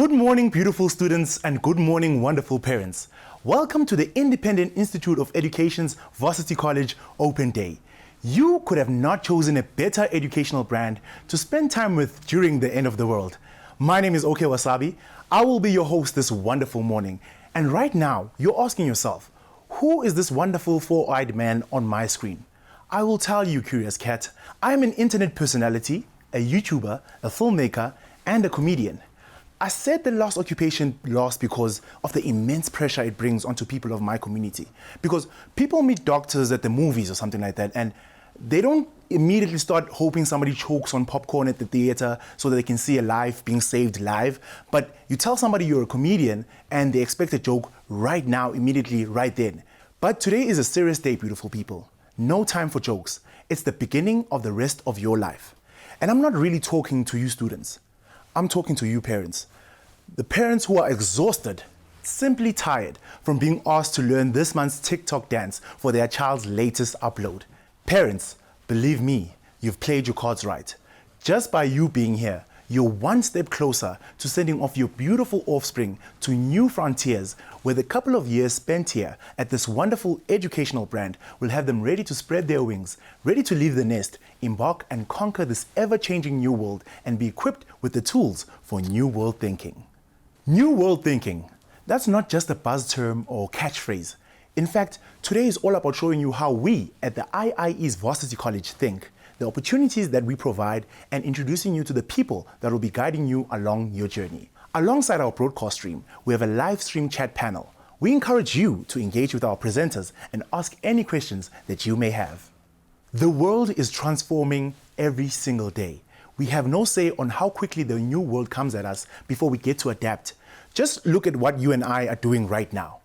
Good morning, beautiful students, and good morning, wonderful parents. Welcome to the Independent Institute of Education's Varsity College Open Day. You could have not chosen a better educational brand to spend time with during the end of the world. My name is OK Wasabi. I will be your host this wonderful morning. And right now, you're asking yourself, who is this wonderful four-eyed man on my screen? I will tell you, curious cat. I am an internet personality, a YouTuber, a filmmaker, and a comedian. I said the last occupation lost because of the immense pressure it brings onto people of my community. Because people meet doctors at the movies or something like that, and they don't immediately start hoping somebody chokes on popcorn at the theater so that they can see a life being saved live. But you tell somebody you're a comedian and they expect a joke right now, immediately, right then. But today is a serious day, beautiful people. No time for jokes. It's the beginning of the rest of your life. And I'm not really talking to you students. I'm talking to you parents. The parents who are exhausted, simply tired from being asked to learn this month's TikTok dance for their child's latest upload. Parents, believe me, you've played your cards right. Just by you being here, you're one step closer to sending off your beautiful offspring to new frontiers where the couple of years spent here at this wonderful educational brand will have them ready to spread their wings, ready to leave the nest, embark and conquer this ever-changing new world and be equipped with the tools for new world thinking. New world thinking. That's not just a buzz term or catchphrase. In fact, today is all about showing you how we at the IIE's Varsity College think, the opportunities that we provide, and introducing you to the people that will be guiding you along your journey. Alongside our broadcast stream, we have a live stream chat panel. We encourage you to engage with our presenters and ask any questions that you may have. The world is transforming every single day. We have no say on how quickly the new world comes at us before we get to adapt. Just look at what you and I are doing right now.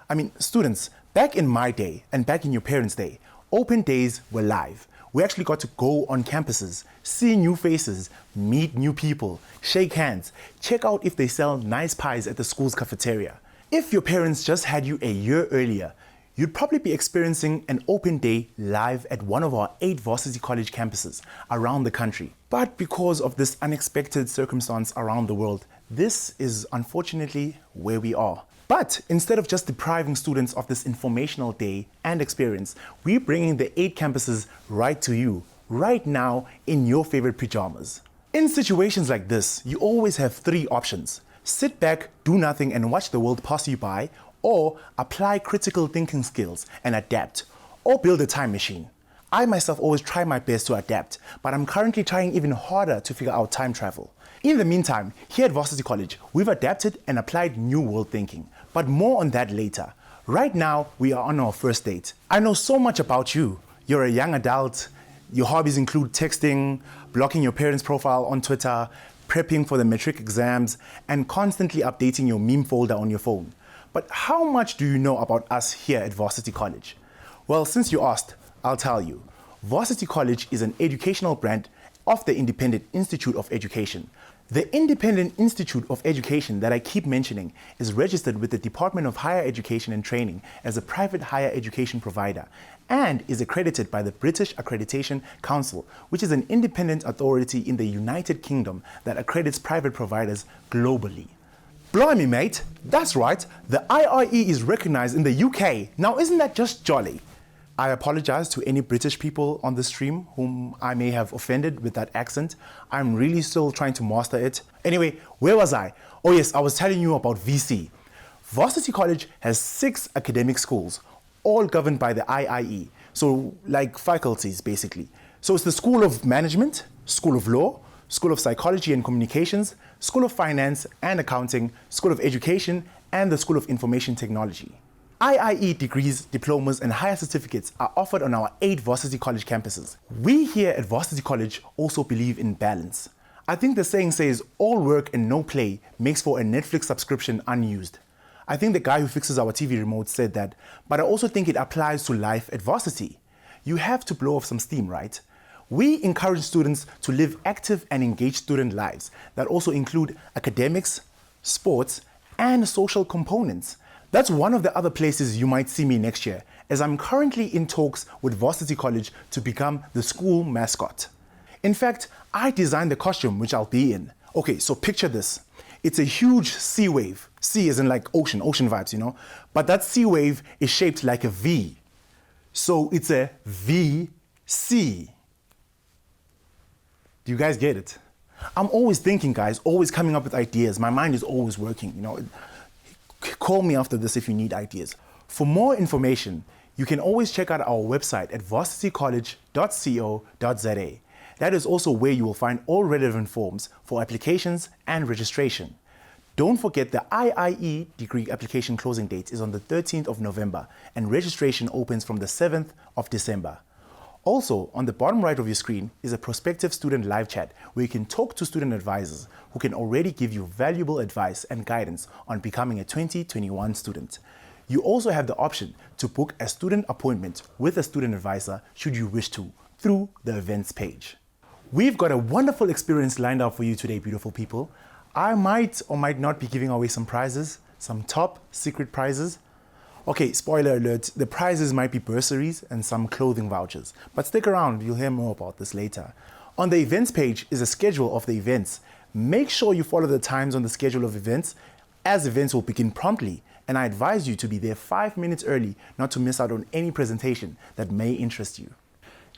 I mean, students, back in my day and back in your parents' day, open days were live. We actually got to go on campuses, see new faces, meet new people, shake hands, check out if they sell nice pies at the school's cafeteria. If your parents just had you a year earlier, you'd probably be experiencing an open day live at one of our 8 Varsity College campuses around the country. But because of this unexpected circumstance around the world, this is unfortunately where we are. But instead of just depriving students of this informational day and experience, we're bringing the 8 campuses right to you, right now in your favorite pajamas. In situations like this, you always have 3 options. Sit back, do nothing, and watch the world pass you by, or apply critical thinking skills and adapt, or build a time machine. I myself always try my best to adapt, but I'm currently trying even harder to figure out time travel. In the meantime, here at Varsity College, we've adapted and applied new world thinking, but more on that later. Right now, we are on our first date. I know so much about you. You're a young adult. Your hobbies include texting, blocking your parents' profile on Twitter, prepping for the matric exams, and constantly updating your meme folder on your phone. But how much do you know about us here at Varsity College? Well, since you asked, I'll tell you. Varsity College is an educational brand of the Independent Institute of Education. The Independent Institute of Education that I keep mentioning is registered with the Department of Higher Education and Training as a private higher education provider and is accredited by the British Accreditation Council, which is an independent authority in the United Kingdom that accredits private providers globally. Blimey, mate, that's right, the IIE is recognized in the UK. Now, isn't that just jolly? I apologize to any British people on the stream whom I may have offended with that accent. I'm really still trying to master it. Anyway, where was I? Oh yes, I was telling you about VC. Varsity College has 6 academic schools, all governed by the IIE. So like faculties, basically. So it's the School of Management, School of Law, School of Psychology and Communications, School of Finance and Accounting, School of Education, and the School of Information Technology. IIE degrees, diplomas, and higher certificates are offered on our 8 Varsity College campuses. We here at Varsity College also believe in balance. I think the saying says, all work and no play makes for a Netflix subscription unused. I think the guy who fixes our TV remote said that, but I also think it applies to life at Varsity. You have to blow off some steam, right? We encourage students to live active and engaged student lives that also include academics, sports, and social components. That's one of the other places you might see me next year, as I'm currently in talks with Varsity College to become the school mascot. In fact, I designed the costume which I'll be in. Okay, so picture this. It's a huge sea wave. Sea is in like ocean vibes, you know? But that sea wave is shaped like a V. So it's a VC. Do you guys get it? I'm always thinking, guys, always coming up with ideas. My mind is always working, you know? Call me after this if you need ideas. For more information, you can always check out our website at varsitycollege.co.za. That is also where you will find all relevant forms for applications and registration. Don't forget the IIE degree application closing date is on the 13th of November and registration opens from the 7th of December. Also, on the bottom right of your screen is a prospective student live chat where you can talk to student advisors who can already give you valuable advice and guidance on becoming a 2021 student. You also have the option to book a student appointment with a student advisor should you wish to through the events page. We've got a wonderful experience lined up for you today, beautiful people. I might or might not be giving away some prizes, some top secret prizes. Okay, spoiler alert, the prizes might be bursaries and some clothing vouchers, but stick around, you'll hear more about this later. On the events page is a schedule of the events. Make sure you follow the times on the schedule of events, as events will begin promptly, and I advise you to be there 5 minutes early not to miss out on any presentation that may interest you.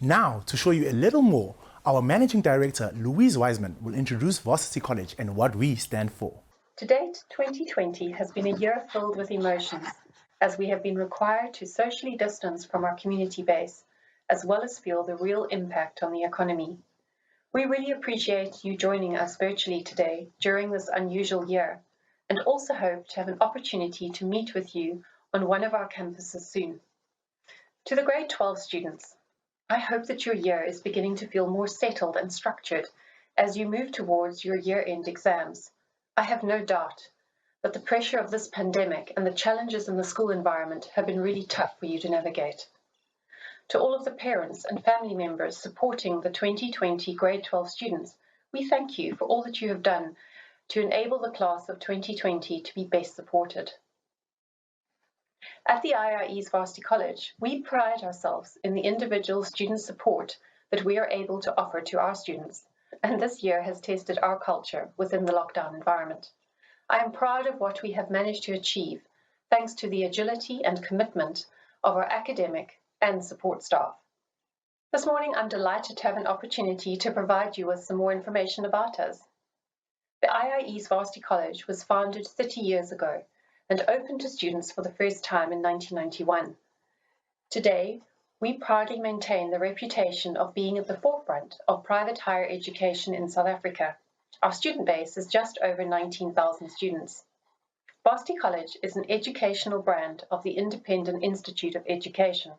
Now, to show you a little more, our Managing Director, Louise Wiseman, will introduce Varsity College and what we stand for. To date, 2020 has been a year filled with emotions, as we have been required to socially distance from our community base, as well as feel the real impact on the economy. We really appreciate you joining us virtually today during this unusual year, and also hope to have an opportunity to meet with you on one of our campuses soon. To the grade 12 students, I hope that your year is beginning to feel more settled and structured as you move towards your year-end exams. I have no doubt that the pressure of this pandemic and the challenges in the school environment have been really tough for you to navigate. To all of the parents and family members supporting the 2020 grade 12 students, we thank you for all that you have done to enable the class of 2020 to be best supported. At the IIE's Varsity College, we pride ourselves in the individual student support that we are able to offer to our students, and this year has tested our culture within the lockdown environment. I am proud of what we have managed to achieve, thanks to the agility and commitment of our academic and support staff. This morning, I'm delighted to have an opportunity to provide you with some more information about us. The IIE's Varsity College was founded 30 years ago and opened to students for the first time in 1991. Today, we proudly maintain the reputation of being at the forefront of private higher education in South Africa. Our student base is just over 19,000 students. Varsity College is an educational brand of the Independent Institute of Education,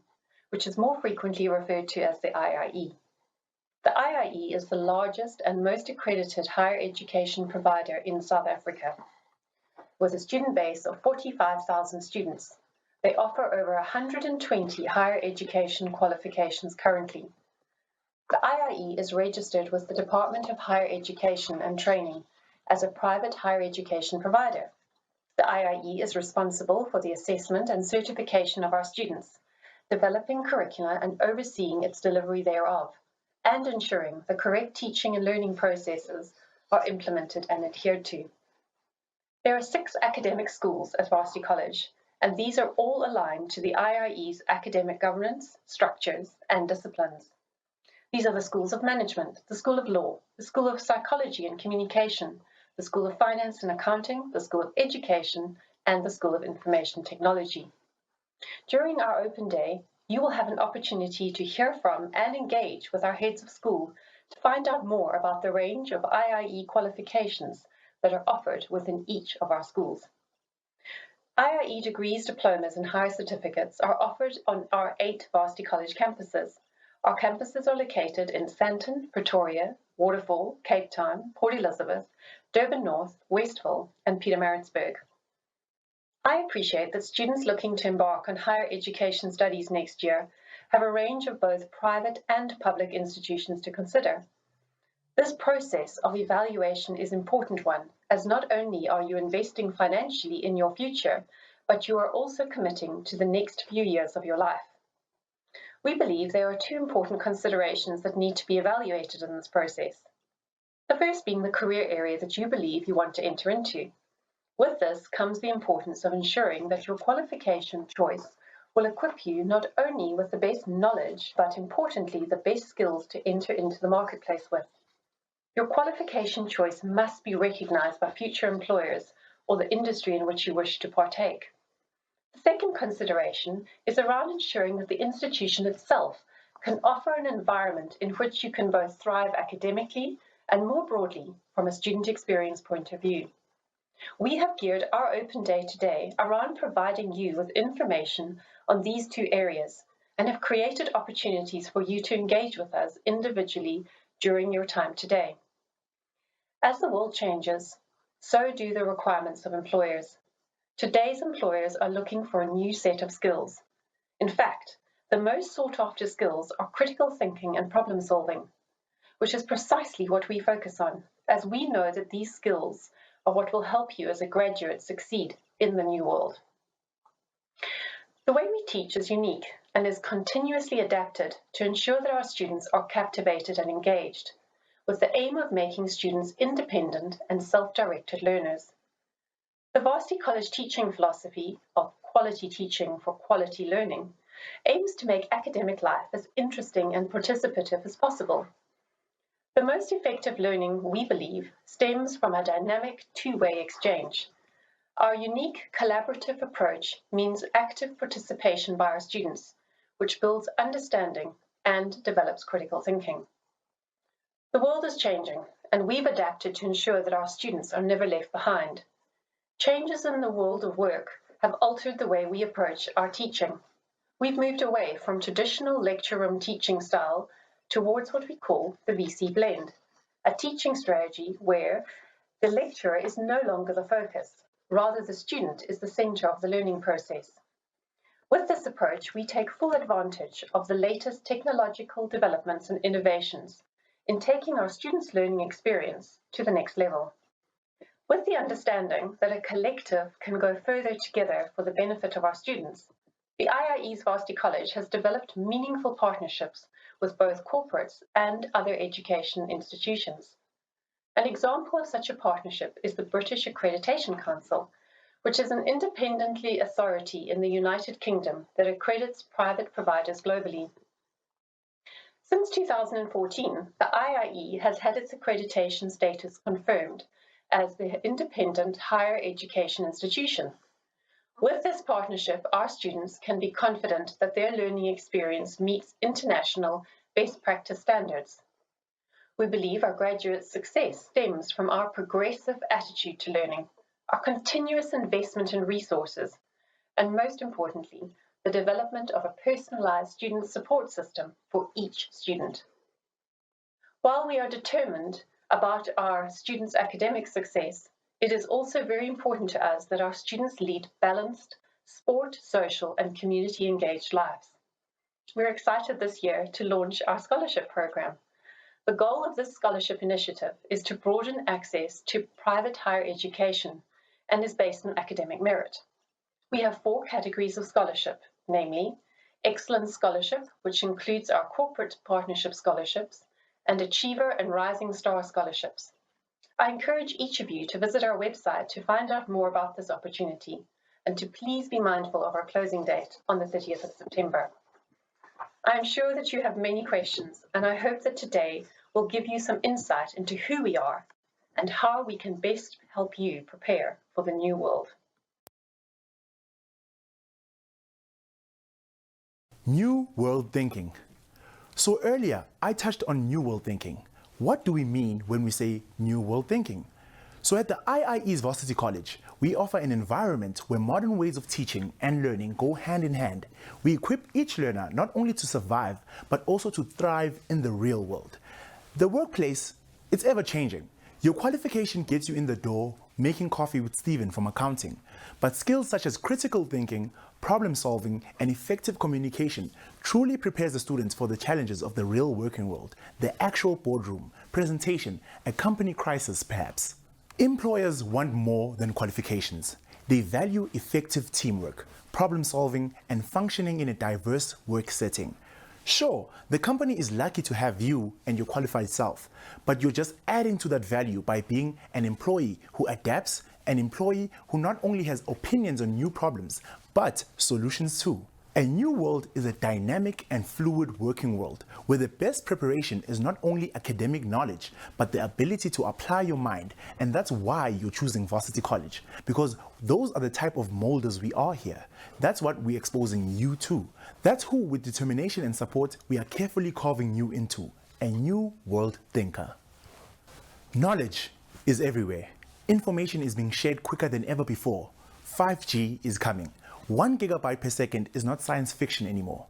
which is more frequently referred to as the IIE. The IIE is the largest and most accredited higher education provider in South Africa. With a student base of 45,000 students, they offer over 120 higher education qualifications currently. The IIE is registered with the Department of Higher Education and Training as a private higher education provider. The IIE is responsible for the assessment and certification of our students, developing curricula and overseeing its delivery thereof, and ensuring the correct teaching and learning processes are implemented and adhered to. There are 6 academic schools at Varsity College, and these are all aligned to the IIE's academic governance, structures, and disciplines. These are the schools of management, the School of Law, the School of Psychology and Communication, the School of Finance and Accounting, the School of Education, and the School of Information Technology. During our open day, you will have an opportunity to hear from and engage with our heads of school to find out more about the range of IIE qualifications that are offered within each of our schools. IIE degrees, diplomas, and higher certificates are offered on our 8 Varsity College campuses. Our campuses are located in Sandton, Pretoria, Waterfall, Cape Town, Port Elizabeth, Durban North, Westville, and Pietermaritzburg. I appreciate that students looking to embark on higher education studies next year have a range of both private and public institutions to consider. This process of evaluation is an important one, as not only are you investing financially in your future, but you are also committing to the next few years of your life. We believe there are 2 important considerations that need to be evaluated in this process. The first being the career area that you believe you want to enter into. With this comes the importance of ensuring that your qualification choice will equip you not only with the best knowledge, but importantly, the best skills to enter into the marketplace with. Your qualification choice must be recognized by future employers or the industry in which you wish to partake. The second consideration is around ensuring that the institution itself can offer an environment in which you can both thrive academically and more broadly from a student experience point of view. We have geared our open day today around providing you with information on these two areas and have created opportunities for you to engage with us individually during your time today. As the world changes, so do the requirements of employers. Today's employers are looking for a new set of skills. In fact, the most sought-after skills are critical thinking and problem solving, which is precisely what we focus on, as we know that these skills are what will help you as a graduate succeed in the new world. The way we teach is unique and is continuously adapted to ensure that our students are captivated and engaged, with the aim of making students independent and self-directed learners. The Varsity College teaching philosophy of quality teaching for quality learning aims to make academic life as interesting and participative as possible. The most effective learning, we believe, stems from a dynamic two-way exchange. Our unique collaborative approach means active participation by our students, which builds understanding and develops critical thinking. The world is changing, and we've adapted to ensure that our students are never left behind. Changes in the world of work have altered the way we approach our teaching. We've moved away from traditional lecture room teaching style towards what we call the VC blend, a teaching strategy where the lecturer is no longer the focus, rather the student is the center of the learning process. With this approach, we take full advantage of the latest technological developments and innovations in taking our students' learning experience to the next level. With the understanding that a collective can go further together for the benefit of our students, the IIE's Varsity College has developed meaningful partnerships with both corporates and other education institutions. An example of such a partnership is the British Accreditation Council, which is an independently authority in the United Kingdom that accredits private providers globally. Since 2014, the IIE has had its accreditation status confirmed as the independent higher education institution. With this partnership, our students can be confident that their learning experience meets international best practice standards. We believe our graduates' success stems from our progressive attitude to learning, our continuous investment in resources, and most importantly, the development of a personalized student support system for each student. While we are determined about our students' academic success, it is also very important to us that our students lead balanced, sport, social, and community-engaged lives. We're excited this year to launch our scholarship program. The goal of this scholarship initiative is to broaden access to private higher education and is based on academic merit. We have 4 categories of scholarship, namely Excellence Scholarship, which includes our corporate partnership scholarships, and Achiever and Rising Star scholarships. I encourage each of you to visit our website to find out more about this opportunity and to please be mindful of our closing date on the 30th of September. I am sure that you have many questions, and I hope that today will give you some insight into who we are and how we can best help you prepare for the new world. New world thinking. So earlier, I touched on new world thinking. What do we mean when we say new world thinking? So at the IIE's Varsity College, we offer an environment where modern ways of teaching and learning go hand in hand. We equip each learner not only to survive, but also to thrive in the real world. The workplace, it's ever changing. Your qualification gets you in the door, making coffee with Stephen from accounting. But skills such as critical thinking, problem solving, and effective communication truly prepares the students for the challenges of the real working world, the actual boardroom, presentation, a company crisis perhaps. Employers want more than qualifications. They value effective teamwork, problem solving, and functioning in a diverse work setting. Sure, the company is lucky to have you and your qualified self, but you're just adding to that value by being an employee who adapts, an employee who not only has opinions on new problems, but solutions too. A new world is a dynamic and fluid working world where the best preparation is not only academic knowledge, but the ability to apply your mind. And that's why you're choosing Varsity College, because those are the type of molders we are here. That's what we're exposing you to. That's who, with determination and support, we are carefully carving you into a new world thinker. Knowledge is everywhere. Information is being shared quicker than ever before. 5G is coming. 1 gigabyte per second is not science fiction anymore.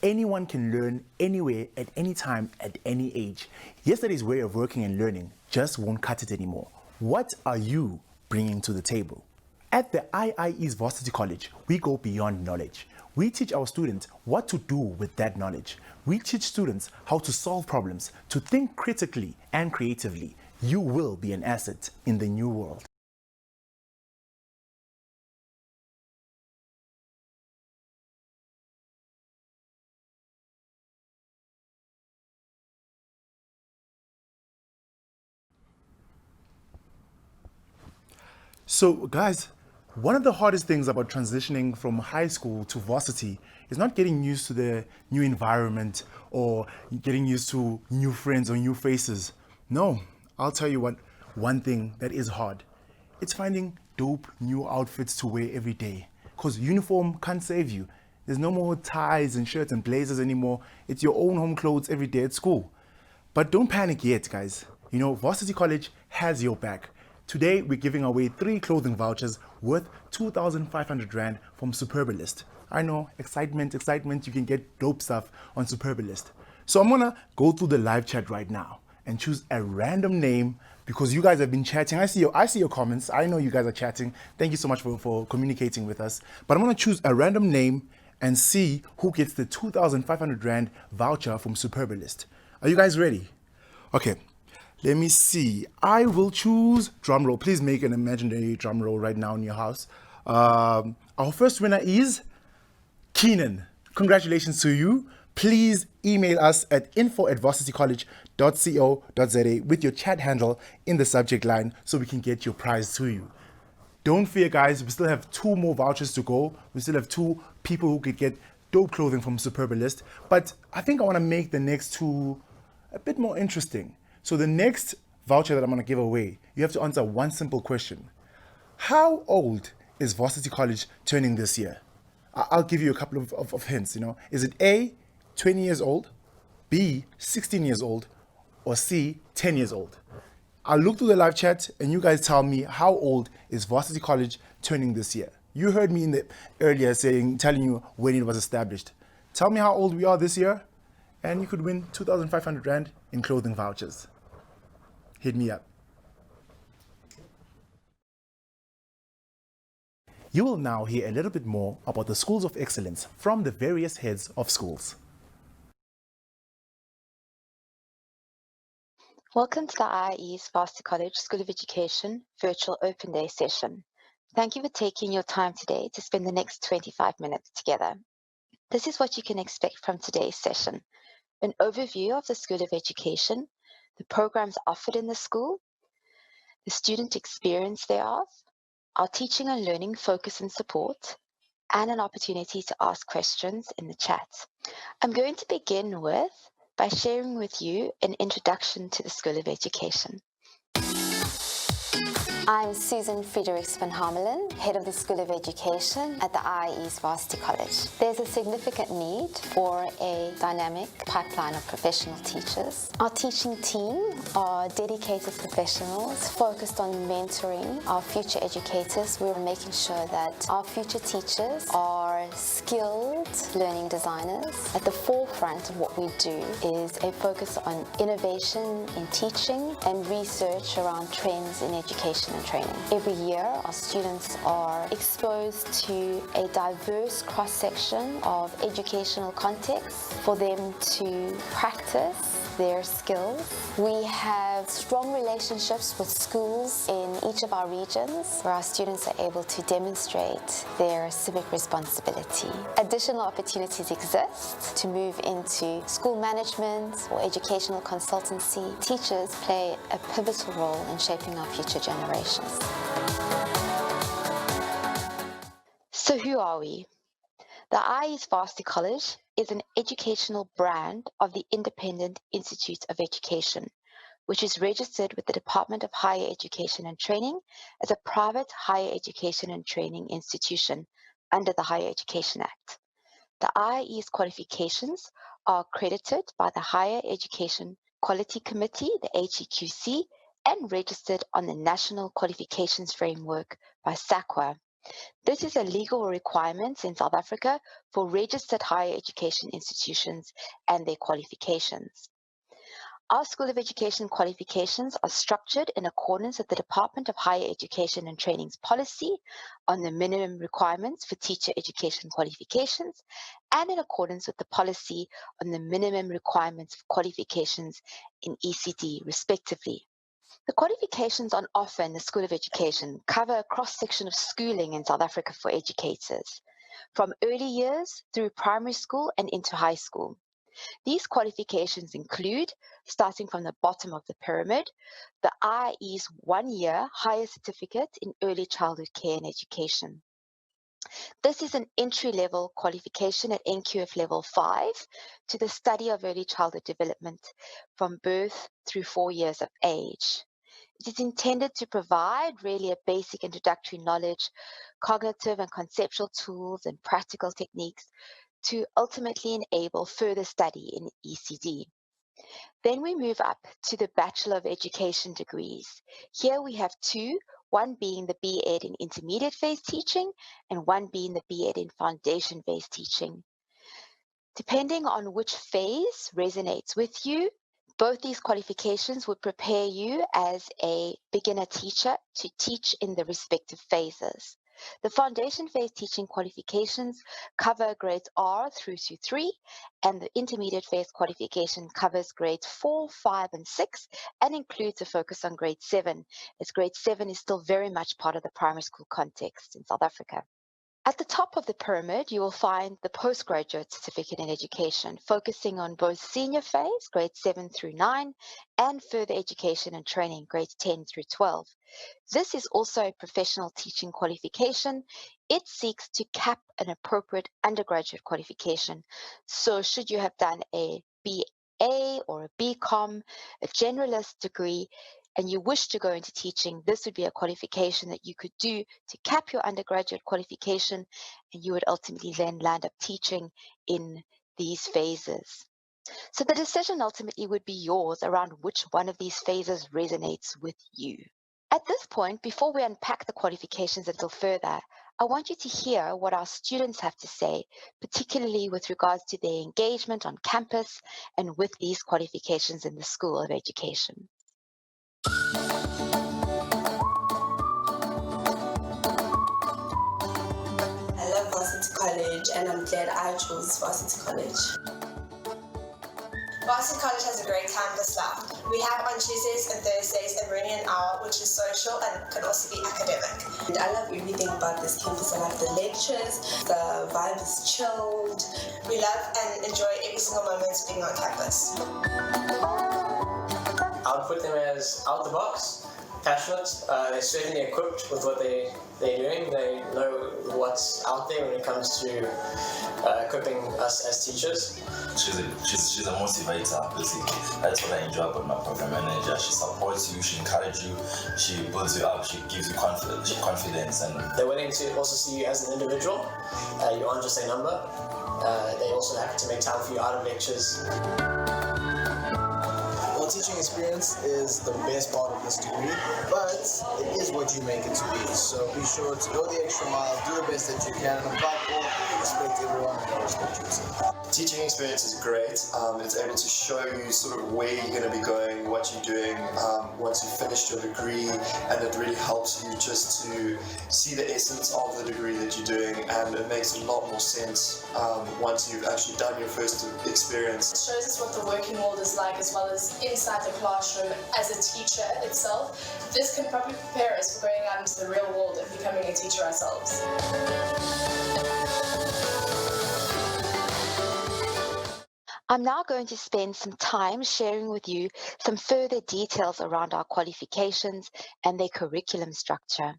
Anyone can learn anywhere, at any time, at any age. Yesterday's way of working and learning just won't cut it anymore. What are you bringing to the table? At the IIE's Varsity College, we go beyond knowledge. We teach our students what to do with that knowledge. We teach students how to solve problems, to think critically and creatively. You will be an asset in the new world. So guys, one of the hardest things about transitioning from high school to varsity is not getting used to the new environment or getting used to new friends or new faces. No, I'll tell you what, one thing that is hard. It's finding dope new outfits to wear every day. Because uniform can't save you. There's no more ties and shirts and blazers anymore. It's your own home clothes every day at school. But don't panic yet, guys. You know, Varsity College has your back. Today, we're giving away 3 clothing vouchers worth 2,500 Rand from Superbalist. I know, excitement, you can get dope stuff on Superbalist. So I'm gonna go through the live chat right now and choose a random name because you guys have been chatting. I see your comments. I know you guys are chatting. Thank you so much for communicating with us. But I'm gonna choose a random name and see who gets the 2,500 Rand voucher from Superbalist. Are you guys ready? Okay. Let me see. I will choose drumroll. Please make an imaginary drumroll right now in your house. Our first winner is Keenan. Congratulations to you. Please email us at info@varsitycollege.co.za with your chat handle in the subject line so we can get your prize to you. Don't fear, guys. We still have 2 more vouchers to go. We still have 2 people who could get dope clothing from Superbalist. But I think I want to make the next 2 a bit more interesting. So the next voucher that I'm going to give away, you have to answer one simple question. How old is Varsity College turning this year? I'll give you a couple of hints, you know. Is it A, 20 years old, B, 16 years old, or C, 10 years old? I'll look through the live chat and you guys tell me how old is Varsity College turning this year. You heard me in the earlier telling you when it was established. Tell me how old we are this year and you could win 2,500 Rand in clothing vouchers. Hit me up. You will now hear a little bit more about the schools of excellence from the various heads of schools. Welcome to the IIE's Varsity College School of Education Virtual Open Day session. Thank you for taking your time today to spend the next 25 minutes together. This is what you can expect from today's session: an overview of the School of Education, the programs offered in the school, the student experience thereof, our teaching and learning focus and support, and an opportunity to ask questions in the chat. I'm going to begin by sharing with you an introduction to the School of Education. I'm Susan Friedrichs van Hamelen, Head of the School of Education at the IIE's Varsity College. There's a significant need for a dynamic pipeline of professional teachers. Our teaching team are dedicated professionals focused on mentoring our future educators. We're making sure that our future teachers are skilled learning designers. At the forefront of what we do is a focus on innovation in teaching and research around trends in education and training. Every year, our students are exposed to a diverse cross-section of educational contexts for them to practice their skills. We have strong relationships with schools in each of our regions where our students are able to demonstrate their civic responsibility. Additional opportunities exist to move into school management or educational consultancy. Teachers play a pivotal role in shaping our future generations. So who are we? The IIE's Varsity College is an educational brand of the Independent Institute of Education, which is registered with the Department of Higher Education and Training as a private higher education and training institution under the Higher Education Act. The IIE's qualifications are accredited by the Higher Education Quality Committee, the HEQC, and registered on the National Qualifications Framework by SAQA. This is a legal requirement in South Africa for registered higher education institutions and their qualifications. Our School of Education qualifications are structured in accordance with the Department of Higher Education and Training's policy on the minimum requirements for teacher education qualifications and in accordance with the policy on the minimum requirements for qualifications in ECD, respectively. The qualifications on offer in the School of Education cover a cross-section of schooling in South Africa for educators, from early years through primary school and into high school. These qualifications include, starting from the bottom of the pyramid, the IIE's one-year higher certificate in early childhood care and education. This is an entry-level qualification at NQF level 5 to the study of early childhood development from birth through 4 years of age. It is intended to provide really a basic introductory knowledge, cognitive and conceptual tools, and practical techniques to ultimately enable further study in ECD. Then we move up to the Bachelor of Education degrees. Here we have two, one being the B.Ed in Intermediate Phase Teaching and one being the B.Ed in Foundation Phase Teaching. Depending on which phase resonates with you, both these qualifications would prepare you as a beginner teacher to teach in the respective phases. The foundation phase teaching qualifications cover grades R through to 3, and the intermediate phase qualification covers grades 4, 5, and 6, and includes a focus on grade 7, as grade 7 is still very much part of the primary school context in South Africa. At the top of the pyramid, you will find the postgraduate certificate in education, focusing on both senior phase, grades 7 through 9, and further education and training, grades 10 through 12. This is also a professional teaching qualification. It seeks to cap an appropriate undergraduate qualification. So should you have done a BA or a BCom, a generalist degree, and you wish to go into teaching, this would be a qualification that you could do to cap your undergraduate qualification, and you would ultimately then land up teaching in these phases. So the decision ultimately would be yours around which one of these phases resonates with you. At this point, before we unpack the qualifications a little further, I want you to hear what our students have to say, particularly with regards to their engagement on campus and with these qualifications in the School of Education. I love Varsity College and I'm glad I chose Varsity College. Varsity College has a great campus life. We have on Tuesdays and Thursdays a brilliant hour which is social and can also be academic. And I love everything about this campus. I love the lectures, the vibe is chilled. We love and enjoy every single moment being on campus. I would put them as out the box, passionate. They're certainly equipped with what they're doing. They know what's out there when it comes to equipping us as teachers. She's a motivator, basically. That's what I enjoy about my program manager. She supports you, she encourages you, she builds you up, she gives you confidence. And they're willing to also see you as an individual. You aren't just a number. They also have to make time for you out of lectures. Well, teaching experience is the best part of this degree, but it is what you make it to be. So be sure to go the extra mile, do the best that you can, and above all, respect everyone and respect yourself. Teaching experience is great. It's able to show you sort of where you're going to be going, what you're doing once you've finished your degree, and it really helps you just to see the essence of the degree that you're doing, and it makes a lot more sense once you've actually done your first experience. It shows us what the working world is like, as well as inside the classroom as a teacher itself. This can probably prepare us for going out into the real world and becoming a teacher ourselves. I'm now going to spend some time sharing with you some further details around our qualifications and their curriculum structure.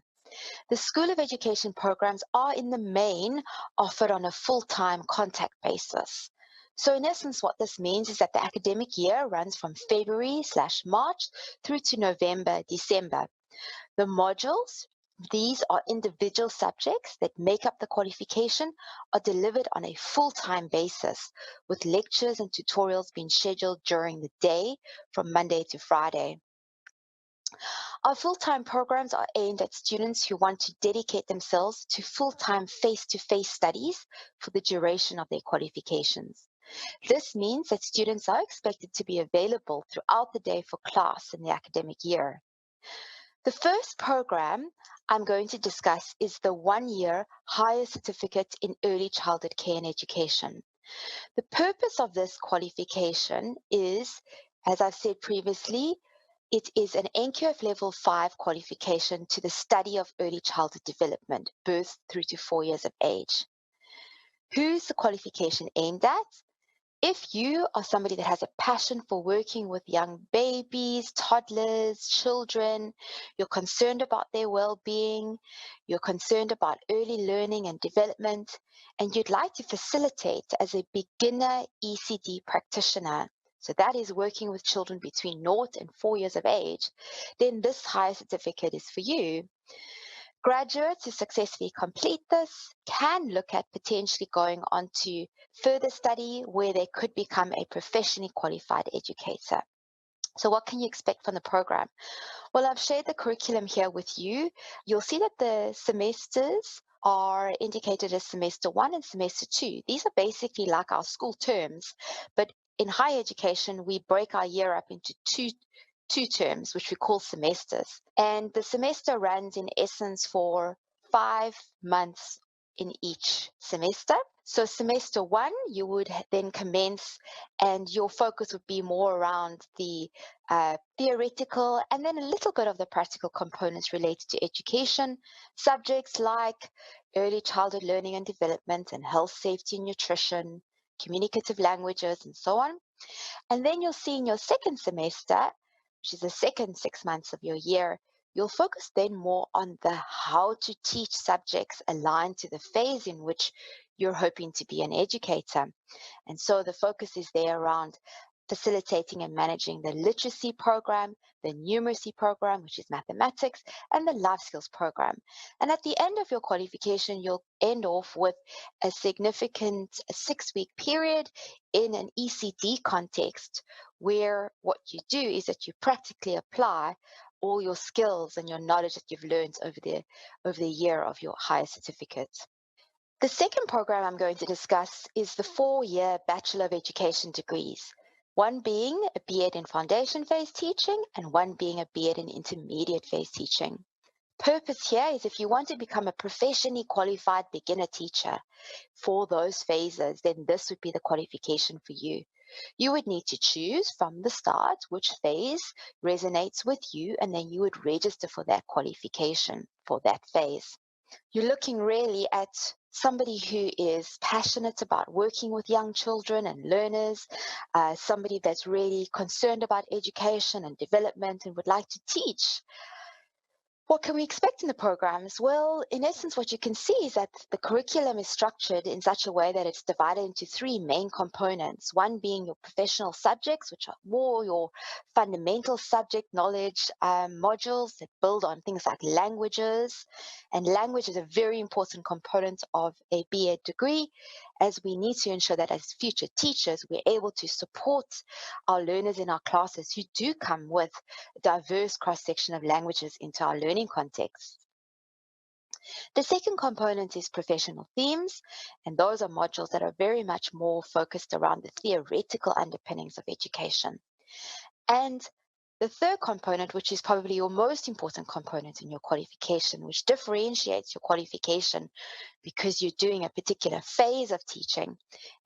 The School of Education programs are in the main offered on a full-time contact basis. So in essence, what this means is that the academic year runs from February/March through to November, December. The modules, these are individual subjects that make up the qualification, are delivered on a full-time basis, with lectures and tutorials being scheduled during the day from Monday to Friday. Our full-time programs are aimed at students who want to dedicate themselves to full-time face-to-face studies for the duration of their qualifications. This means that students are expected to be available throughout the day for class in the academic year. The first program I'm going to discuss is the one-year Higher Certificate in Early Childhood Care and Education. The purpose of this qualification is, as I've said previously, it is an NQF Level 5 qualification to the study of early childhood development, birth through to 4 years of age. Who's the qualification aimed at? If you are somebody that has a passion for working with young babies, toddlers, children, you're concerned about their well-being, you're concerned about early learning and development, and you'd like to facilitate as a beginner ECD practitioner, so that is working with children between 0 and 4 years of age, then this higher certificate is for you. Graduates who successfully complete this can look at potentially going on to further study where they could become a professionally qualified educator. So what can you expect from the program? Well, I've shared the curriculum here with you. You'll see that the semesters are indicated as semester 1 and semester 2. These are basically like our school terms, but in higher education, we break our year up into two terms, which we call semesters. And the semester runs in essence for 5 months in each semester. So semester 1, you would then commence, and your focus would be more around the theoretical and then a little bit of the practical components related to education, subjects like early childhood learning and development and health, safety and nutrition, communicative languages, and so on. And then you'll see in your second semester, which is the second 6 months of your year, you'll focus then more on the how to teach subjects aligned to the phase in which you're hoping to be an educator. And so the focus is there around facilitating and managing the literacy program, the numeracy program, which is mathematics, and the life skills program. And at the end of your qualification, you'll end off with a significant 6-week period in an ECD context, where what you do is that you practically apply all your skills and your knowledge that you've learned over the year of your higher certificate. The second program I'm going to discuss is the 4-year Bachelor of Education degrees, one being a B.Ed in foundation phase teaching and one being a B.Ed in intermediate phase teaching. Purpose here is if you want to become a professionally qualified beginner teacher for those phases, then this would be the qualification for you. You would need to choose from the start which phase resonates with you, and then you would register for that qualification for that phase. You're looking really at somebody who is passionate about working with young children and learners, somebody that's really concerned about education and development and would like to teach. What can we expect in the programs? Well, in essence, what you can see is that the curriculum is structured in such a way that it's divided into 3 main components, one being your professional subjects, which are more your fundamental subject knowledge modules that build on things like languages. And language is a very important component of a B.Ed degree, as we need to ensure that as future teachers, we're able to support our learners in our classes who do come with a diverse cross-section of languages into our learning context. The second component is professional themes, and those are modules that are very much more focused around the theoretical underpinnings of education. And the third component, which is probably your most important component in your qualification, which differentiates your qualification because you're doing a particular phase of teaching,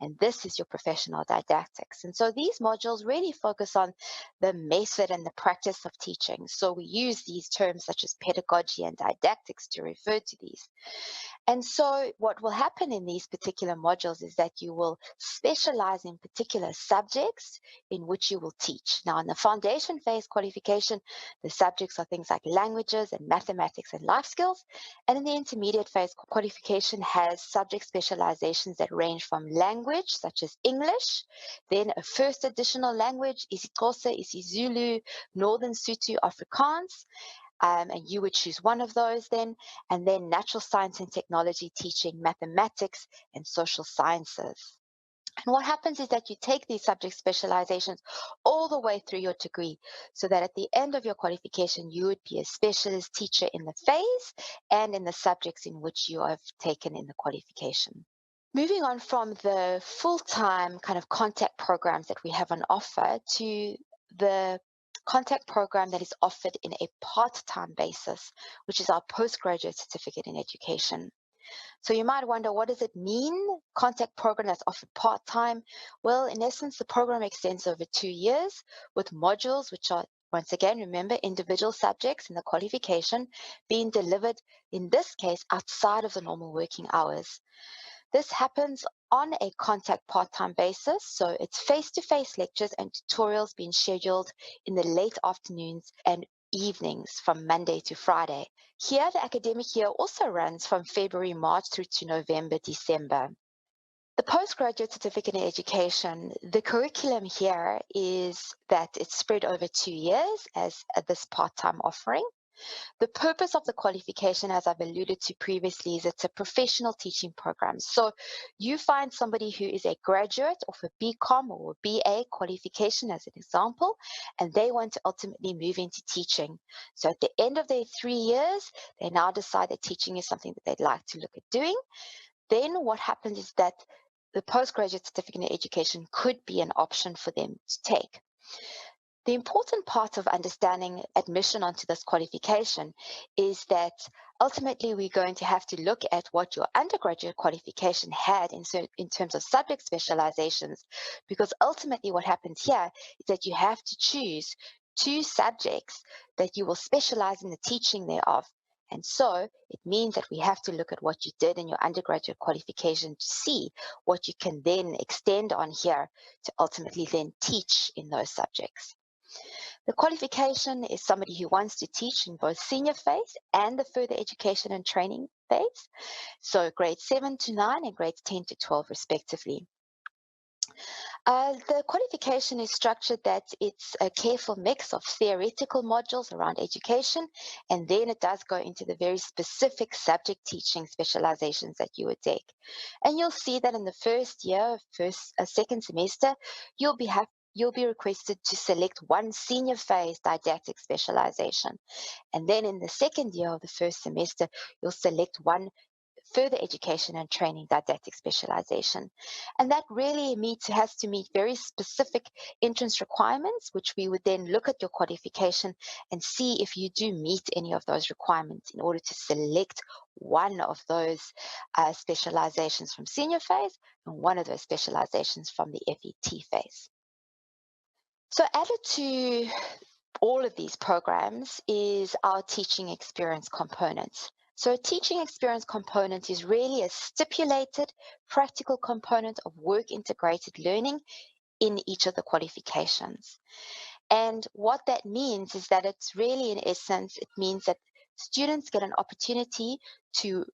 and this is your professional didactics. And so these modules really focus on the method and the practice of teaching. So we use these terms such as pedagogy and didactics to refer to these. And so what will happen in these particular modules is that you will specialize in particular subjects in which you will teach. Now, in the foundation phase qualification, the subjects are things like languages and mathematics and life skills. And in the intermediate phase qualification has subject specializations that range from language, such as English, then a first additional language, isiXhosa, isiZulu, Northern Sotho, Afrikaans, and you would choose one of those then, and then natural science and technology teaching, mathematics, and social sciences. And what happens is that you take these subject specializations all the way through your degree, so that at the end of your qualification, you would be a specialist teacher in the phase and in the subjects in which you have taken in the qualification. Moving on from the full-time kind of contact programs that we have on offer to the contact program that is offered in a part-time basis, which is our postgraduate certificate in education. So you might wonder, what does it mean, contact program that's offered part-time? Well, in essence, the program extends over 2 years with modules which are, once again, remember, individual subjects in the qualification being delivered, in this case, outside of the normal working hours. This happens on a contact part-time basis, so it's face-to-face lectures and tutorials being scheduled in the late afternoons and evenings from Monday to Friday. Here, the academic year also runs from February, March through to November, December. The postgraduate certificate in education, the curriculum here is that it's spread over 2 years as this part-time offering. The purpose of the qualification, as I've alluded to previously, is it's a professional teaching program. So you find somebody who is a graduate of a BCom or a BA qualification, as an example, and they want to ultimately move into teaching. So at the end of their 3 years, they now decide that teaching is something that they'd like to look at doing. Then what happens is that the postgraduate certificate in education could be an option for them to take. The important part of understanding admission onto this qualification is that ultimately we're going to have to look at what your undergraduate qualification had in terms of subject specializations, because ultimately what happens here is that you have to choose 2 subjects that you will specialize in the teaching thereof. And so it means that we have to look at what you did in your undergraduate qualification to see what you can then extend on here to ultimately then teach in those subjects. The qualification is somebody who wants to teach in both senior phase and the further education and training phase, so grades 7 to 9 and grades 10 to 12 respectively. The qualification is structured that it's a careful mix of theoretical modules around education, and then it does go into the very specific subject teaching specializations that you would take. And you'll see that in the first year, second semester, you'll be requested to select one senior phase didactic specialization. And then in the second year of the first semester, you'll select one further education and training didactic specialization. And that really has to meet very specific entrance requirements, which we would then look at your qualification and see if you do meet any of those requirements in order to select one of those specializations from senior phase and one of those specializations from the FET phase. So added to all of these programs is our teaching experience component. So a teaching experience component is really a stipulated practical component of work integrated learning in each of the qualifications. And what that means is that it's really, in essence, it means that students get an opportunity to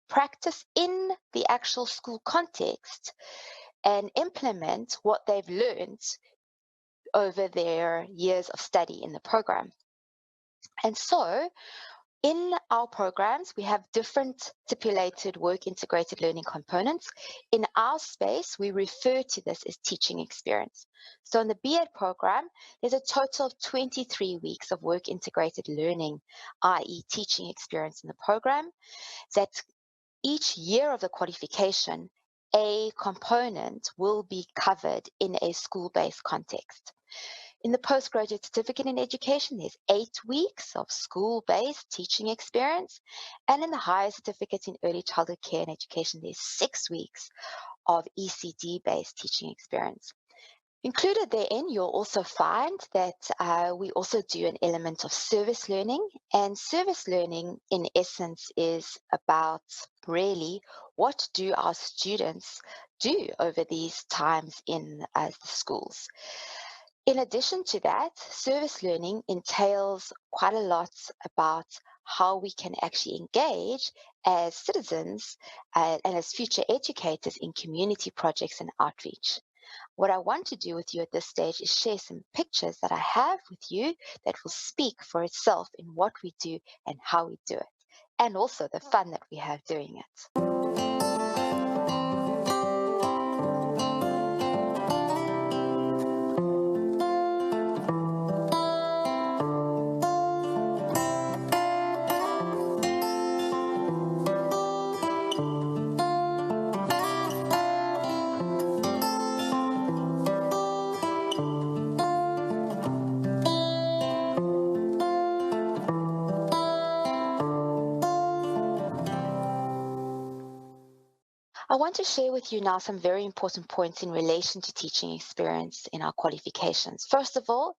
practice in the actual school context and implement what they've learned over their years of study in the program. And so In our programs, we have different stipulated work integrated learning components. In our space, we refer to this as teaching experience. So in the BEd program, there's a total of 23 weeks of work integrated learning, i.e. teaching experience in the program, that each year of the qualification, a component will be covered in a school-based context. In the postgraduate certificate in education, there's 8 weeks of school-based teaching experience. And in the higher certificate in early childhood care and education, there's 6 weeks of ECD-based teaching experience. Included therein, you'll also find that we also do an element of service learning. And service learning, in essence, is about really what do our students do over these times in the schools. In addition to that, service learning entails quite a lot about how we can actually engage as citizens and as future educators in community projects and outreach. What I want to do with you at this stage is share some pictures that I have with you that will speak for itself in what we do and how we do it, and also the fun that we have doing it. I want to share with you now some very important points in relation to teaching experience in our qualifications. First of all,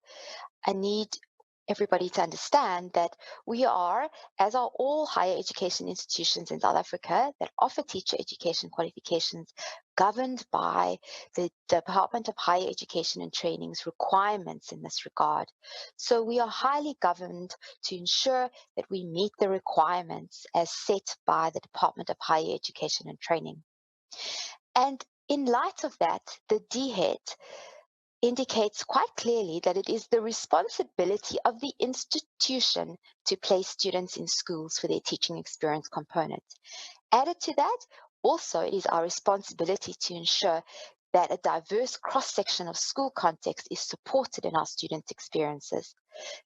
I need everybody to understand that we are, as are all higher education institutions in South Africa that offer teacher education qualifications, governed by the Department of Higher Education and Training's requirements in this regard. So we are highly governed to ensure that we meet the requirements as set by the Department of Higher Education and Training. And in light of that, the DHET indicates quite clearly that it is the responsibility of the institution to place students in schools for their teaching experience component. Added to that, also it is our responsibility to ensure that a diverse cross-section of school context is supported in our student experiences.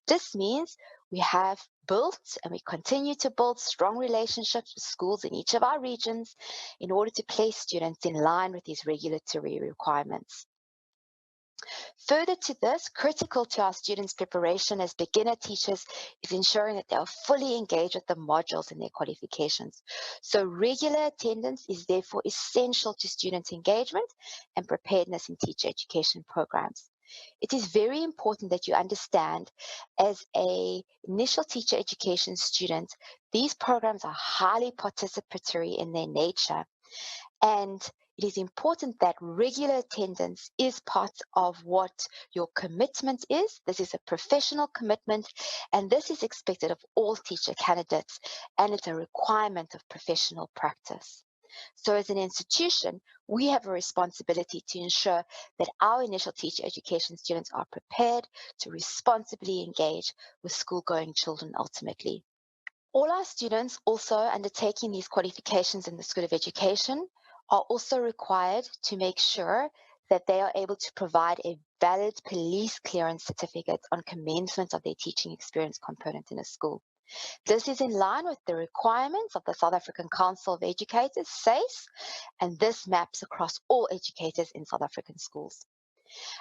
This means we have built and we continue to build strong relationships with schools in each of our regions in order to place students in line with these regulatory requirements. Further to this, critical to our students' preparation as beginner teachers is ensuring that they are fully engaged with the modules in their qualifications. So regular attendance is therefore essential to student engagement and preparedness in teacher education programs. It is very important that you understand, as an initial teacher education student, these programs are highly participatory in their nature. And it is important that regular attendance is part of what your commitment is. This is a professional commitment, and this is expected of all teacher candidates, and it's a requirement of professional practice. So as an institution, we have a responsibility to ensure that our initial teacher education students are prepared to responsibly engage with school-going children ultimately. All our students also undertaking these qualifications in the School of Education are also required to make sure that they are able to provide a valid police clearance certificate on commencement of their teaching experience component in a school. This is in line with the requirements of the South African Council of Educators, SACE, and this maps across all educators in South African schools.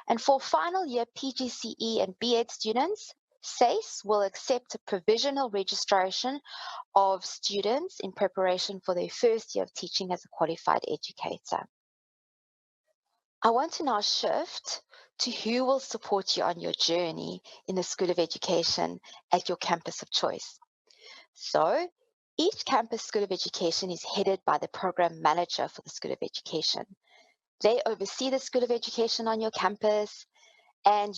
And for final year PGCE and BEd students, SACE will accept a provisional registration of students in preparation for their first year of teaching as a qualified educator. I want to now shift to who will support you on your journey in the School of Education at your campus of choice. So, each campus School of Education is headed by the program manager for the School of Education. They oversee the School of Education on your campus, and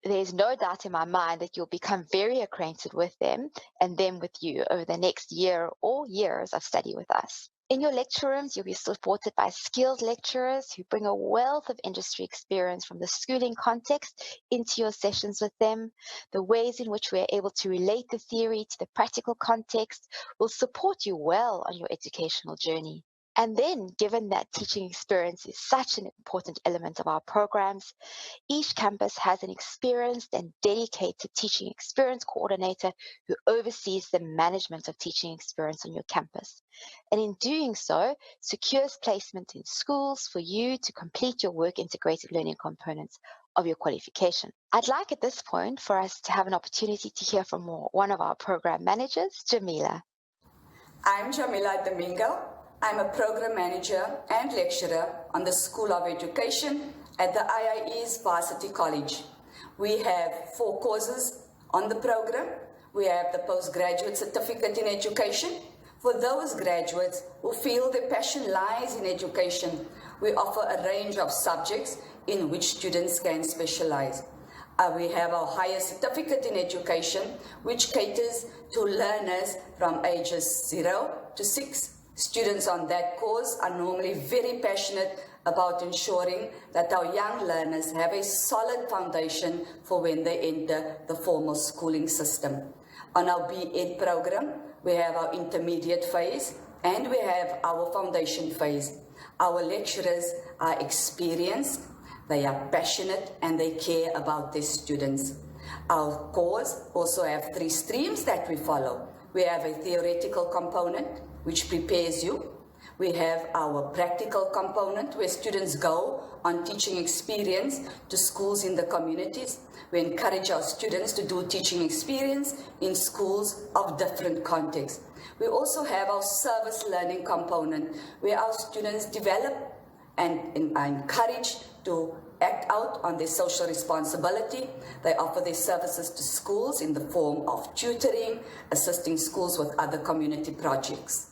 there's no doubt in my mind that you'll become very acquainted with them and them with you over the next year or years of study with us. In your lecture rooms, you'll be supported by skilled lecturers who bring a wealth of industry experience from the schooling context into your sessions with them. The ways in which we are able to relate the theory to the practical context will support you well on your educational journey. And then, given that teaching experience is such an important element of our programs, each campus has an experienced and dedicated teaching experience coordinator who oversees the management of teaching experience on your campus. And in doing so, secures placement in schools for you to complete your work integrated learning components of your qualification. I'd like at this point for us to have an opportunity to hear from one of our program managers, Jamila. I'm Jamila Domingo. I'm a program manager and lecturer on the School of Education at the IIE's Varsity College. We have 4 courses on the program. We have the Postgraduate Certificate in Education. For those graduates who feel their passion lies in education, we offer a range of subjects in which students can specialize. We have our Higher Certificate in Education, which caters to learners from ages 0 to 6. Students on that course are normally very passionate about ensuring that our young learners have a solid foundation for when they enter the formal schooling system. On our B.Ed program, we have our intermediate phase and we have our foundation phase. Our lecturers are experienced, they are passionate, and they care about their students. Our course also have 3 streams that we follow. We have a theoretical component, which prepares you. We have our practical component, where students go on teaching experience to schools in the communities. We encourage our students to do teaching experience in schools of different contexts. We also have our service learning component, where our students develop and are encouraged to act out on their social responsibility. They offer their services to schools in the form of tutoring, assisting schools with other community projects.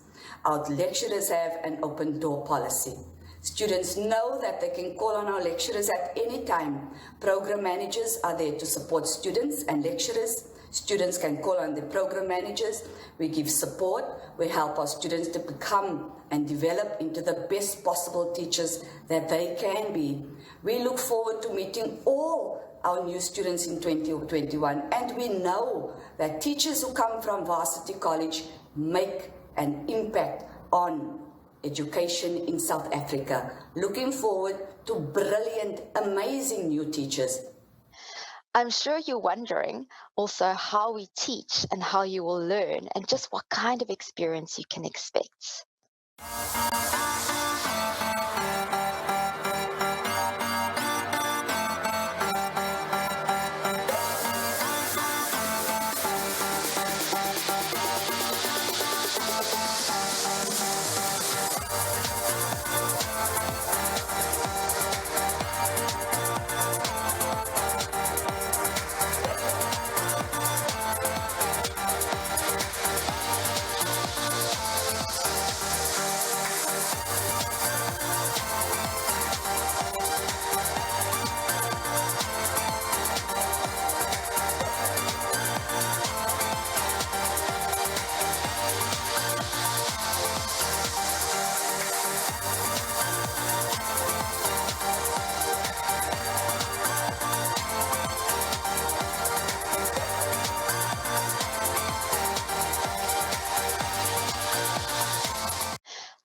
Our lecturers have an open door policy. Students know that they can call on our lecturers at any time. Program managers are there to support students and lecturers. Students can call on the program managers. We give support. We help our students to become and develop into the best possible teachers that they can be. We look forward to meeting all our new students in 2021, and we know that teachers who come from Varsity College make an impact on education in South Africa. Looking forward to brilliant, amazing new teachers. I'm sure you're wondering also how we teach and how you will learn and just what kind of experience you can expect.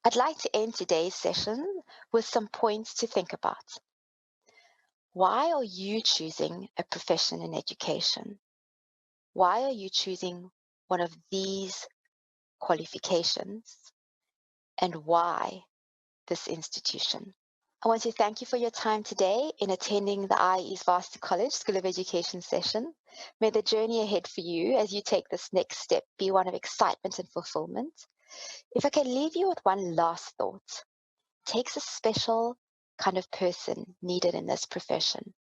I'd like to end today's session with some points to think about. Why are you choosing a profession in education? Why are you choosing one of these qualifications? And why this institution? I want to thank you for your time today in attending the IIE's Varsity College School of Education session. May the journey ahead for you as you take this next step be one of excitement and fulfillment. If I can leave you with one last thought, it takes a special kind of person needed in this profession.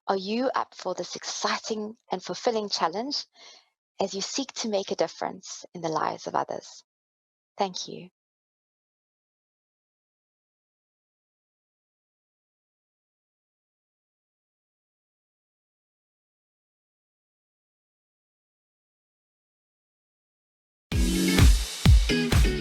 Are you up for this exciting and fulfilling challenge as you seek to make a difference in the lives of others? Thank you.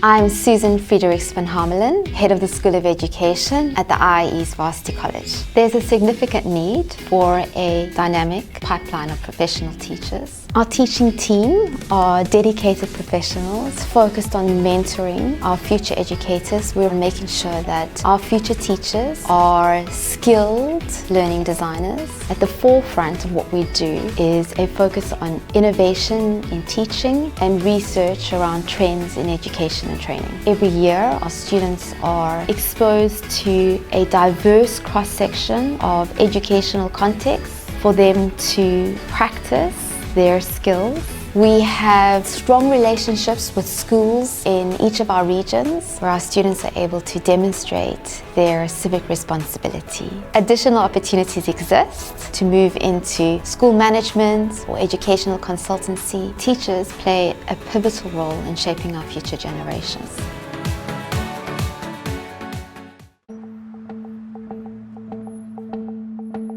I'm Susan Friedrichs van Hamelen, Head of the School of Education at the IIE's Varsity College. There's a significant need for a dynamic pipeline of professional teachers. Our teaching team are dedicated professionals focused on mentoring our future educators. We're making sure that our future teachers are skilled learning designers. At the forefront of what we do is a focus on innovation in teaching and research around trends in education and training. Every year, our students are exposed to a diverse cross-section of educational contexts for them to practice their skills. We have strong relationships with schools in each of our regions where our students are able to demonstrate their civic responsibility. Additional opportunities exist to move into school management or educational consultancy. Teachers play a pivotal role in shaping our future generations.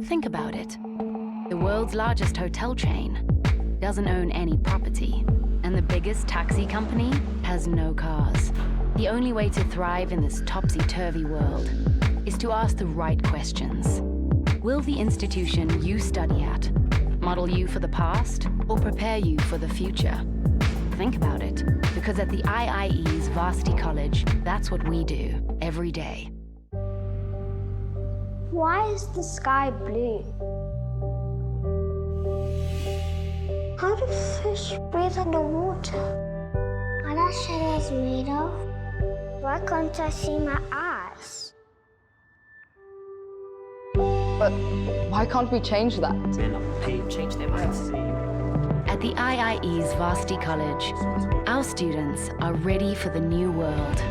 Think about it. The world's largest hotel chain doesn't own any property, and the biggest taxi company has no cars. The only way to thrive in this topsy-turvy world is to ask the right questions. Will the institution you study at model you for the past or prepare you for the future? Think about it, because at the IIE's Varsity College, that's what we do every day. Why is the sky blue? How do fish breathe underwater? What are shadows made of? Why can't I see my eyes? But why can't we change that? They're not paid, change their minds. At the IIE's Varsity College, our students are ready for the new world.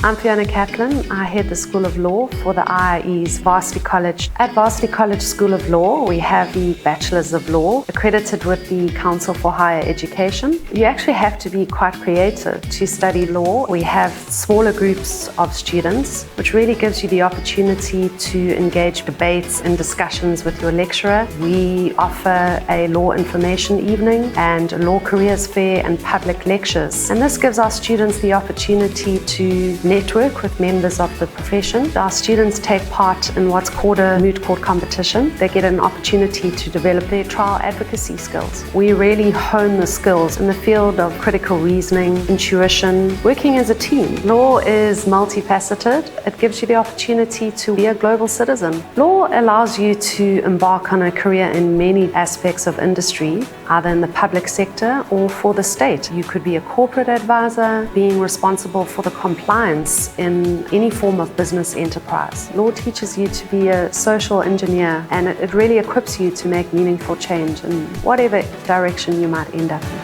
I'm Fiona Kaplan. I head the School of Law for the IIE's Varsity College. At Varsity College School of Law, we have the Bachelors of Law, accredited with the Council for Higher Education. You actually have to be quite creative to study law. We have smaller groups of students, which really gives you the opportunity to engage debates and discussions with your lecturer. We offer a law information evening and a law careers fair and public lectures. And this gives our students the opportunity to network with members of the profession. Our students take part in what's called a moot court competition. They get an opportunity to develop their trial advocacy skills. We really hone the skills in the field of critical reasoning, intuition, working as a team. Law is multifaceted. It gives you the opportunity to be a global citizen. Law allows you to embark on a career in many aspects of industry, either in the public sector or for the state. You could be a corporate advisor, being responsible for the compliance in any form of business enterprise. Law teaches you to be a social engineer, and it really equips you to make meaningful change in whatever direction you might end up in.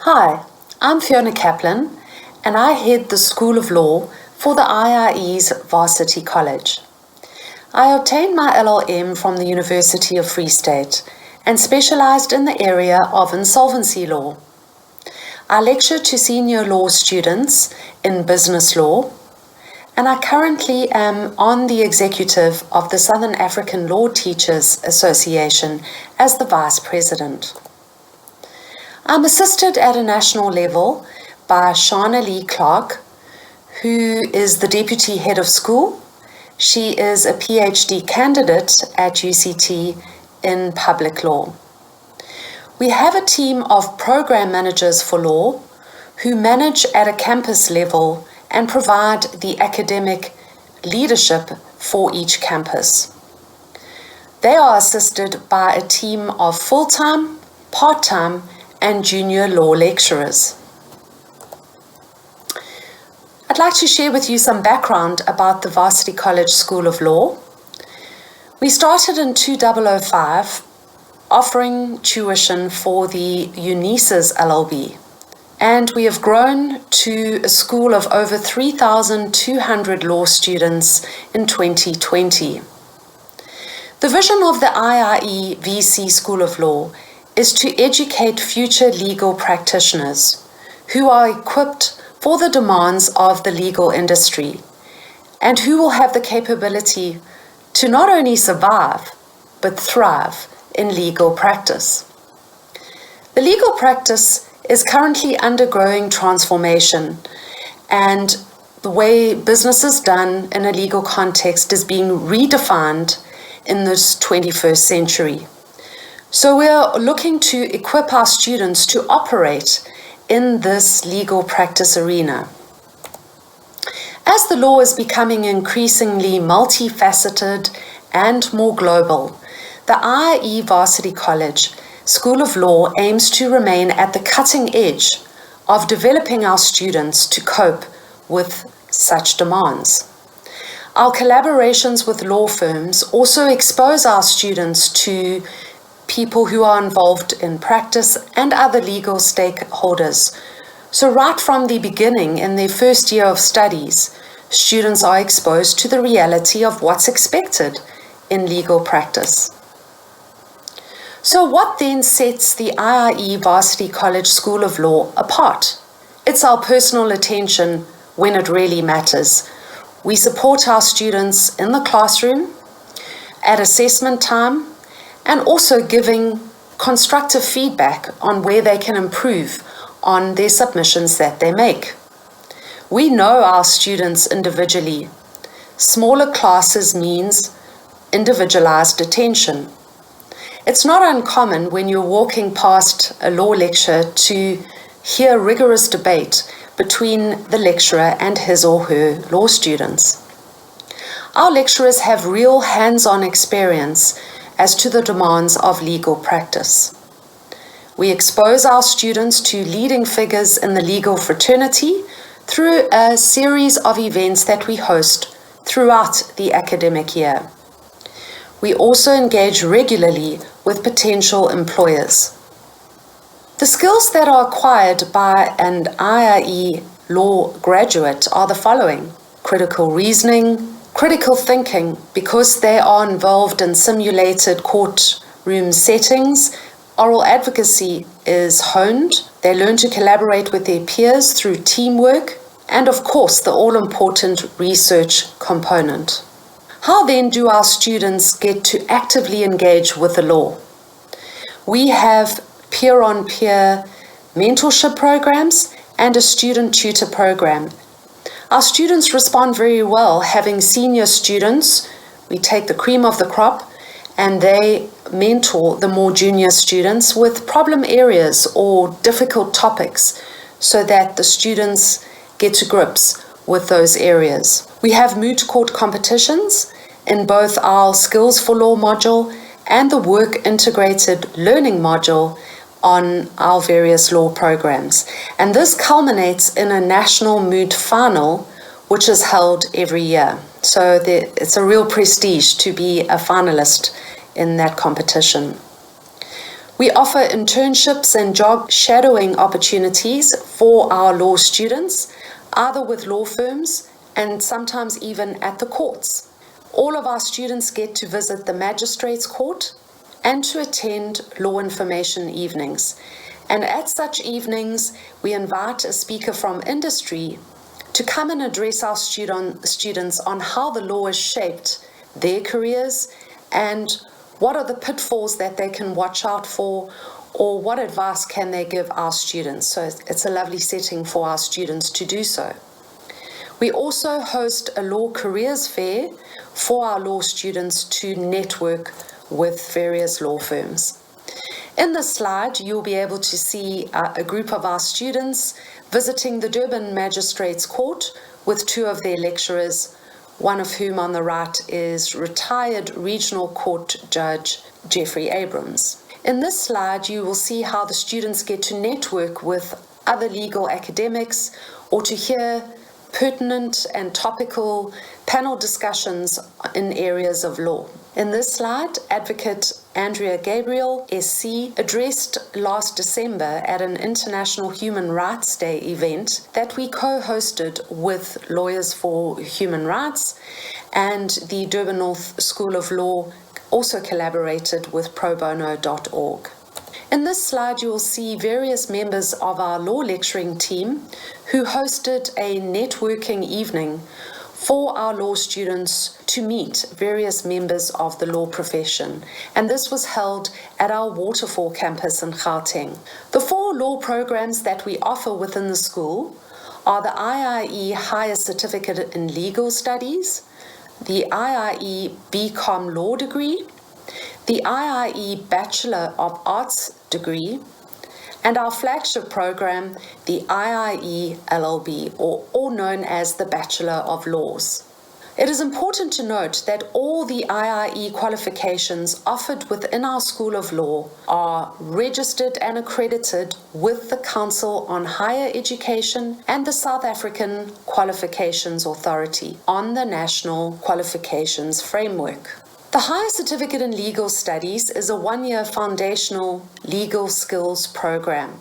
Hi, I'm Fiona Kaplan, and I head the School of Law for the IIE's Varsity College. I obtained my LLM from the University of Free State and specialized in the area of insolvency law. I lecture to senior law students in business law, and I currently am on the executive of the Southern African Law Teachers Association as the Vice President. I'm assisted at a national level by Shana Lee Clark, who is the Deputy Head of School. She is a PhD candidate at UCT in public law. We have a team of program managers for law who manage at a campus level and provide the academic leadership for each campus. They are assisted by a team of full-time, part-time, and junior law lecturers. I'd like to share with you some background about the Varsity College School of Law. We started in 2005 offering tuition for the UNISA's LLB, and we have grown to a school of over 3,200 law students in 2020. The vision of the IIE VC School of Law is to educate future legal practitioners who are equipped for the demands of the legal industry and who will have the capability to not only survive, but thrive in legal practice. The legal practice is currently undergoing transformation, and the way business is done in a legal context is being redefined in this 21st century. So we are looking to equip our students to operate in this legal practice arena. As the law is becoming increasingly multifaceted and more global, the IIE Varsity College School of Law aims to remain at the cutting edge of developing our students to cope with such demands. Our collaborations with law firms also expose our students to people who are involved in practice and other legal stakeholders. So right from the beginning, in their first year of studies, students are exposed to the reality of what's expected in legal practice. So what then sets the IIE Varsity College School of Law apart? It's our personal attention when it really matters. We support our students in the classroom, at assessment time, and also giving constructive feedback on where they can improve on their submissions that they make. We know our students individually. Smaller classes means individualized attention. It's not uncommon when you're walking past a law lecture to hear rigorous debate between the lecturer and his or her law students. Our lecturers have real hands-on experience as to the demands of legal practice. We expose our students to leading figures in the legal fraternity through a series of events that we host throughout the academic year. We also engage regularly with potential employers. The skills that are acquired by an IIE law graduate are the following: critical reasoning, critical thinking, because they are involved in simulated courtroom settings. Oral advocacy is honed. They learn to collaborate with their peers through teamwork, and of course the all-important research component. How then do our students get to actively engage with the law? We have peer-on-peer mentorship programs and a student tutor program. Our students respond very well, having senior students. We take the cream of the crop and they mentor the more junior students with problem areas or difficult topics so that the students get to grips with those areas. We have moot court competitions in both our Skills for Law module and the Work Integrated Learning module on our various law programs. And this culminates in a national moot final, which is held every year. So it's a real prestige to be a finalist in that competition. We offer internships and job shadowing opportunities for our law students, either with law firms and sometimes even at the courts. All of our students get to visit the magistrates court and to attend law information evenings. And at such evenings, we invite a speaker from industry to come and address our students on how the law has shaped their careers and what are the pitfalls that they can watch out for, or what advice can they give our students. So it's a lovely setting for our students to do so. We also host a law careers fair for our law students to network with various law firms. In this slide, you'll be able to see a group of our students visiting the Durban Magistrates Court with two of their lecturers, one of whom on the right is retired Regional Court Judge Jeffrey Abrams. In this slide, you will see how the students get to network with other legal academics or to hear pertinent and topical panel discussions in areas of law. In this slide, Advocate Andrea Gabriel, SC, addressed last December at an International Human Rights Day event that we co-hosted with Lawyers for Human Rights, and the Durban North School of Law also collaborated with probono.org. In this slide, you will see various members of our law lecturing team who hosted a networking evening for our law students to meet various members of the law profession, and this was held at our Waterfall campus in Gauteng. The 4 law programs that we offer within the school are the IIE Higher Certificate in Legal Studies, the IIE BCom Law degree, the IIE Bachelor of Arts degree, and our flagship program, the IIE LLB, or known as the Bachelor of Laws. It is important to note that all the IIE qualifications offered within our School of Law are registered and accredited with the Council on Higher Education and the South African Qualifications Authority on the National Qualifications Framework. The Higher Certificate in Legal Studies is a 1-year foundational legal skills program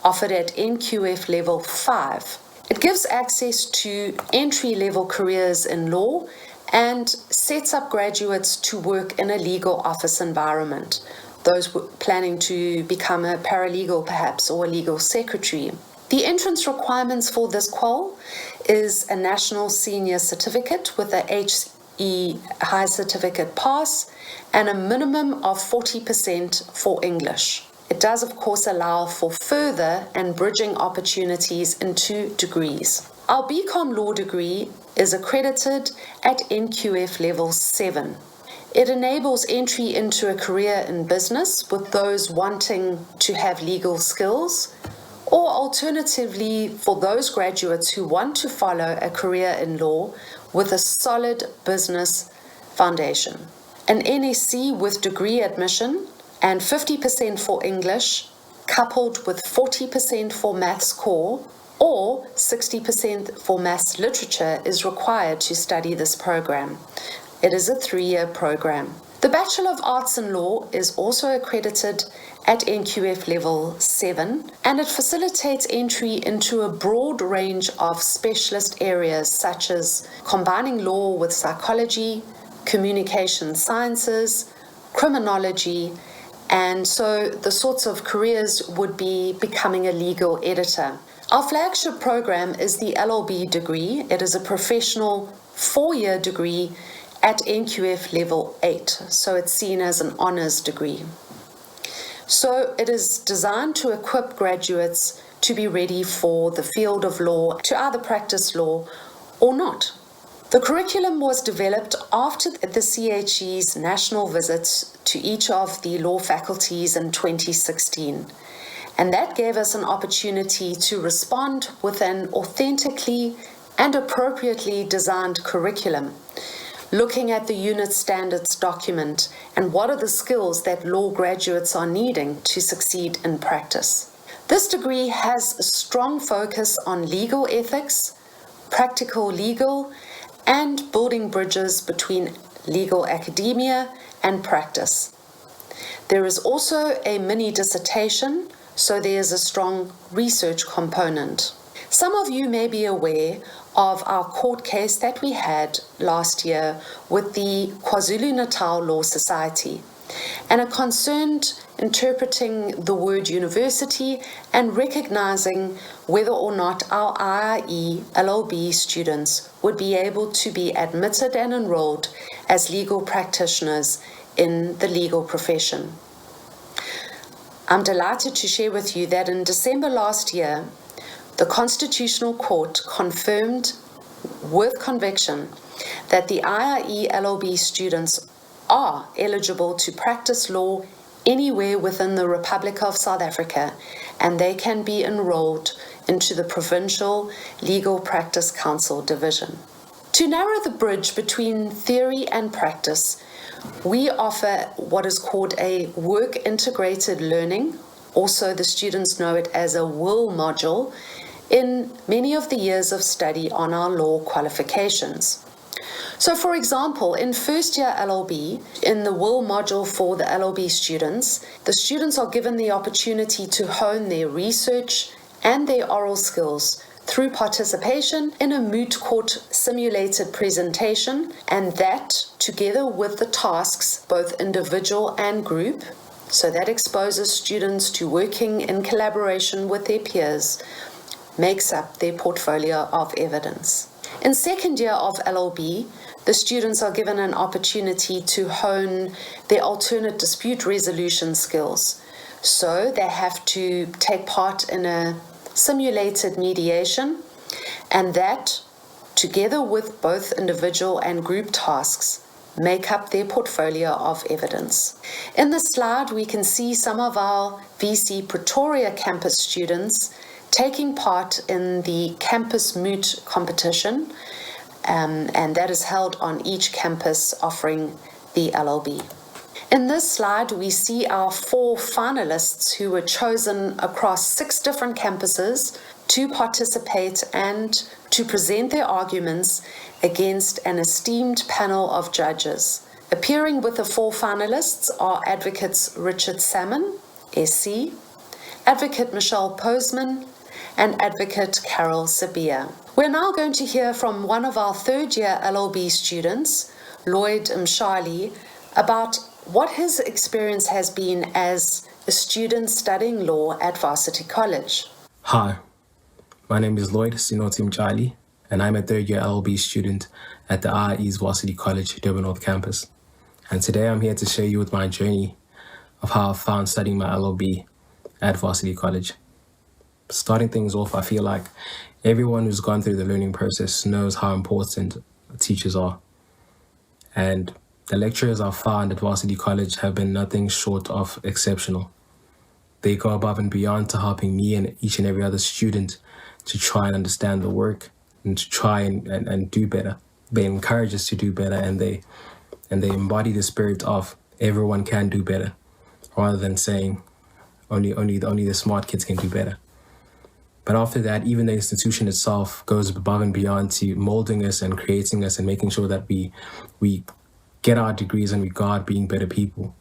offered at NQF Level 5. It gives access to entry-level careers in law and sets up graduates to work in a legal office environment, those planning to become a paralegal perhaps or a legal secretary. The entrance requirements for this qual is a National Senior Certificate with a High Certificate pass and a minimum of 40% for English. It does, of course, allow for further and bridging opportunities into degrees. Our BCom Law degree is accredited at NQF Level 7. It enables entry into a career in business with those wanting to have legal skills, or alternatively for those graduates who want to follow a career in law with a solid business foundation. An NSC with degree admission and 50% for English, coupled with 40% for Maths Core or 60% for Maths Literature is required to study this program. It is a 3-year program. The Bachelor of Arts in Law is also accredited at NQF Level 7, and it facilitates entry into a broad range of specialist areas such as combining law with psychology, communication sciences, criminology, and so the sorts of careers would be becoming a legal editor. Our flagship program is the LLB degree. It is a professional 4-year degree at NQF Level 8, so it's seen as an honours degree. So it is designed to equip graduates to be ready for the field of law, to either practice law or not. The curriculum was developed after the CHE's national visits to each of the law faculties in 2016, and that gave us an opportunity to respond with an authentically and appropriately designed curriculum, looking at the unit standards document and what are the skills that law graduates are needing to succeed in practice. This degree has a strong focus on legal ethics, practical legal, and building bridges between legal academia and practice. There is also a mini dissertation, so there is a strong research component. Some of you may be aware of our court case that we had last year with the KwaZulu-Natal Law Society, and are concerned interpreting the word university and recognizing whether or not our IIE LLB students would be able to be admitted and enrolled as legal practitioners in the legal profession. I'm delighted to share with you that in December last year, the Constitutional Court confirmed with conviction that the IIE LLB students are eligible to practice law anywhere within the Republic of South Africa, and they can be enrolled into the Provincial Legal Practice Council division. To narrow the bridge between theory and practice, we offer what is called a work integrated learning, also the students know it as a WIL module, in many of the years of study on our law qualifications. So for example, in first year LLB, in the WIL module for the LLB students, the students are given the opportunity to hone their research and their oral skills through participation in a moot court simulated presentation, and that together with the tasks, both individual and group, so that exposes students to working in collaboration with their peers, makes up their portfolio of evidence. In second year of LLB, the students are given an opportunity to hone their alternate dispute resolution skills. So they have to take part in a simulated mediation, and that, together with both individual and group tasks, make up their portfolio of evidence. In this slide, we can see some of our VC Pretoria campus students taking part in the campus moot competition, and that is held on each campus offering the LLB. In this slide, we see our 4 finalists who were chosen across 6 different campuses to participate and to present their arguments against an esteemed panel of judges. Appearing with the 4 finalists are Advocates Richard Salmon, SC, Advocate Michelle Posman, and Advocate Carol Sabia. We're now going to hear from one of our third-year LLB students, Lloyd Mshali, about what his experience has been as a student studying law at Varsity College. Hi, my name is Lloyd Sinoti Mshali, and I'm a third-year LLB student at the IIE's Varsity College, Durban North Campus. And today I'm here to share you with my journey of how I found studying my LLB at Varsity College. Starting things off, I feel like everyone who's gone through the learning process knows how important teachers are. And the lecturers I've found at Varsity College have been nothing short of exceptional. They go above and beyond to helping me and each and every other student to try and understand the work and to try and do better. They encourage us to do better, and they embody the spirit of everyone can do better, rather than saying only the smart kids can do better. But after that, even the institution itself goes above and beyond to molding us and creating us and making sure that we get our degrees and we go out being better people.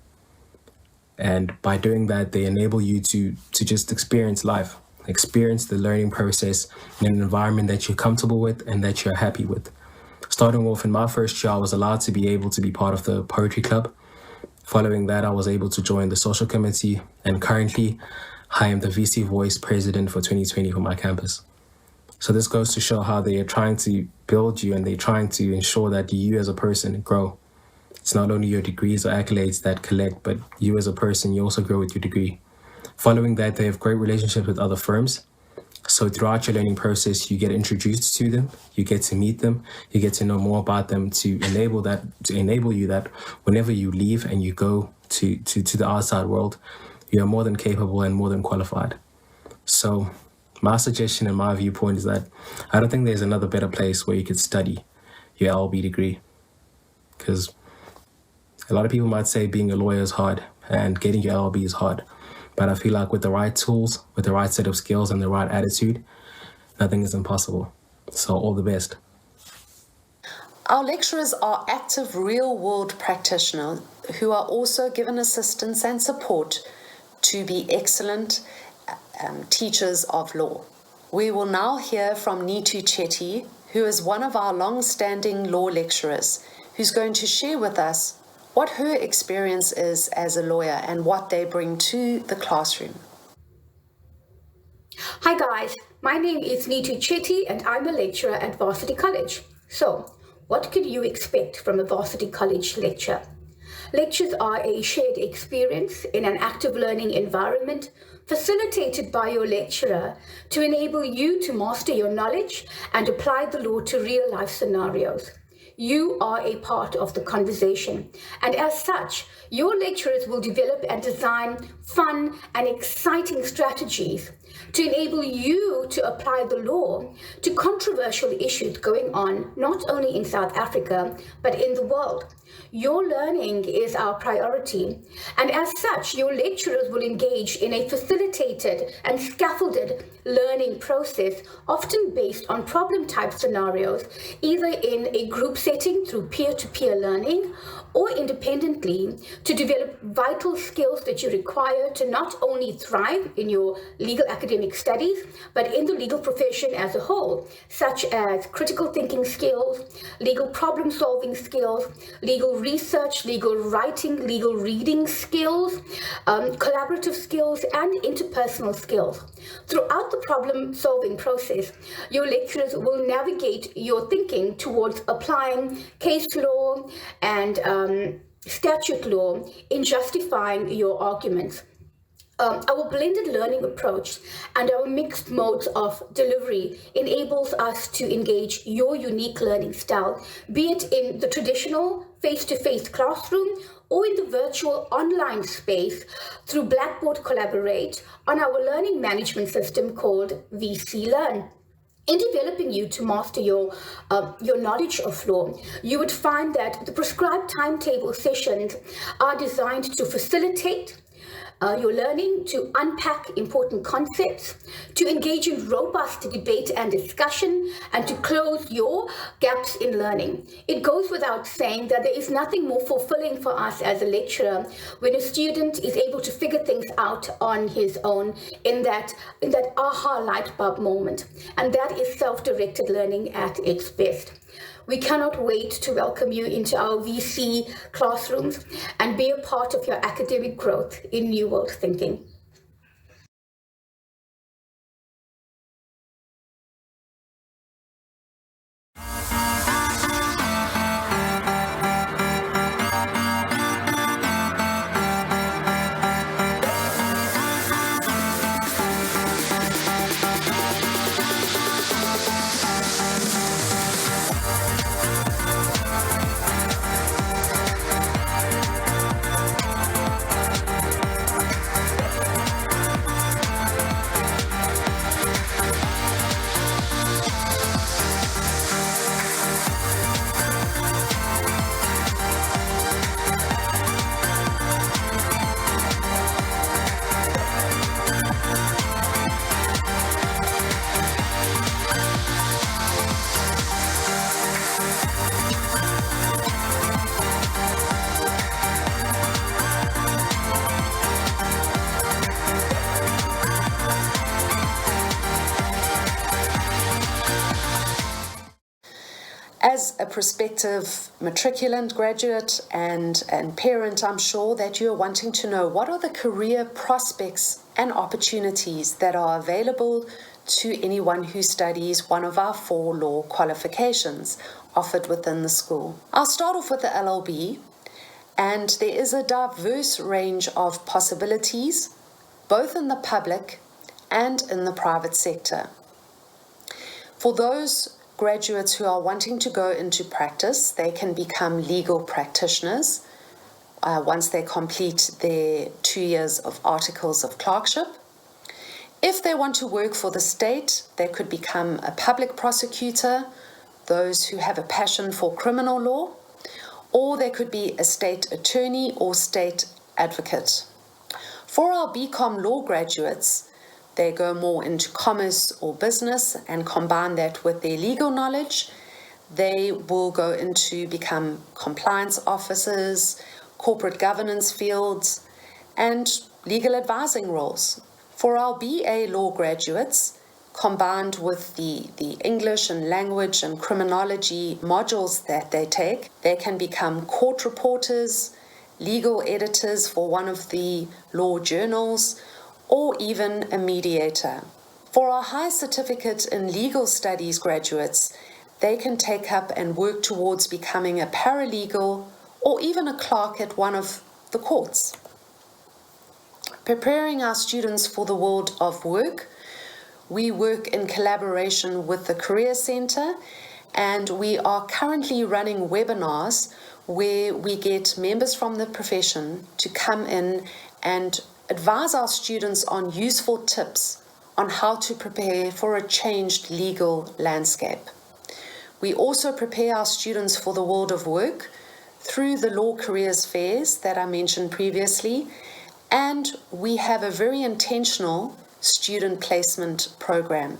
And by doing that, they enable you to just experience life, experience the learning process in an environment that you're comfortable with and that you're happy with. Starting off in my first year, I was allowed to be able to be part of the poetry club. Following that, I was able to join the social committee, and currently I am the VC Voice President for 2020 for my campus. So this goes to show how they are trying to build you and they're trying to ensure that you as a person grow. It's not only your degrees or accolades that collect, but you as a person, you also grow with your degree. Following that, they have great relationships with other firms. So throughout your learning process, you get introduced to them, you get to meet them, you get to know more about them to enable you that whenever you leave and you go to the outside world, you are more than capable and more than qualified. So my suggestion and my viewpoint is that I don't think there's another better place where you could study your LLB degree. Because a lot of people might say being a lawyer is hard and getting your LLB is hard. But I feel like with the right tools, with the right set of skills and the right attitude, nothing is impossible. So all the best. Our lecturers are active real-world practitioners who are also given assistance and support to be excellent teachers of law. We will now hear from Neetu Chetty, who is one of our long-standing law lecturers, who's going to share with us what her experience is as a lawyer and what they bring to the classroom. Hi guys, my name is Neetu Chetty and I'm a lecturer at Varsity College. So, what could you expect from a Varsity College lecture? Lectures are a shared experience in an active learning environment facilitated by your lecturer to enable you to master your knowledge and apply the law to real-life scenarios. You are a part of the conversation, and as such, your lecturers will develop and design fun and exciting strategies to enable you to apply the law to controversial issues going on not only in South Africa, but in the world. Your learning is our priority, and as such, your lecturers will engage in a facilitated and scaffolded learning process, often based on problem-type scenarios, either in a group setting through peer-to-peer learning or independently to develop vital skills that you require to not only thrive in your legal academic studies, but in the legal profession as a whole, such as critical thinking skills, legal problem-solving skills, legal research, legal writing, legal reading skills, collaborative skills, and interpersonal skills. Throughout the problem-solving process, your lecturers will navigate your thinking towards applying case law and statute law in justifying your arguments. Our blended learning approach and our mixed modes of delivery enables us to engage your unique learning style, be it in the traditional face-to-face classroom or in the virtual online space through Blackboard Collaborate on our learning management system called VC Learn. In developing you to master your knowledge of law, you would find that the prescribed timetable sessions are designed to facilitate your learning, to unpack important concepts, to engage in robust debate and discussion, and to close your gaps in learning. It goes without saying that there is nothing more fulfilling for us as a lecturer when a student is able to figure things out on his own in that aha light bulb moment. And that is self-directed learning at its best. We cannot wait to welcome you into our VC classrooms and be a part of your academic growth in New World Thinking. As a prospective matriculant, graduate, and parent, I'm sure that you're wanting to know what are the career prospects and opportunities that are available to anyone who studies one of our 4 law qualifications offered within the school. I'll start off with the LLB, and there is a diverse range of possibilities, both in the public and in the private sector. For those graduates who are wanting to go into practice, they can become legal practitioners once they complete their 2 years of articles of clerkship. If they want to work for the state, they could become a public prosecutor, those who have a passion for criminal law, or they could be a state attorney or state advocate. For our BCom law graduates, they go more into commerce or business and combine that with their legal knowledge. They will go into become compliance officers, corporate governance fields, and legal advising roles. For our BA law graduates, combined with the English and language and criminology modules that they take, they can become court reporters, legal editors for one of the law journals, or even a mediator. For our high certificate in legal studies graduates, they can take up and work towards becoming a paralegal or even a clerk at one of the courts. Preparing our students for the world of work, we work in collaboration with the Career Centre, and we are currently running webinars where we get members from the profession to come in and advise our students on useful tips on how to prepare for a changed legal landscape. We also prepare our students for the world of work through the law careers fairs that I mentioned previously, and we have a very intentional student placement program,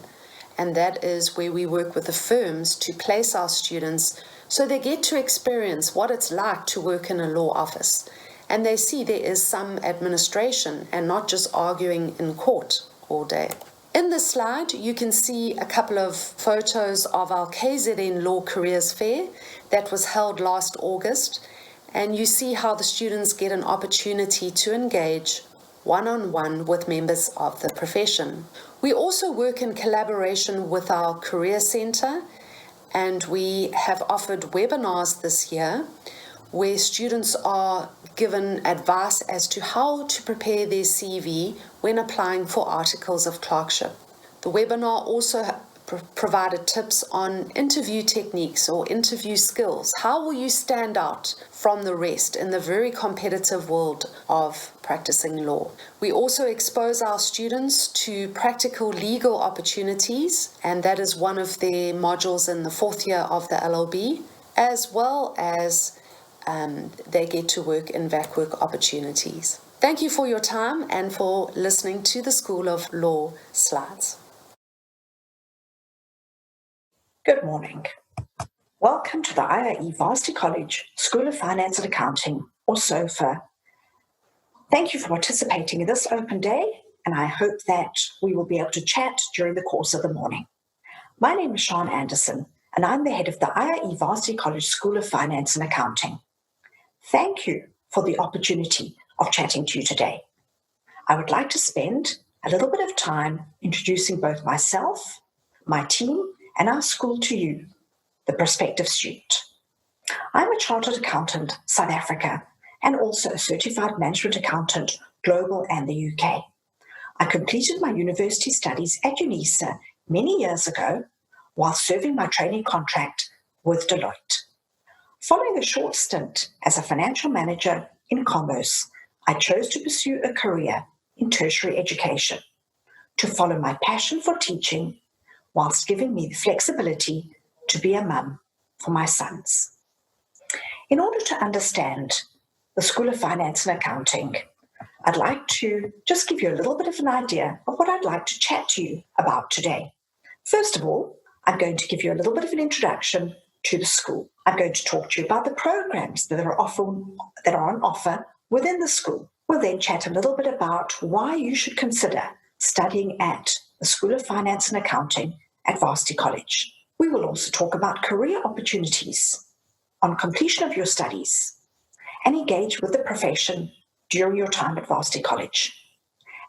and that is where we work with the firms to place our students So they get to experience what it's like to work in a law office, and they see there is some administration and not just arguing in court all day. In this slide, you can see a couple of photos of our KZN Law Careers Fair that was held last August, and you see how the students get an opportunity to engage one-on-one with members of the profession. We also work in collaboration with our Career Centre, and we have offered webinars this year where students are given advice as to how to prepare their CV when applying for articles of clerkship. The webinar also provided tips on interview techniques or interview skills. How will you stand out from the rest in the very competitive world of practicing law? We also expose our students to practical legal opportunities, and that is one of their modules in the 4th year of the LLB, as well as they get to work in VAC work opportunities. Thank you for your time and for listening to the School of Law slides. Good morning. Welcome to the IIE Varsity College School of Finance and Accounting, or SOFA. Thank you for participating in this open day, and I hope that we will be able to chat during the course of the morning. My name is Sian Anderson, and I'm the head of the IIE Varsity College School of Finance and Accounting. Thank you for the opportunity of chatting to you today. I would like to spend a little bit of time introducing both myself, my team, and our school to you, the prospective student. I'm a chartered accountant, South Africa, and also a certified management accountant, global and the UK. I completed my university studies at UNISA many years ago while serving my training contract with Deloitte. Following a short stint as a financial manager in commerce, I chose to pursue a career in tertiary education to follow my passion for teaching whilst giving me the flexibility to be a mum for my sons. In order to understand the School of Finance and Accounting, I'd like to just give you a little bit of an idea of what I'd like to chat to you about today. First of all, I'm going to give you a little bit of an introduction to the school. I'm going to talk to you about the programs that are on offer within the school. We'll then chat a little bit about why you should consider studying at the School of Finance and Accounting at Varsity College. We will also talk about career opportunities on completion of your studies and engage with the profession during your time at Varsity College.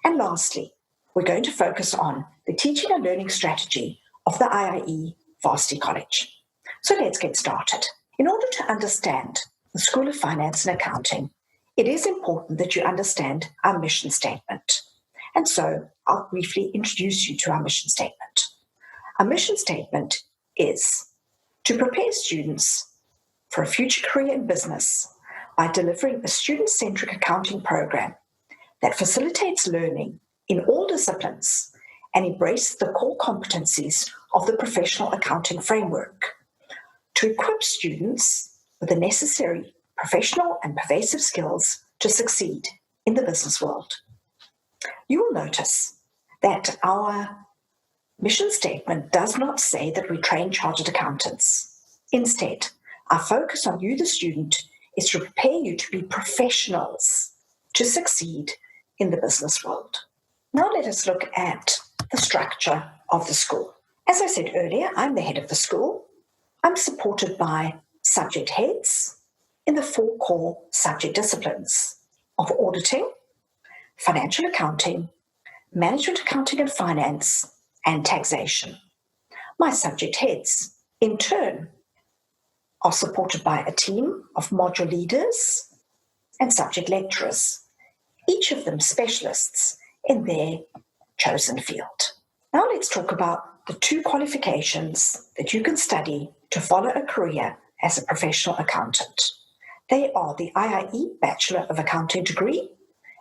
And lastly, we're going to focus on the teaching and learning strategy of the IIE Varsity College. So let's get started. In order to understand the School of Finance and Accounting, it is important that you understand our mission statement. And so I'll briefly introduce you to our mission statement. Our mission statement is to prepare students for a future career in business by delivering a student-centric accounting program that facilitates learning in all disciplines and embraces the core competencies of the professional accounting framework to equip students with the necessary professional and pervasive skills to succeed in the business world. You will notice that our mission statement does not say that we train chartered accountants. Instead, our focus on you, the student, is to prepare you to be professionals to succeed in the business world. Now let us look at the structure of the school. As I said earlier, I'm the head of the school. I'm supported by subject heads in the 4 core subject disciplines of auditing, financial accounting, management accounting and finance, and taxation. My subject heads, in turn, are supported by a team of module leaders and subject lecturers, each of them specialists in their chosen field. Now let's talk about the 2 qualifications that you can study to follow a career as a professional accountant. They are the IIE Bachelor of Accounting degree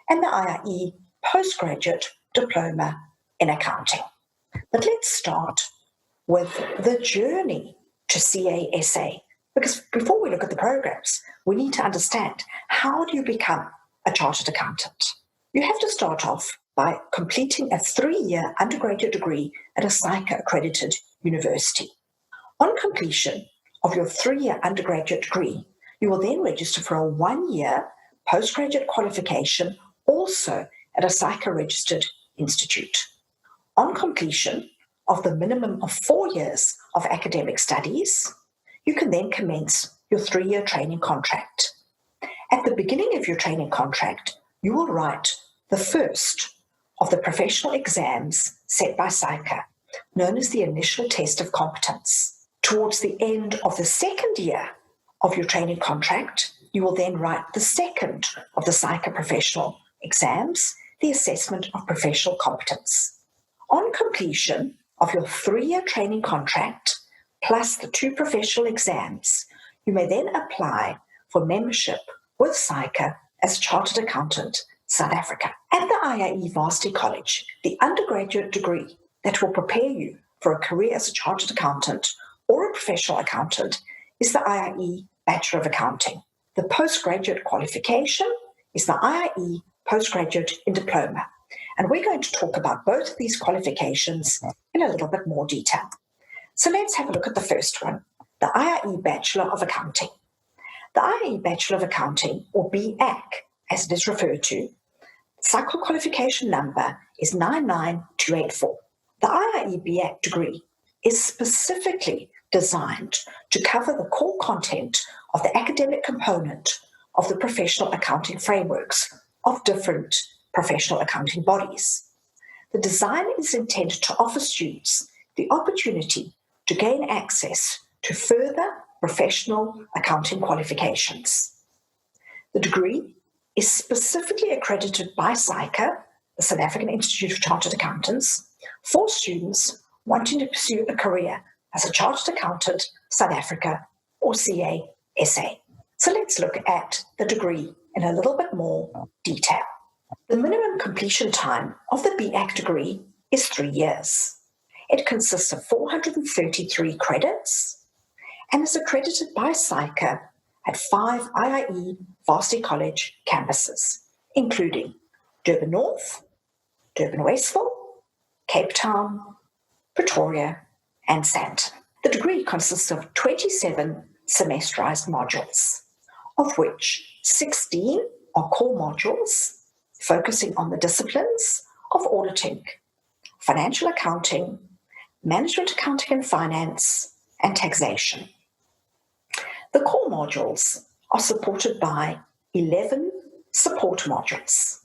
and the IIE Postgraduate Diploma in Accounting. But let's start with the journey to CASA, because before we look at the programs, we need to understand, how do you become a chartered accountant? You have to start off by completing a 3-year undergraduate degree at a SAICA accredited university. On completion of your 3-year undergraduate degree, you will then register for a 1-year postgraduate qualification, also at a SAICA-registered institute. On completion of the minimum of 4 years of academic studies, you can then commence your 3-year training contract. At the beginning of your training contract, you will write the first of the professional exams set by SAICA, known as the initial test of competence. Towards the end of the 2nd year of your training contract, you will then write the second of the SAICA professional exams, the assessment of professional competence. On completion of your 3-year training contract, plus the 2 professional exams, you may then apply for membership with SAICA as Chartered Accountant South Africa. At the IIE Varsity College, the undergraduate degree that will prepare you for a career as a Chartered Accountant or a professional accountant is the IIE Bachelor of Accounting. The postgraduate qualification is the IIE Postgraduate in Diploma. And we're going to talk about both of these qualifications in a little bit more detail. So let's have a look at the first one, the IIE Bachelor of Accounting. The IIE Bachelor of Accounting, or BAC, as it is referred to, cycle qualification number is 99284. The IIE BAC degree is specifically designed to cover the core content of the academic component of the professional accounting frameworks of different professional accounting bodies. The design is intended to offer students the opportunity to gain access to further professional accounting qualifications. The degree is specifically accredited by SAICA, the South African Institute of Chartered Accountants, for students wanting to pursue a career as a Chartered Accountant South Africa, or CASA. So let's look at the degree in a little bit more detail. The minimum completion time of the BAc degree is 3 years. It consists of 433 credits and is accredited by SAICA at 5 IIE Varsity College campuses, including Durban North, Durban Westville, Cape Town, Pretoria, and Sandton. The degree consists of 27 semesterized modules, of which 16 are core modules focusing on the disciplines of auditing, financial accounting, management accounting and finance, and taxation. The core modules are supported by 11 support modules.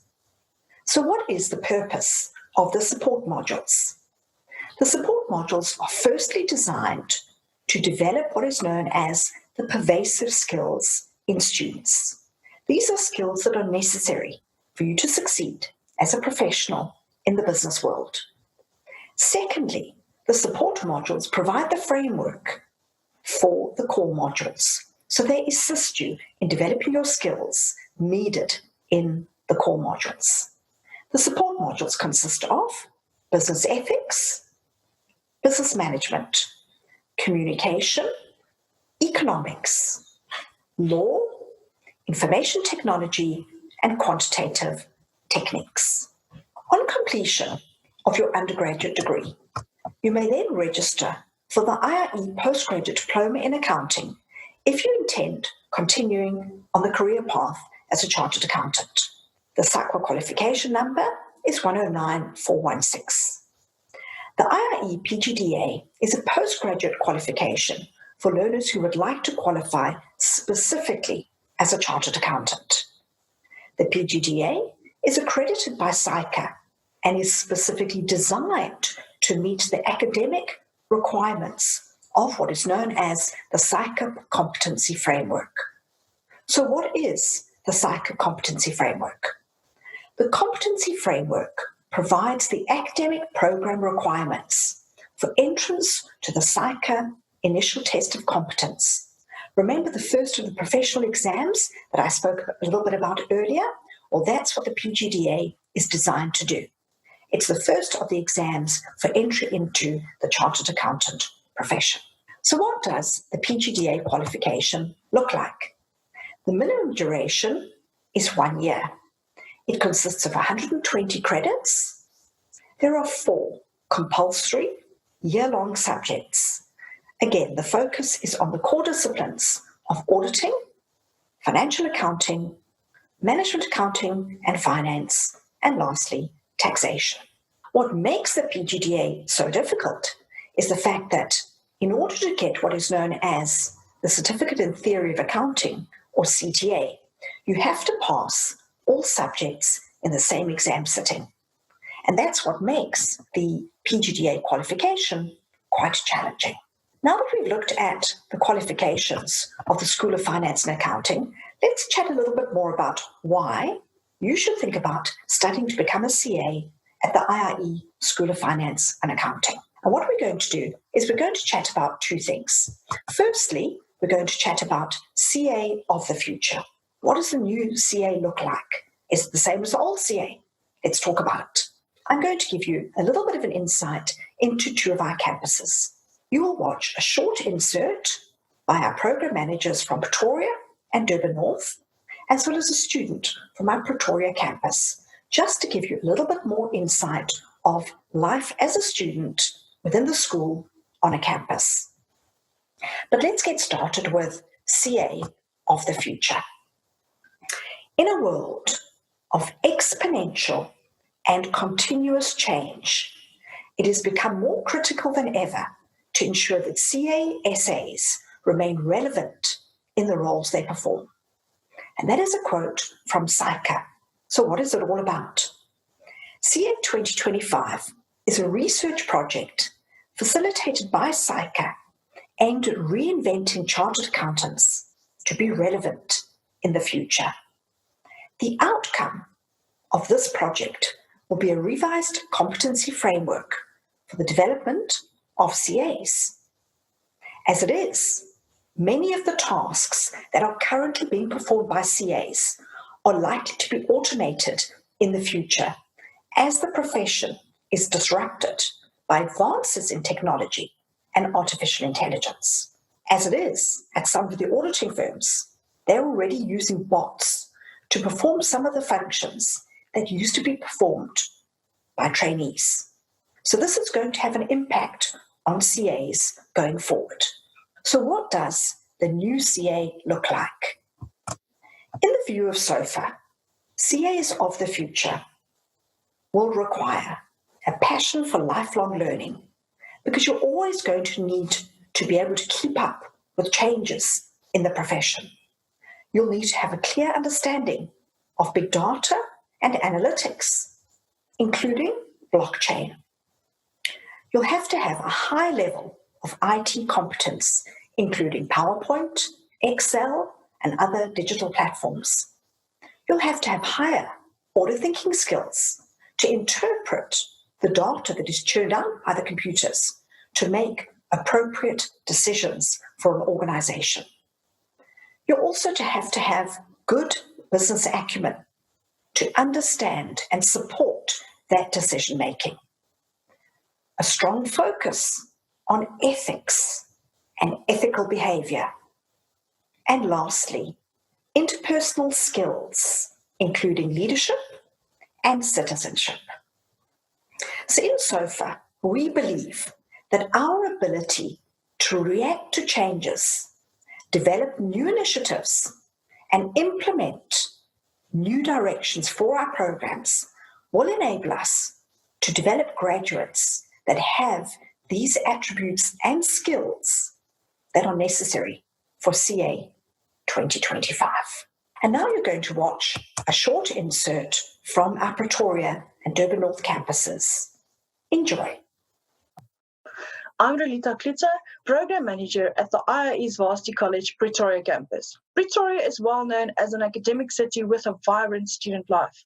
So what is the purpose of the support modules? The support modules are firstly designed to develop what is known as the pervasive skills in students. These are skills that are necessary for you to succeed as a professional in the business world. Secondly, the support modules provide the framework for the core modules. So they assist you in developing your skills needed in the core modules. The support modules consist of business ethics, business management, communication, economics, law, information technology, and quantitative techniques. On completion of your undergraduate degree, you may then register for the IIE Postgraduate Diploma in Accounting if you intend continuing on the career path as a Chartered Accountant. The SAICA qualification number is 109416. The IIE PGDA is a postgraduate qualification for learners who would like to qualify specifically as a Chartered Accountant. The PGDA is accredited by SAICA and is specifically designed to meet the academic requirements of what is known as the SAICA Competency Framework. So what is the SAICA Competency Framework? The Competency Framework provides the academic program requirements for entrance to the SAICA Initial Test of Competence. Remember the first of the professional exams that I spoke a little bit about earlier? Well, that's what the PGDA is designed to do. It's the first of the exams for entry into the Chartered Accountant profession. So what does the PGDA qualification look like? The minimum duration is 1 year. It consists of 120 credits. There are 4 compulsory year-long subjects, Again, the focus is on the core disciplines of auditing, financial accounting, management accounting and finance, and lastly, taxation. What makes the PGDA so difficult is the fact that in order to get what is known as the Certificate in Theory of Accounting, or CTA, you have to pass all subjects in the same exam sitting. And that's what makes the PGDA qualification quite challenging. Now that we've looked at the qualifications of the School of Finance and Accounting, let's chat a little bit more about why you should think about studying to become a CA at the IIE School of Finance and Accounting. And what we're going to do is we're going to chat about two things. Firstly, we're going to chat about CA of the future. What does the new CA look like? Is it the same as the old CA? Let's talk about it. I'm going to give you a little bit of an insight into two of our campuses. You will watch a short insert by our program managers from Pretoria and Durban North, as well as a student from our Pretoria campus, just to give you a little bit more insight of life as a student within the school on a campus. But let's get started with CA of the future. In a world of exponential and continuous change, it has become more critical than ever to ensure that CASAs remain relevant in the roles they perform. And that is a quote from SAICA. So what is it all about? CA 2025 is a research project facilitated by SAICA aimed at reinventing chartered accountants to be relevant in the future. The outcome of this project will be a revised competency framework for the development of CAs. As it is, many of the tasks that are currently being performed by CAs are likely to be automated in the future as the profession is disrupted by advances in technology and artificial intelligence. As it is, at some of the auditing firms, they're already using bots to perform some of the functions that used to be performed by trainees. So this is going to have an impact on CAs going forward. So what does the new CA look like? In the view of SOFA, CAs of the future will require a passion for lifelong learning, because you're always going to need to be able to keep up with changes in the profession. You'll need to have a clear understanding of big data and analytics, including blockchain. You'll have to have a high level of IT competence, including PowerPoint, Excel, and other digital platforms. You'll have to have higher order thinking skills to interpret the data that is churned out by the computers to make appropriate decisions for an organization. You're also to have good business acumen to understand and support that decision making. A strong focus on ethics and ethical behavior. And lastly, interpersonal skills, including leadership and citizenship. So in SOFA, we believe that our ability to react to changes, develop new initiatives, and implement new directions for our programs will enable us to develop graduates that have these attributes and skills that are necessary for CA 2025. And now you're going to watch a short insert from our Pretoria and Durban North campuses. Enjoy. I'm Rolita Klitzer, Program Manager at the IIE's Varsity College Pretoria campus. Pretoria is well known as an academic city with a vibrant student life.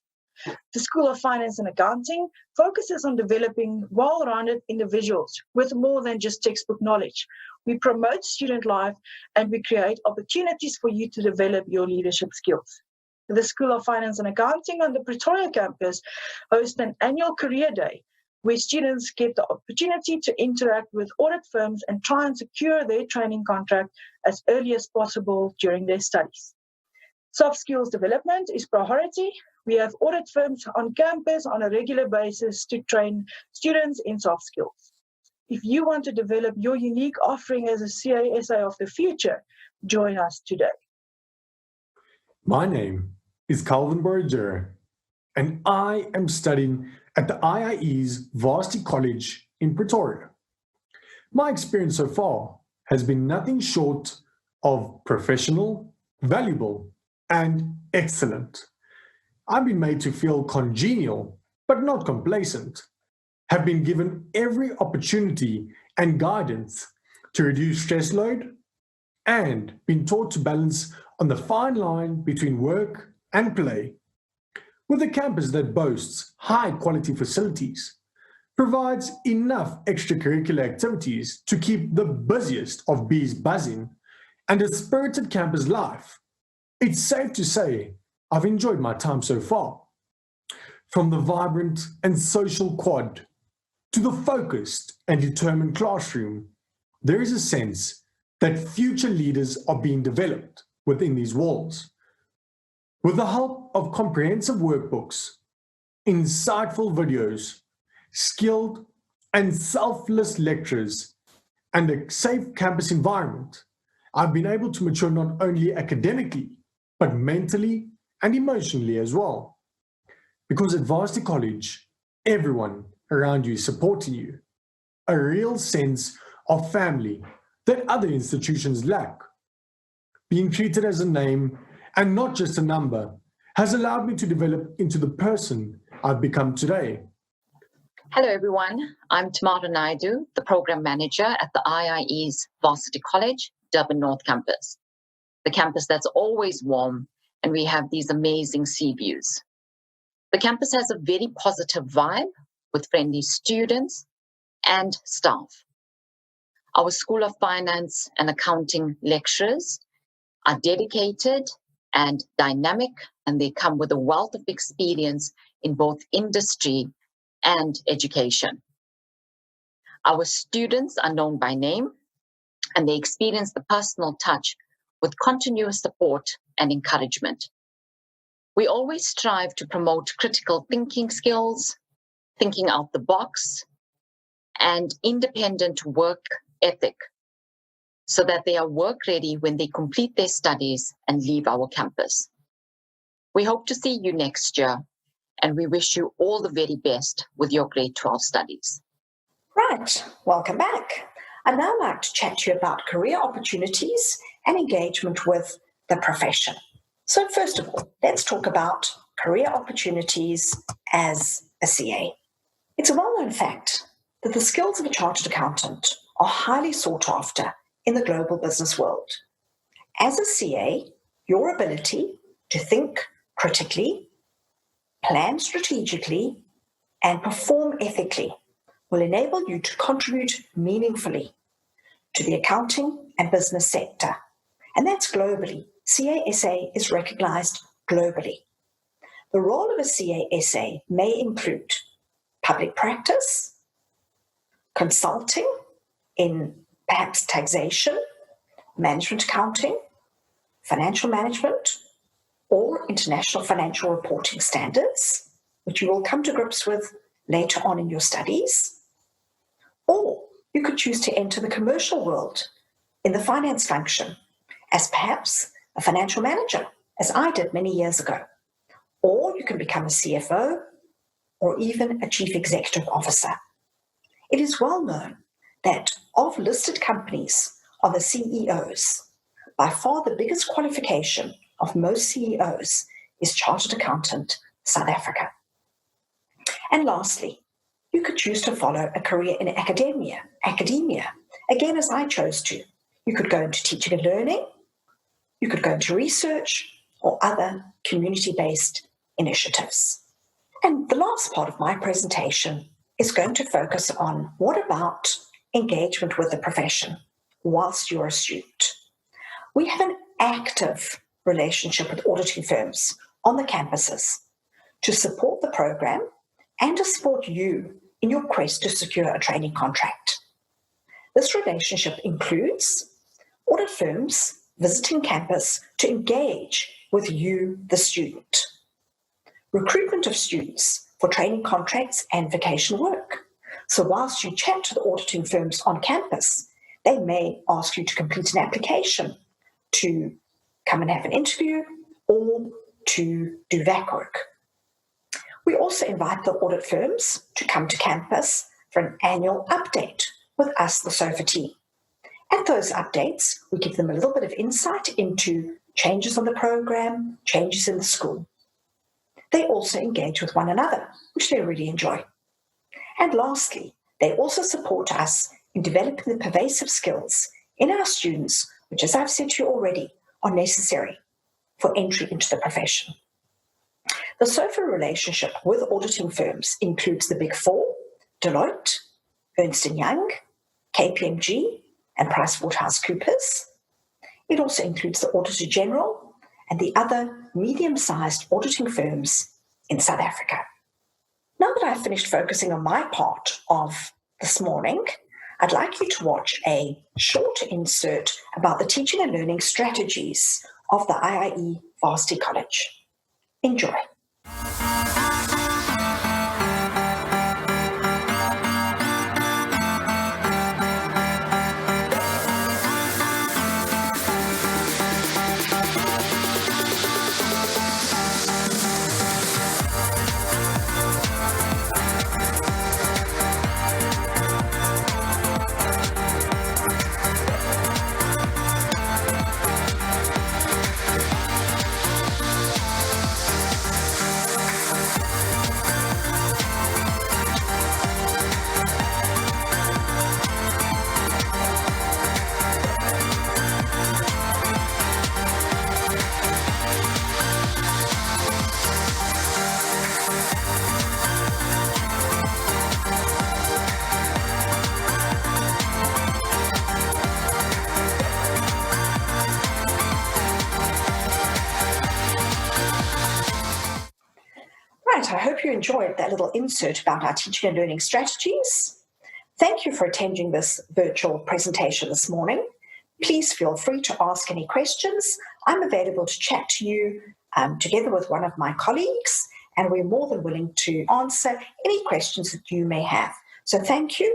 The School of Finance and Accounting focuses on developing well-rounded individuals with more than just textbook knowledge. We promote student life and we create opportunities for you to develop your leadership skills. The School of Finance and Accounting on the Pretoria campus hosts an annual career day where students get the opportunity to interact with audit firms and try and secure their training contract as early as possible during their studies. Soft skills development is priority. We have audit firms on campus on a regular basis to train students in soft skills. If you want to develop your unique offering as a CASA of the future, join us today. My name is Calvin Borger, and I am studying at the IIE's Varsity College in Pretoria. My experience so far has been nothing short of professional, valuable, and excellent. I've been made to feel congenial, but not complacent, have been given every opportunity and guidance to reduce stress load, and been taught to balance on the fine line between work and play. With a campus that boasts high-quality facilities, provides enough extracurricular activities to keep the busiest of bees buzzing, and a spirited campus life, it's safe to say I've enjoyed my time so far. From the vibrant and social quad to the focused and determined classroom, there is a sense that future leaders are being developed within these walls. With the help of comprehensive workbooks, insightful videos, skilled and selfless lecturers, and a safe campus environment, I've been able to mature not only academically, but mentally and emotionally as well. Because at Varsity College, everyone around you is supporting you. A real sense of family that other institutions lack. Being treated as a name and not just a number has allowed me to develop into the person I've become today. Hello everyone, I'm Tamara Naidu, the Program Manager at the IIE's Varsity College, Durban North Campus. The campus that's always warm, and we have these amazing sea views. The campus has a very positive vibe with friendly students and staff. Our School of Finance and Accounting lecturers are dedicated and dynamic, and they come with a wealth of experience in both industry and education. Our students are known by name, and they experience the personal touch with continuous support and encouragement. We always strive to promote critical thinking skills, thinking out the box, and independent work ethic, so that they are work ready when they complete their studies and leave our campus. We hope to see you next year, and we wish you all the very best with your grade 12 studies. Right, welcome back. I'd now like to chat to you about career opportunities and engagement with the profession. So first of all, let's talk about career opportunities as a CA. It's a well-known fact that the skills of a chartered accountant are highly sought after in the global business world. As a CA, your ability to think critically, plan strategically, and perform ethically will enable you to contribute meaningfully to the accounting and business sector. And that's globally. CASA is recognized globally. The role of a CASA may include public practice, consulting in perhaps taxation, management accounting, financial management, or international financial reporting standards, which you will come to grips with later on in your studies. Or you could choose to enter the commercial world in the finance function as perhaps a financial manager, as I did many years ago. Or you can become a CFO or even a chief executive officer. It is well known that of listed companies are the CEOs. By far the biggest qualification of most CEOs is Chartered Accountant South Africa. And lastly, you could choose to follow a career in academia, again as I chose to. You could go into teaching and learning, you could go into research or other community-based initiatives. And the last part of my presentation is going to focus on what about engagement with the profession whilst you're a student. We have an active relationship with auditing firms on the campuses to support the program and to support you in your quest to secure a training contract. This relationship includes audit firms visiting campus to engage with you, the student. Recruitment of students for training contracts and vacation work. So whilst you chat to the auditing firms on campus, they may ask you to complete an application, to come and have an interview, or to do VAC work. We also invite the audit firms to come to campus for an annual update with us, the SOFA team. At those updates, we give them a little bit of insight into changes on the program, changes in the school. They also engage with one another, which they really enjoy. And lastly, they also support us in developing the pervasive skills in our students, which, as I've said to you already, are necessary for entry into the profession. The SOFA relationship with auditing firms includes the Big Four, Deloitte, Ernst & Young, KPMG, and PricewaterhouseCoopers. It also includes the Auditor General and the other medium-sized auditing firms in South Africa. Now that I've finished focusing on my part of this morning, I'd like you to watch a short insert about the teaching and learning strategies of the IIE Varsity College. Enjoy. Right, I hope you enjoyed that little insert about our teaching and learning strategies. Thank you for attending this virtual presentation this morning. Please feel free to ask any questions. I'm available to chat to you together with one of my colleagues, and we're more than willing to answer any questions that you may have. So thank you.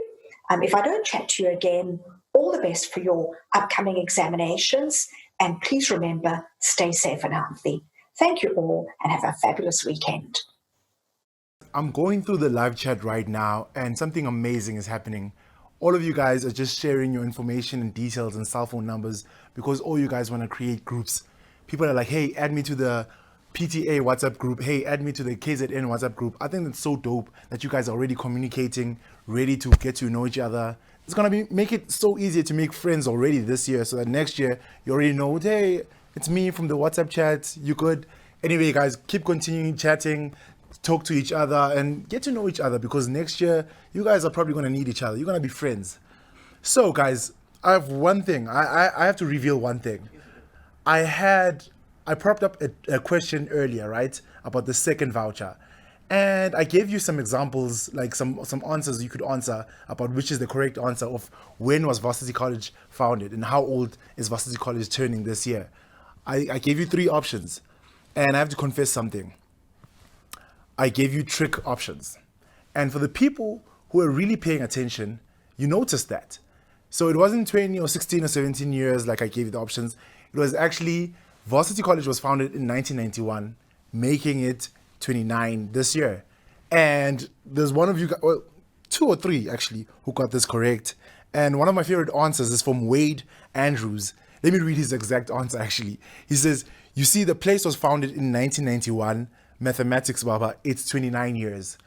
If I don't chat to you again, all the best for your upcoming examinations, and please remember, stay safe and healthy. Thank you all, and have a fabulous weekend. I'm going through the live chat right now, and something amazing is happening. All of you guys are just sharing your information and details and cell phone numbers because all you guys want to create groups. People are like, hey, add me to the PTA WhatsApp group. Hey, add me to the KZN WhatsApp group. I think that's so dope that you guys are already communicating, ready to get to know each other. It's going to make it so easier to make friends already this year, so that next year you already know, hey, it's me from the WhatsApp chat. You could. Anyway, guys, keep continuing chatting, talk to each other and get to know each other, because next year you guys are probably going to need each other. You're going to be friends. So guys, I have one thing. I have to reveal one thing. I propped up a question earlier, right, about the second voucher. And I gave you some examples, like some answers you could answer about which is the correct answer of when was Varsity College founded and how old is Varsity College turning this year. I gave you 3 options, and I have to confess something. I gave you trick options. And for the people who are really paying attention, you noticed that. So it wasn't 20 or 16 or 17 years like I gave you the options. It was actually, Varsity College was founded in 1991, making it 29 this year. And there's one of you, well, 2 or 3 actually, who got this correct. And one of my favorite answers is from Wade Andrews. Let me read his exact answer actually. He says, you see, the place was founded in 1991. Mathematics, Baba, it's 29 years.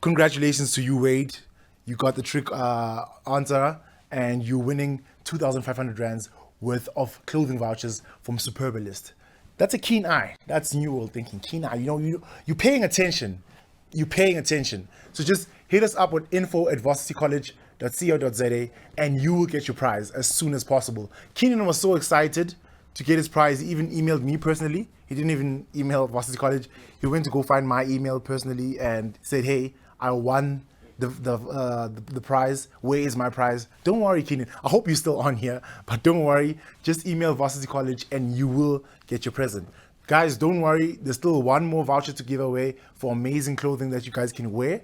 Congratulations to you, Wade. You got the trick answer, and you're winning 2,500 rands worth of clothing vouchers from Superbalist. That's a keen eye. That's new world thinking. Keen eye. You're paying attention. You're paying attention. So just hit us up with info@varsitycollege.co.za and you will get your prize as soon as possible. Keenan was so excited to get his prize. He even emailed me personally. He didn't even email Varsity College. He went to go find my email personally and said, hey, I won the prize. Where is my prize? Don't worry, Keenan. I hope you're still on here, but don't worry. Just email Varsity College and you will get your present. Guys, don't worry. There's still one more voucher to give away for amazing clothing that you guys can wear.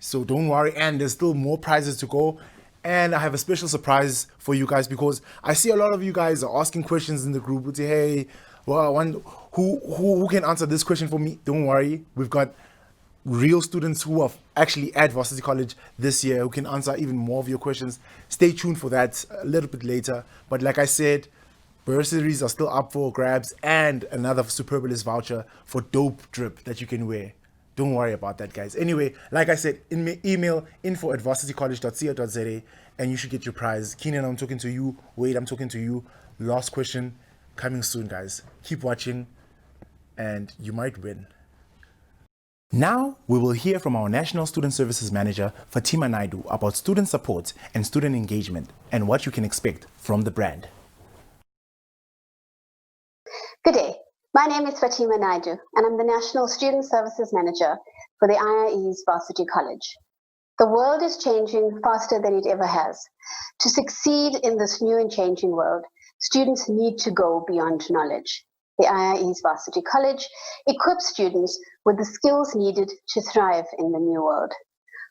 So don't worry, and there's still more prizes to go. And I have a special surprise for you guys because I see a lot of you guys are asking questions in the group. Would say, hey, well, who can answer this question for me? Don't worry, we've got real students who are actually at Varsity College this year who can answer even more of your questions. Stay tuned for that a little bit later. But like I said, bursaries are still up for grabs and another Superbalist voucher for Dope Drip that you can wear. Don't worry about that, guys. Anyway, like I said, email info@varsitycollege.co.za and you should get your prize. Keenan, I'm talking to you. Wade, I'm talking to you. Last question coming soon, guys. Keep watching and you might win. Now, we will hear from our National Student Services Manager, Fatima Naidu, about student support and student engagement and what you can expect from the brand. Good day. My name is Fatima Naidu, and I'm the National Student Services Manager for the IIE's Varsity College. The world is changing faster than it ever has. To succeed in this new and changing world, students need to go beyond knowledge. The IIE's Varsity College equips students with the skills needed to thrive in the new world.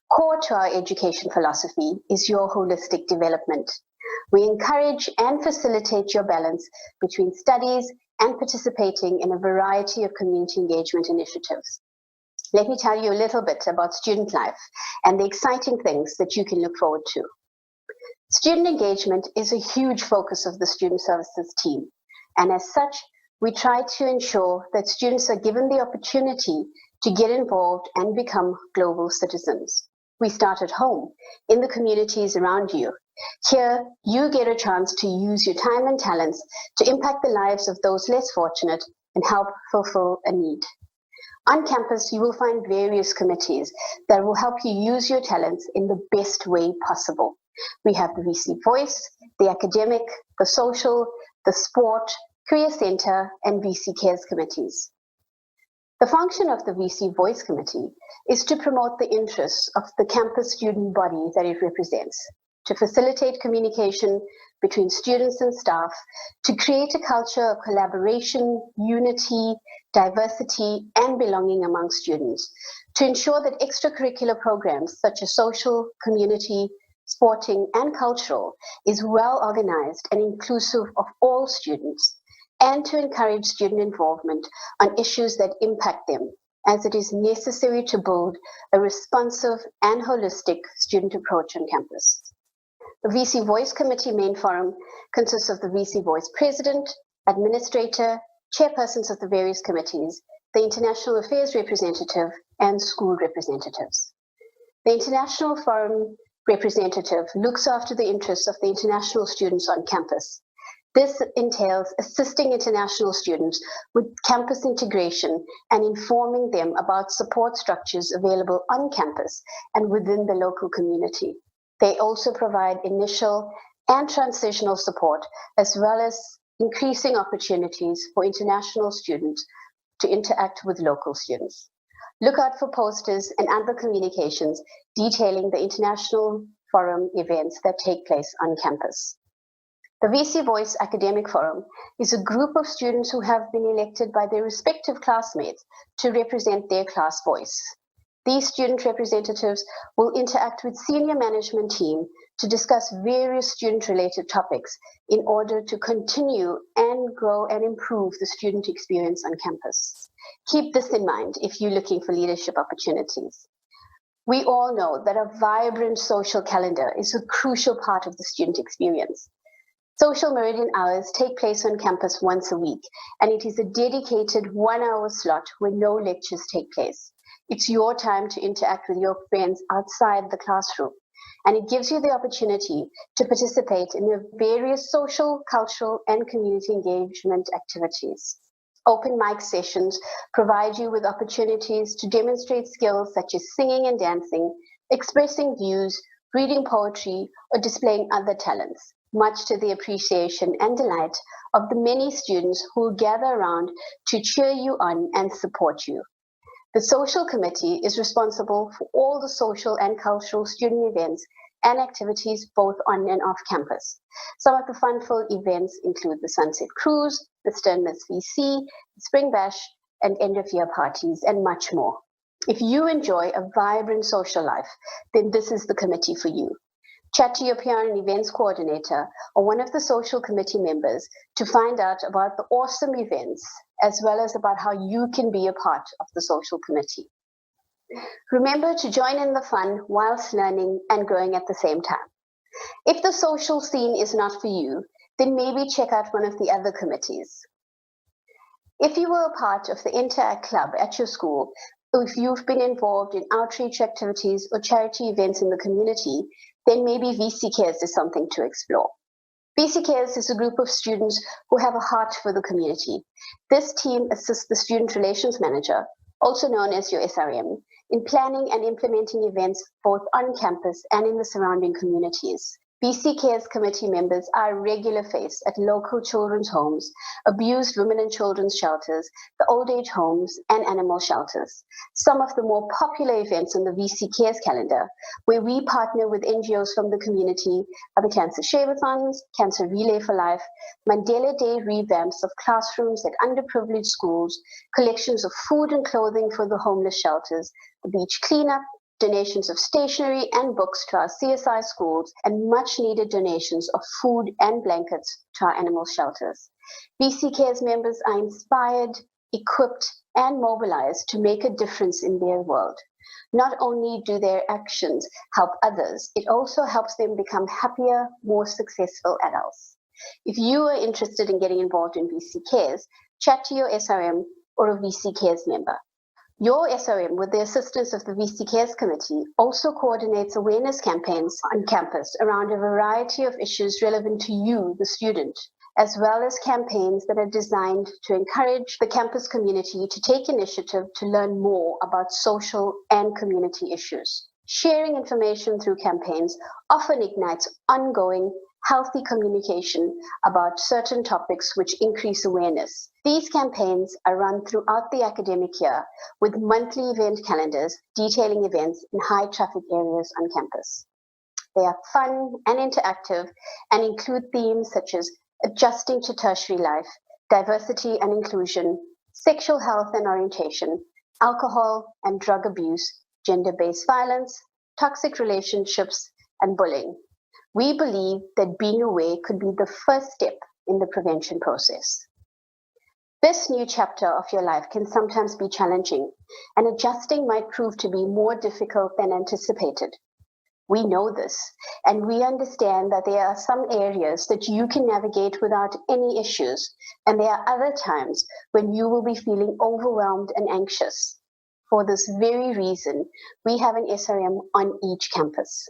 Core to our education philosophy is your holistic development. We encourage and facilitate your balance between studies and participating in a variety of community engagement initiatives. Let me tell you a little bit about student life and the exciting things that you can look forward to. Student engagement is a huge focus of the Student Services team, and as such, we try to ensure that students are given the opportunity to get involved and become global citizens. We start at home, in the communities around you. Here, you get a chance to use your time and talents to impact the lives of those less fortunate and help fulfill a need. On campus, you will find various committees that will help you use your talents in the best way possible. We have the VC Voice, the Academic, the Social, the Sport, Career Center, and VC Cares committees. The function of the VC Voice Committee is to promote the interests of the campus student body that it represents, to facilitate communication between students and staff, to create a culture of collaboration, unity, diversity, and belonging among students, to ensure that extracurricular programs such as social, community, sporting, and cultural is well organized and inclusive of all students, and to encourage student involvement on issues that impact them, as it is necessary to build a responsive and holistic student approach on campus. The VC Voice Committee main forum consists of the VC Voice President, Administrator, Chairpersons of the various committees, the International Affairs Representative, and school representatives. The International Forum representative looks after the interests of the international students on campus. This entails assisting international students with campus integration and informing them about support structures available on campus and within the local community. They also provide initial and transitional support, as well as increasing opportunities for international students to interact with local students. Look out for posters and other communications detailing the International Forum events that take place on campus. The VC Voice Academic Forum is a group of students who have been elected by their respective classmates to represent their class voice. These student representatives will interact with senior management team to discuss various student-related topics in order to continue and grow and improve the student experience on campus. Keep this in mind if you're looking for leadership opportunities. We all know that a vibrant social calendar is a crucial part of the student experience. Social Meridian Hours take place on campus once a week, and it is a dedicated 1-hour slot where no lectures take place. It's your time to interact with your friends outside the classroom, and it gives you the opportunity to participate in the various social, cultural, and community engagement activities. Open mic sessions provide you with opportunities to demonstrate skills such as singing and dancing, expressing views, reading poetry, or displaying other talents, much to the appreciation and delight of the many students who gather around to cheer you on and support you. The Social Committee is responsible for all the social and cultural student events and activities both on and off campus. Some of the fun-filled events include the Sunset Cruise, the Stern Miss VC, the Spring Bash, and end-of-year parties, and much more. If you enjoy a vibrant social life, then this is the committee for you. Chat to your PR and events coordinator or one of the social committee members to find out about the awesome events, as well as about how you can be a part of the social committee. Remember to join in the fun whilst learning and growing at the same time. If the social scene is not for you, then maybe check out one of the other committees. If you were a part of the Interact Club at your school, or if you've been involved in outreach activities or charity events in the community, then maybe VC Cares is something to explore. VC Cares is a group of students who have a heart for the community. This team assists the Student Relations Manager, also known as your SRM, in planning and implementing events both on campus and in the surrounding communities. VC Cares committee members are a regular face at local children's homes, abused women and children's shelters, the old age homes, and animal shelters. Some of the more popular events on the VC Cares calendar, where we partner with NGOs from the community, are the Cancer Shave-a-thons, Cancer Relay for Life, Mandela Day revamps of classrooms at underprivileged schools, collections of food and clothing for the homeless shelters, the beach cleanup, donations of stationery and books to our CSI schools, and much needed donations of food and blankets to our animal shelters. VC Cares members are inspired, equipped, and mobilized to make a difference in their world. Not only do their actions help others, it also helps them become happier, more successful adults. If you are interested in getting involved in VC Cares, chat to your SRM or a VC Cares member. Your SRM, with the assistance of the VC Cares Committee, also coordinates awareness campaigns on campus around a variety of issues relevant to you, the student, as well as campaigns that are designed to encourage the campus community to take initiative to learn more about social and community issues. Sharing information through campaigns often ignites ongoing, healthy communication about certain topics which increase awareness. These campaigns are run throughout the academic year with monthly event calendars detailing events in high traffic areas on campus. They are fun and interactive and include themes such as adjusting to tertiary life, diversity and inclusion, sexual health and orientation, alcohol and drug abuse, gender-based violence, toxic relationships, and bullying. We believe that being aware could be the first step in the prevention process. This new chapter of your life can sometimes be challenging, and adjusting might prove to be more difficult than anticipated. We know this, and we understand that there are some areas that you can navigate without any issues, and there are other times when you will be feeling overwhelmed and anxious. For this very reason, we have an SRM on each campus.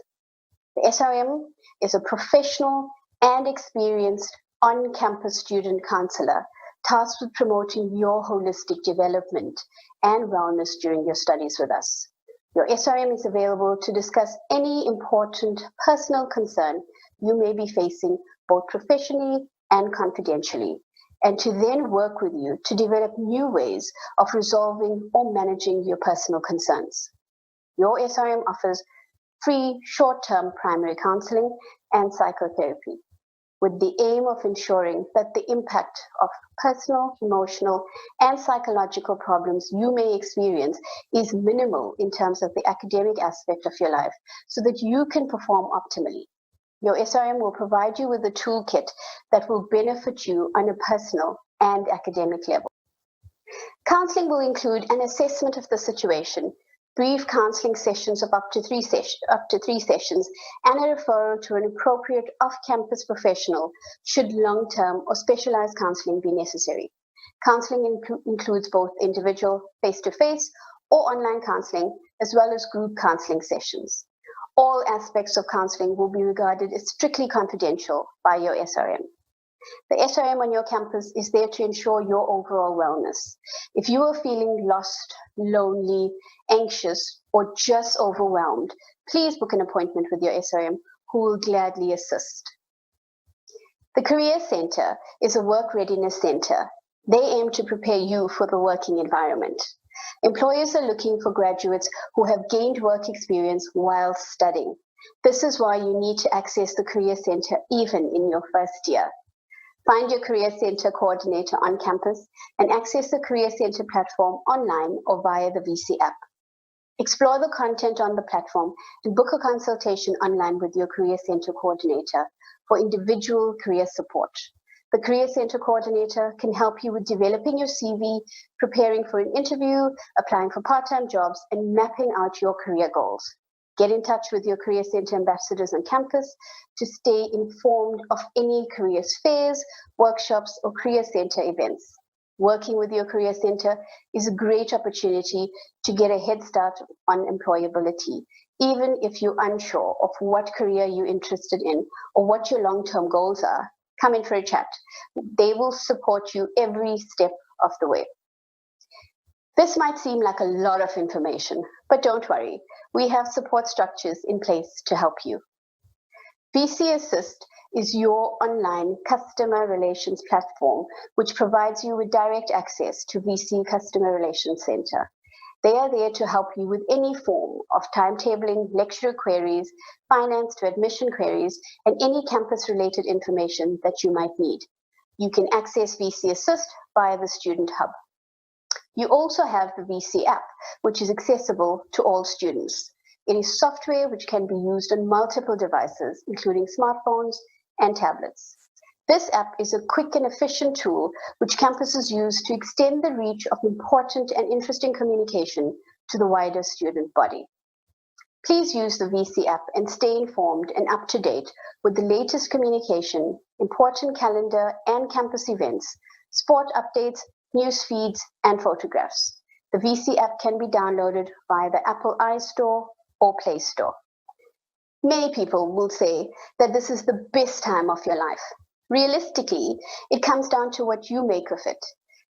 The SRM is a professional and experienced on-campus student counselor tasked with promoting your holistic development and wellness during your studies with us. Your SRM is available to discuss any important personal concern you may be facing, both professionally and confidentially, and to then work with you to develop new ways of resolving or managing your personal concerns. Your SRM offers free short-term primary counseling and psychotherapy, with the aim of ensuring that the impact of personal, emotional, and psychological problems you may experience is minimal in terms of the academic aspect of your life, so that you can perform optimally. Your SRM will provide you with a toolkit that will benefit you on a personal and academic level. Counseling will include an assessment of the situation, brief counseling sessions of up to three sessions, and a referral to an appropriate off-campus professional should long-term or specialized counseling be necessary. Counseling includes both individual face-to-face or online counseling, as well as group counseling sessions. All aspects of counseling will be regarded as strictly confidential by your SRM. The SRM on your campus is there to ensure your overall wellness. If you are feeling lost, lonely, anxious, or just overwhelmed, please book an appointment with your SRM, who will gladly assist. The Career Center is a work readiness center. They aim to prepare you for the working environment. Employers are looking for graduates who have gained work experience while studying. This is why you need to access the Career Center even in your first year. Find your Career Center coordinator on campus and access the Career Center platform online or via the VC app. Explore the content on the platform and book a consultation online with your Career Center coordinator for individual career support. The Career Center coordinator can help you with developing your CV, preparing for an interview, applying for part-time jobs, and mapping out your career goals. Get in touch with your Career Center ambassadors on campus to stay informed of any careers fairs, workshops, or Career Center events. Working with your Career Center is a great opportunity to get a head start on employability, even if you're unsure of what career you're interested in or what your long-term goals are. Come in for a chat. They will support you every step of the way. This might seem like a lot of information, but don't worry. We have support structures in place to help you. VC Assist is your online customer relations platform, which provides you with direct access to VC Customer Relations Center. They are there to help you with any form of timetabling, lecturer queries, finance to admission queries, and any campus-related information that you might need. You can access VC Assist via the Student Hub. You also have the VC app, which is accessible to all students. It is software which can be used on multiple devices, including smartphones and tablets. This app is a quick and efficient tool which campuses use to extend the reach of important and interesting communication to the wider student body. Please use the VC app and stay informed and up to date with the latest communication, important calendar and campus events, sport updates, news feeds, and photographs. The VC app can be downloaded via the Apple iStore or Play Store. Many people will say that this is the best time of your life. Realistically, it comes down to what you make of it.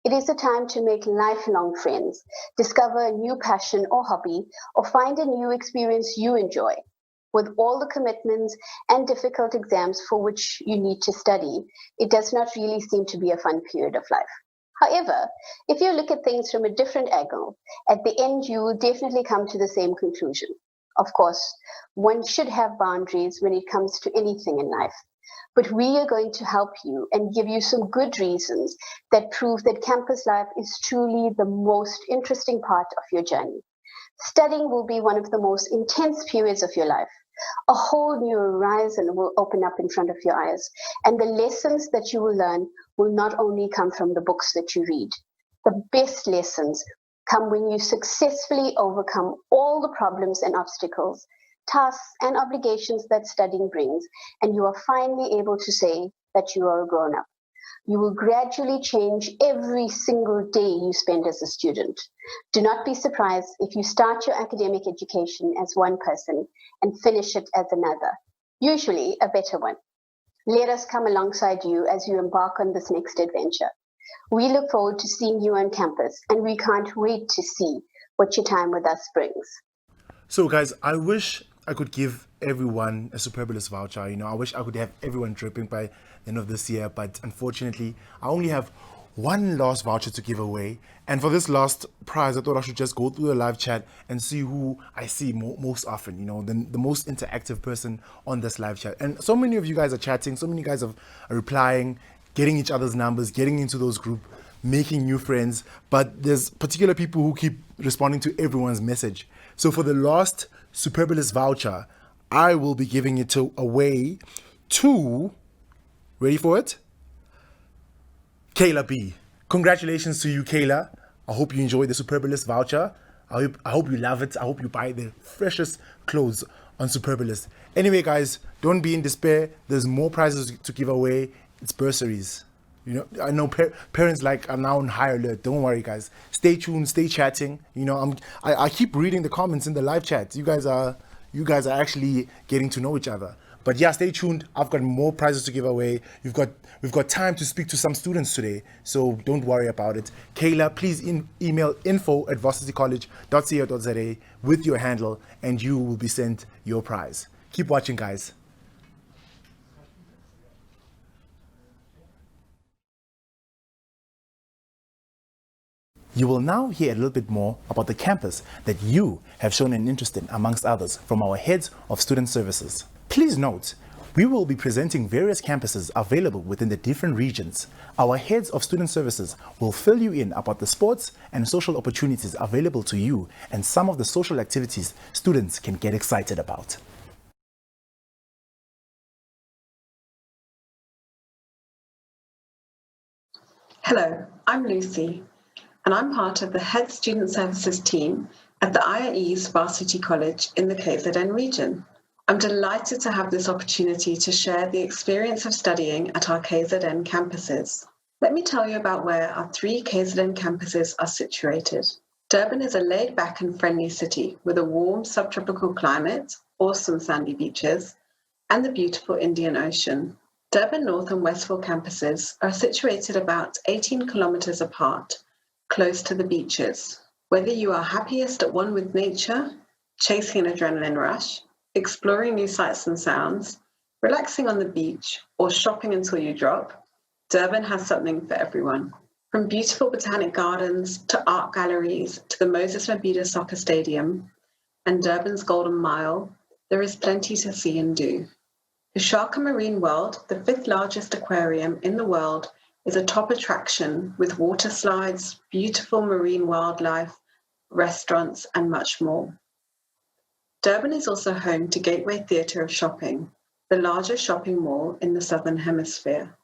It is a time to make lifelong friends, discover a new passion or hobby, or find a new experience you enjoy. With all the commitments and difficult exams for which you need to study, it does not really seem to be a fun period of life. However, if you look at things from a different angle, at the end you will definitely come to the same conclusion. Of course, one should have boundaries when it comes to anything in life. But we are going to help you and give you some good reasons that prove that campus life is truly the most interesting part of your journey. Studying will be one of the most intense periods of your life. A whole new horizon will open up in front of your eyes, and the lessons that you will learn will not only come from the books that you read. The best lessons come when you successfully overcome all the problems and obstacles, tasks and obligations that studying brings, and you are finally able to say that you are a grown-up. You will gradually change every single day you spend as a student. Do not be surprised if you start your academic education as one person and finish it as another, usually a better one. Let us come alongside you as you embark on this next adventure. We look forward to seeing you on campus, and we can't wait to see what your time with us brings. So guys, I wish I could give everyone a Superbulous voucher. I wish I could have everyone dripping by the end of this year, but unfortunately, I only have one last voucher to give away. And for this last prize, I thought I should just go through the live chat and see who I see most often, the most interactive person on this live chat. And so many of you guys are chatting, so many guys are replying, getting each other's numbers, getting into those groups, making new friends, but there's particular people who keep responding to everyone's message. So for the last Superbulous voucher, I will be giving it away to, ready for it? Kayla B. Congratulations to you, Kayla. I hope you enjoy the Superbulous voucher. I hope you love it. I hope you buy the freshest clothes on Superbulous. Anyway, guys, don't be in despair. There's more prizes to give away. It's bursaries. I know parents are now on high alert. Don't worry, guys. Stay tuned. Stay chatting. I keep reading the comments in the live chat. You guys are actually getting to know each other. But yeah, stay tuned. I've got more prizes to give away. We've got time to speak to some students today, so don't worry about it. Kayla, please email info@varsitycollege.co.za with your handle, and you will be sent your prize. Keep watching, guys. You will now hear a little bit more about the campus that you have shown an interest in, amongst others, from our heads of student services. Please note, We will be presenting various campuses available within the different regions. Our heads of student services will fill you in about the sports and social opportunities available to you and some of the social activities students can get excited about. Hello, I'm Lucy, and I'm part of the Head Student Services team at the IIE's Varsity College in the KZN region. I'm delighted to have this opportunity to share the experience of studying at our KZN campuses. Let me tell you about where our 3 KZN campuses are situated. Durban is a laid-back and friendly city with a warm subtropical climate, awesome sandy beaches, and the beautiful Indian Ocean. Durban North and Westville campuses are situated about 18 kilometers apart, close to the beaches. Whether you are happiest at one with nature, chasing an adrenaline rush, exploring new sights and sounds, relaxing on the beach, or shopping until you drop, Durban has something for everyone. From beautiful botanic gardens to art galleries to the Moses Mabhida Soccer Stadium and Durban's Golden Mile, there is plenty to see and do. The Sharka Marine World, the 5th largest aquarium in the world, is a top attraction with water slides, beautiful marine wildlife, restaurants, and much more. Durban is also home to Gateway Theatre of Shopping, the largest shopping mall in the Southern Hemisphere.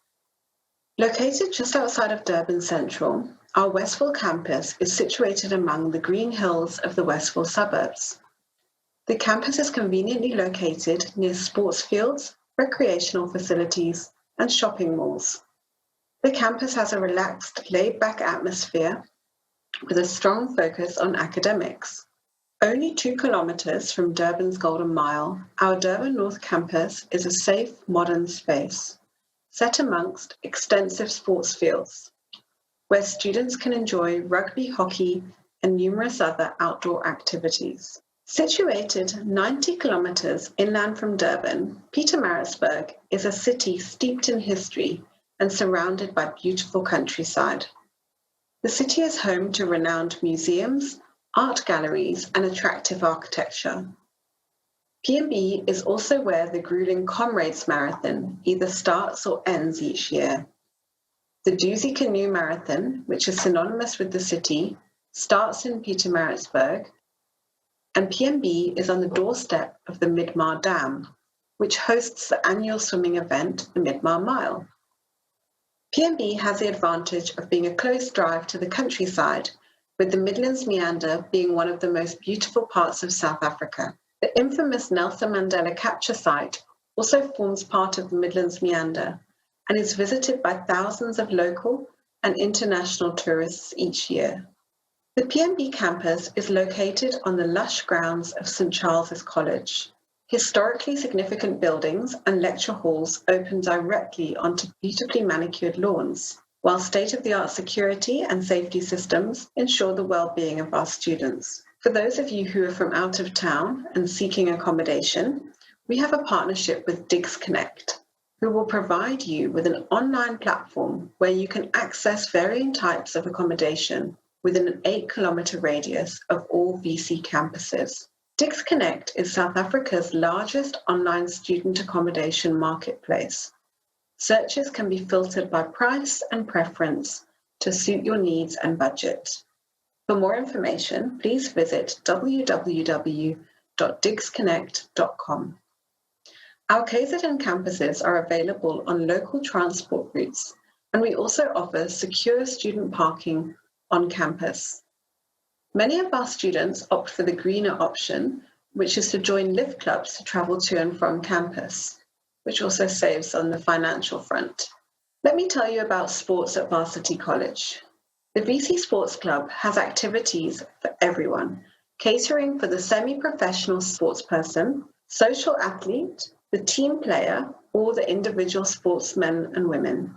Located just outside of Durban Central, our Westville campus is situated among the green hills of the Westville suburbs. The campus is conveniently located near sports fields, recreational facilities, and shopping malls. The campus has a relaxed, laid-back atmosphere with a strong focus on academics. Only 2 kilometers from Durban's Golden Mile, our Durban North campus is a safe, modern space, set amongst extensive sports fields, where students can enjoy rugby, hockey, and numerous other outdoor activities. Situated 90 kilometers inland from Durban, Pietermaritzburg is a city steeped in history and surrounded by beautiful countryside. The city is home to renowned museums, art galleries, and attractive architecture. PMB is also where the grueling Comrades Marathon either starts or ends each year. The Doozy Canoe Marathon, which is synonymous with the city, starts in Pietermaritzburg, and PMB is on the doorstep of the Midmar Dam, which hosts the annual swimming event, the Midmar Mile. PMB has the advantage of being a close drive to the countryside, with the Midlands Meander being one of the most beautiful parts of South Africa. The infamous Nelson Mandela capture site also forms part of the Midlands Meander and is visited by thousands of local and international tourists each year. The PMB campus is located on the lush grounds of St. Charles's College. Historically significant buildings and lecture halls open directly onto beautifully manicured lawns, while state-of-the-art security and safety systems ensure the well-being of our students. For those of you who are from out of town and seeking accommodation, we have a partnership with Digs Connect, who will provide you with an online platform where you can access varying types of accommodation within an 8-kilometer radius of all VC campuses. Digs Connect is South Africa's largest online student accommodation marketplace. Searches can be filtered by price and preference to suit your needs and budget. For more information, please visit www.digsconnect.com. Our KZN campuses are available on local transport routes, and we also offer secure student parking on campus. Many of our students opt for the greener option, which is to join lift clubs to travel to and from campus, which also saves on the financial front. Let me tell you about sports at Varsity College. The VC Sports Club has activities for everyone, catering for the semi-professional sportsperson, social athlete, the team player, or the individual sportsmen and women.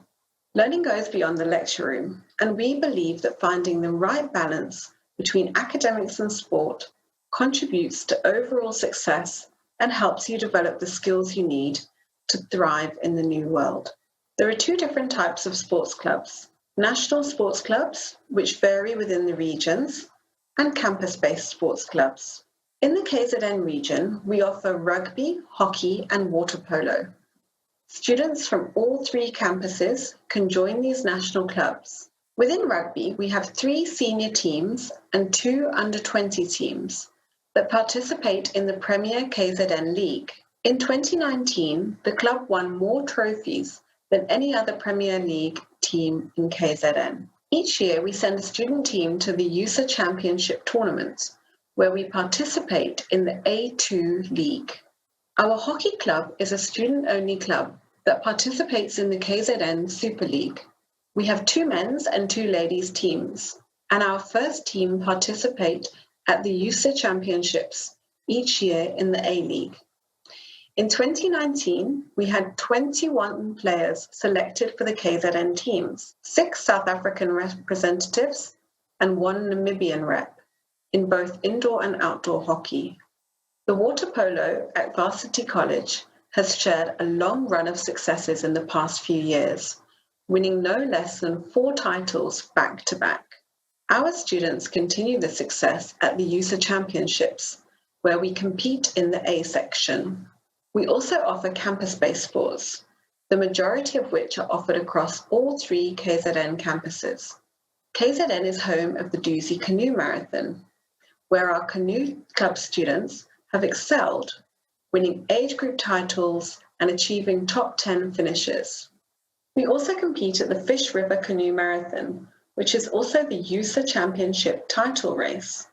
Learning goes beyond the lecture room, and we believe that finding the right balance between academics and sport contributes to overall success and helps you develop the skills you need to thrive in the new world. There are 2 different types of sports clubs: national sports clubs, which vary within the regions, and campus-based sports clubs. In the KZN region, we offer rugby, hockey, and water polo. Students from all 3 campuses can join these national clubs. Within rugby, we have 3 senior teams and 2 under-20 teams that participate in the Premier KZN League. In 2019, the club won more trophies than any other Premier League team in KZN. Each year, we send a student team to the USA Championship tournament, where we participate in the A2 League. Our hockey club is a student-only club that participates in the KZN Super League. We have 2 men's and 2 ladies teams, and our first team participate at the USA Championships each year in the A-League. In 2019, we had 21 players selected for the KZN teams, 6 South African representatives and 1 Namibian rep in both indoor and outdoor hockey. The water polo at Varsity College has shared a long run of successes in the past few years, winning no less than 4 titles back-to-back. Our students continue the success at the USA Championships, where we compete in the A section. We also offer campus-based sports, the majority of which are offered across all 3 KZN campuses. KZN is home of the Doozy Canoe Marathon, where our canoe club students have excelled, winning age group titles and achieving top 10 finishes. We also compete at the Fish River Canoe Marathon, which is also the USA Championship title race.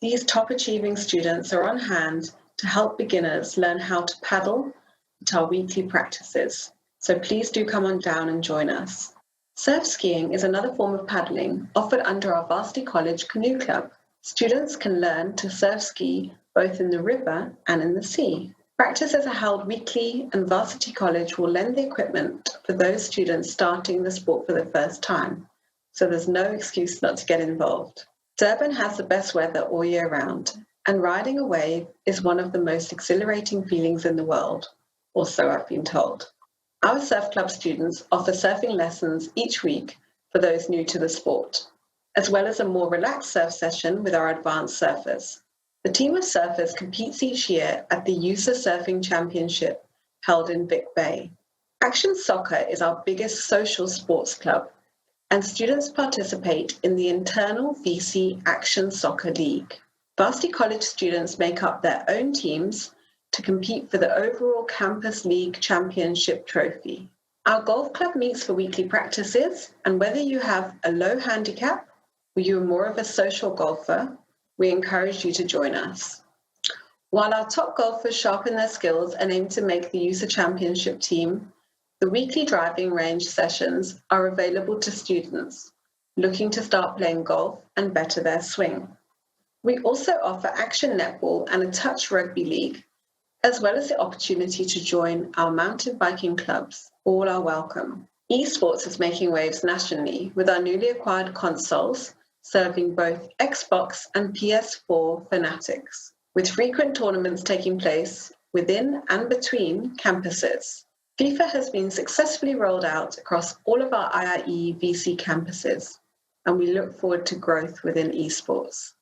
These top-achieving students are on hand to help beginners learn how to paddle at our weekly practices, so please do come on down and join us. Surf skiing is another form of paddling offered under our Varsity College Canoe Club. Students can learn to surf ski both in the river and in the sea. Practices are held weekly, and Varsity College will lend the equipment for those students starting the sport for the first time, so there's no excuse not to get involved. Durban has the best weather all year round, and riding a wave is one of the most exhilarating feelings in the world, or so I've been told. Our surf club students offer surfing lessons each week for those new to the sport, as well as a more relaxed surf session with our advanced surfers. The team of surfers competes each year at the USA Surfing Championship held in Vic Bay. Action Soccer is our biggest social sports club, and students participate in the internal VC Action Soccer League. Varsity College students make up their own teams to compete for the overall Campus League Championship trophy. Our golf club meets for weekly practices, and whether you have a low handicap or you are more of a social golfer, we encourage you to join us. While our top golfers sharpen their skills and aim to make the USA Championship team, the weekly driving range sessions are available to students looking to start playing golf and better their swing. We also offer action netball and a touch rugby league, as well as the opportunity to join our mountain biking clubs. All are welcome. Esports is making waves nationally with our newly acquired consoles serving both Xbox and PS4 fanatics, with frequent tournaments taking place within and between campuses. FIFA has been successfully rolled out across all of our IIE VC campuses, and we look forward to growth within esports.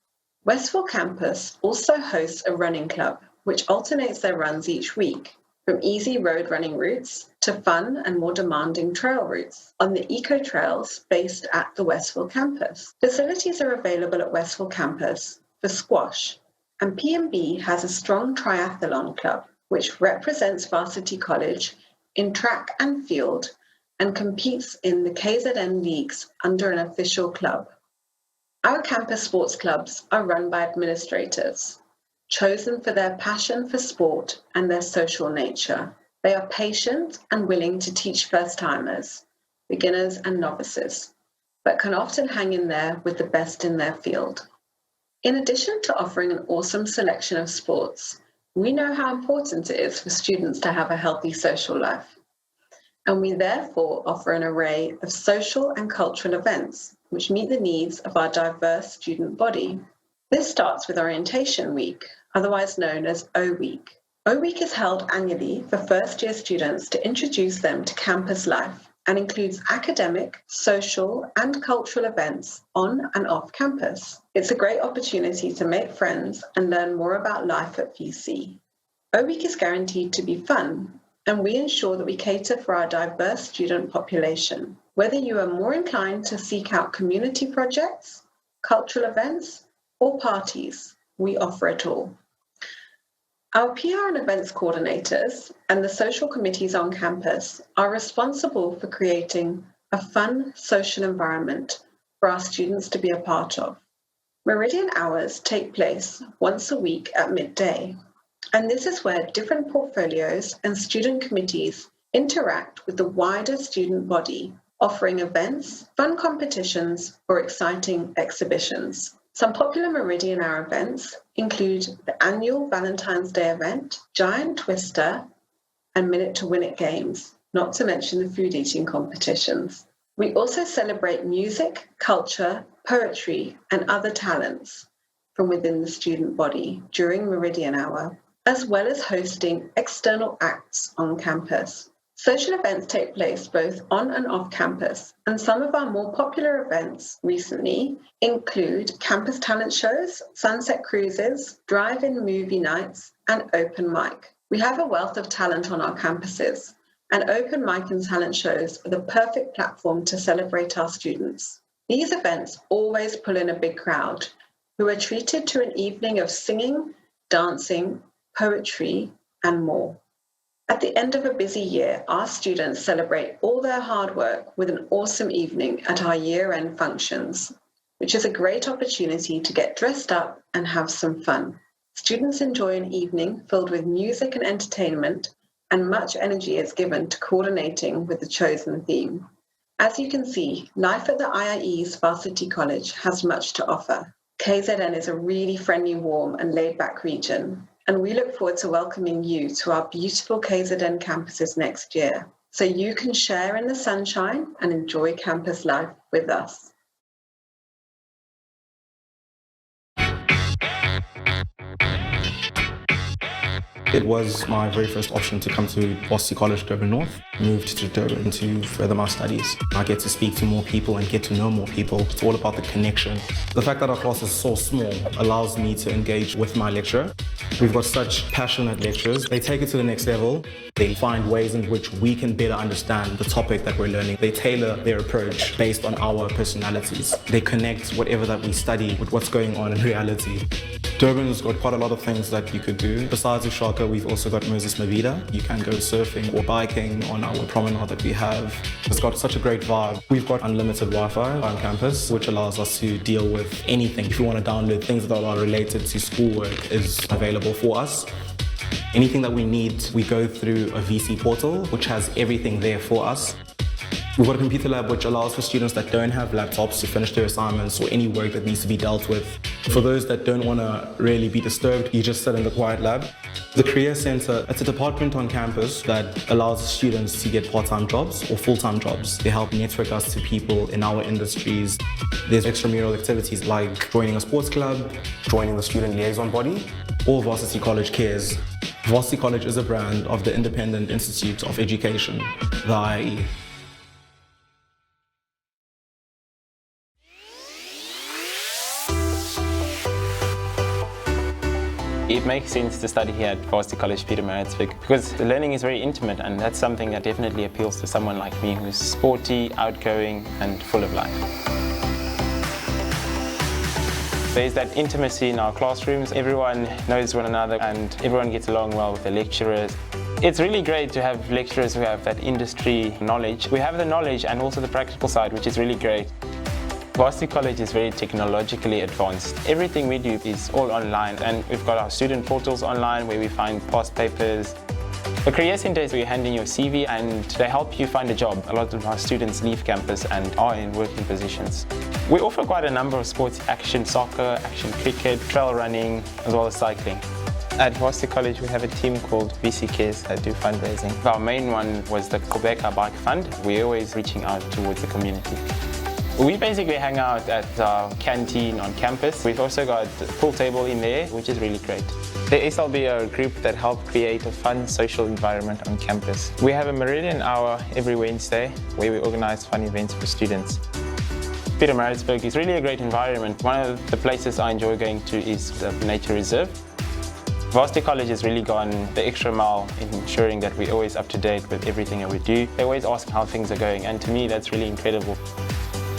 Westville campus also hosts a running club, which alternates their runs each week, from easy road running routes to fun and more demanding trail routes on the eco trails based at the Westville campus. Facilities are available at Westville campus for squash, and PMB has a strong triathlon club, which represents Varsity College in track and field and competes in the KZN leagues under an official club. Our campus sports clubs are run by administrators, chosen for their passion for sport and their social nature. They are patient and willing to teach first-timers, beginners and novices, but can often hang in there with the best in their field. In addition to offering an awesome selection of sports, we know how important it is for students to have a healthy social life, and we therefore offer an array of social and cultural events which meet the needs of our diverse student body. This starts with Orientation Week, otherwise known as O-Week. O-Week is held annually for first-year students to introduce them to campus life and includes academic, social, and cultural events on and off campus. It's a great opportunity to make friends and learn more about life at VC. O-Week is guaranteed to be fun, and we ensure that we cater for our diverse student population. Whether you are more inclined to seek out community projects, cultural events, or parties, we offer it all. Our PR and events coordinators and the social committees on campus are responsible for creating a fun social environment for our students to be a part of. Meridian hours take place once a week at midday, and this is where different portfolios and student committees interact with the wider student body, offering events, fun competitions, or exciting exhibitions. Some popular Meridian Hour events include the annual Valentine's Day event, Giant Twister, and Minute to Win It games, not to mention the food eating competitions. We also celebrate music, culture, poetry, and other talents from within the student body during Meridian Hour, as well as hosting external acts on campus. Social events take place both on and off campus, and some of our more popular events recently include campus talent shows, sunset cruises, drive-in movie nights, and open mic. We have a wealth of talent on our campuses, and open mic and talent shows are the perfect platform to celebrate our students. These events always pull in a big crowd who are treated to an evening of singing, dancing, poetry, and more. At the end of a busy year, our students celebrate all their hard work with an awesome evening at our year-end functions, which is a great opportunity to get dressed up and have some fun. Students enjoy an evening filled with music and entertainment, and much energy is given to coordinating with the chosen theme. As you can see, life at the IIE's Varsity College has much to offer. KZN is a really friendly, warm, and laid-back region, and we look forward to welcoming you to our beautiful KZN campuses next year, so you can share in the sunshine and enjoy campus life with us. It was my very first option to come to Varsity College, Durban North. Moved to Durban to further my studies. I get to speak to more people and get to know more people. It's all about the connection. The fact that our class is so small allows me to engage with my lecturer. We've got such passionate lecturers. They take it to the next level. They find ways in which we can better understand the topic that we're learning. They tailor their approach based on our personalities. They connect whatever that we study with what's going on in reality. Durban's got quite a lot of things that you could do. Besides Ushaka, we've also got Moses Mavida. You can go surfing or biking on our promenade that we have. It's got such a great vibe. We've got unlimited Wi-Fi on campus, which allows us to deal with anything. If you want to download things that are related to schoolwork, is available for us. Anything that we need, we go through a VC portal, which has everything there for us. We've got a computer lab which allows for students that don't have laptops to finish their assignments or any work that needs to be dealt with. For those that don't want to really be disturbed, you just sit in the quiet lab. The Career Center, it's a department on campus that allows students to get part-time jobs or full-time jobs. They help network us to people in our industries. There's extramural activities like joining a sports club, joining the student liaison body, or Varsity College Cares. Varsity College is a brand of the Independent Institute of Education, the IIE. It makes sense to study here at Varsity College Pietermaritzburg because the learning is very intimate, and that's something that definitely appeals to someone like me who's sporty, outgoing and full of life. There's that intimacy in our classrooms. Everyone knows one another and everyone gets along well with the lecturers. It's really great to have lecturers who have that industry knowledge. We have the knowledge and also the practical side, which is really great. Varsity College is very technologically advanced. Everything we do is all online, and we've got our student portals online where we find past papers. The Career Center is where you hand in your CV and they help you find a job. A lot of our students leave campus and are in working positions. We offer quite a number of sports: action soccer, action cricket, trail running, as well as cycling. At Varsity College, we have a team called VC Cares that do fundraising. Our main one was the Quebec Bike Fund. We're always reaching out towards the community. We basically hang out at our canteen on campus. We've also got a pool table in there, which is really great. The SLB are a group that help create a fun social environment on campus. We have a Meridian Hour every Wednesday where we organize fun events for students. Pietermaritzburg is really a great environment. One of the places I enjoy going to is the nature reserve. Varsity College has really gone the extra mile in ensuring that we're always up to date with everything that we do. They always ask how things are going, and to me that's really incredible.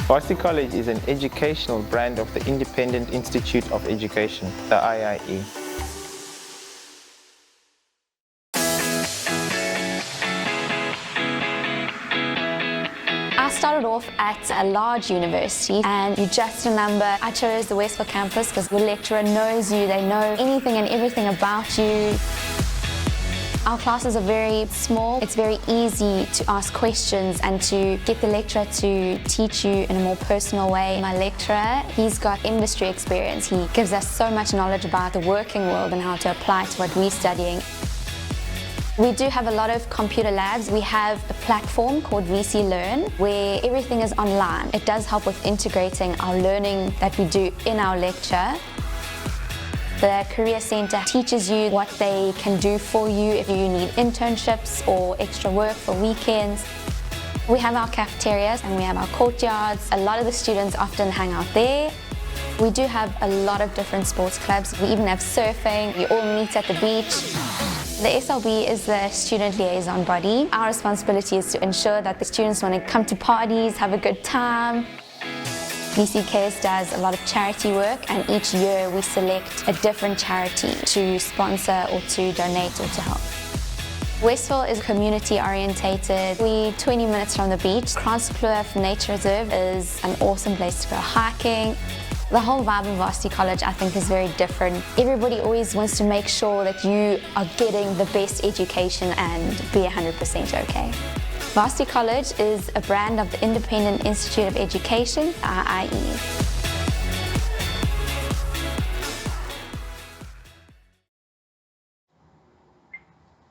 Varsity College is an educational brand of the Independent Institute of Education, the IIE. I started off at a large university and you're just a number. I chose the Westville campus because your lecturer knows you, they know anything and everything about you. Our classes are very small. It's very easy to ask questions and to get the lecturer to teach you in a more personal way. My lecturer, he's got industry experience. He gives us so much knowledge about the working world and how to apply to what we're studying. We do have a lot of computer labs. We have a platform called VC Learn where everything is online. It does help with integrating our learning that we do in our lecture. The Career Centre teaches you what they can do for you if you need internships or extra work for weekends. We have our cafeterias and we have our courtyards. A lot of the students often hang out there. We do have a lot of different sports clubs. We even have surfing. We all meet at the beach. The SLB is the student liaison body. Our responsibility is to ensure that the students want to come to parties, have a good time. VCKS does a lot of charity work, and each year we select a different charity to sponsor or to donate or to help. Westville is community orientated. We're 20 minutes from the beach. Kranskloof Nature Reserve is an awesome place to go hiking. The whole vibe of Varsity College, I think, is very different. Everybody always wants to make sure that you are getting the best education and be 100% okay. Varsity College is a brand of the Independent Institute of Education, IIE.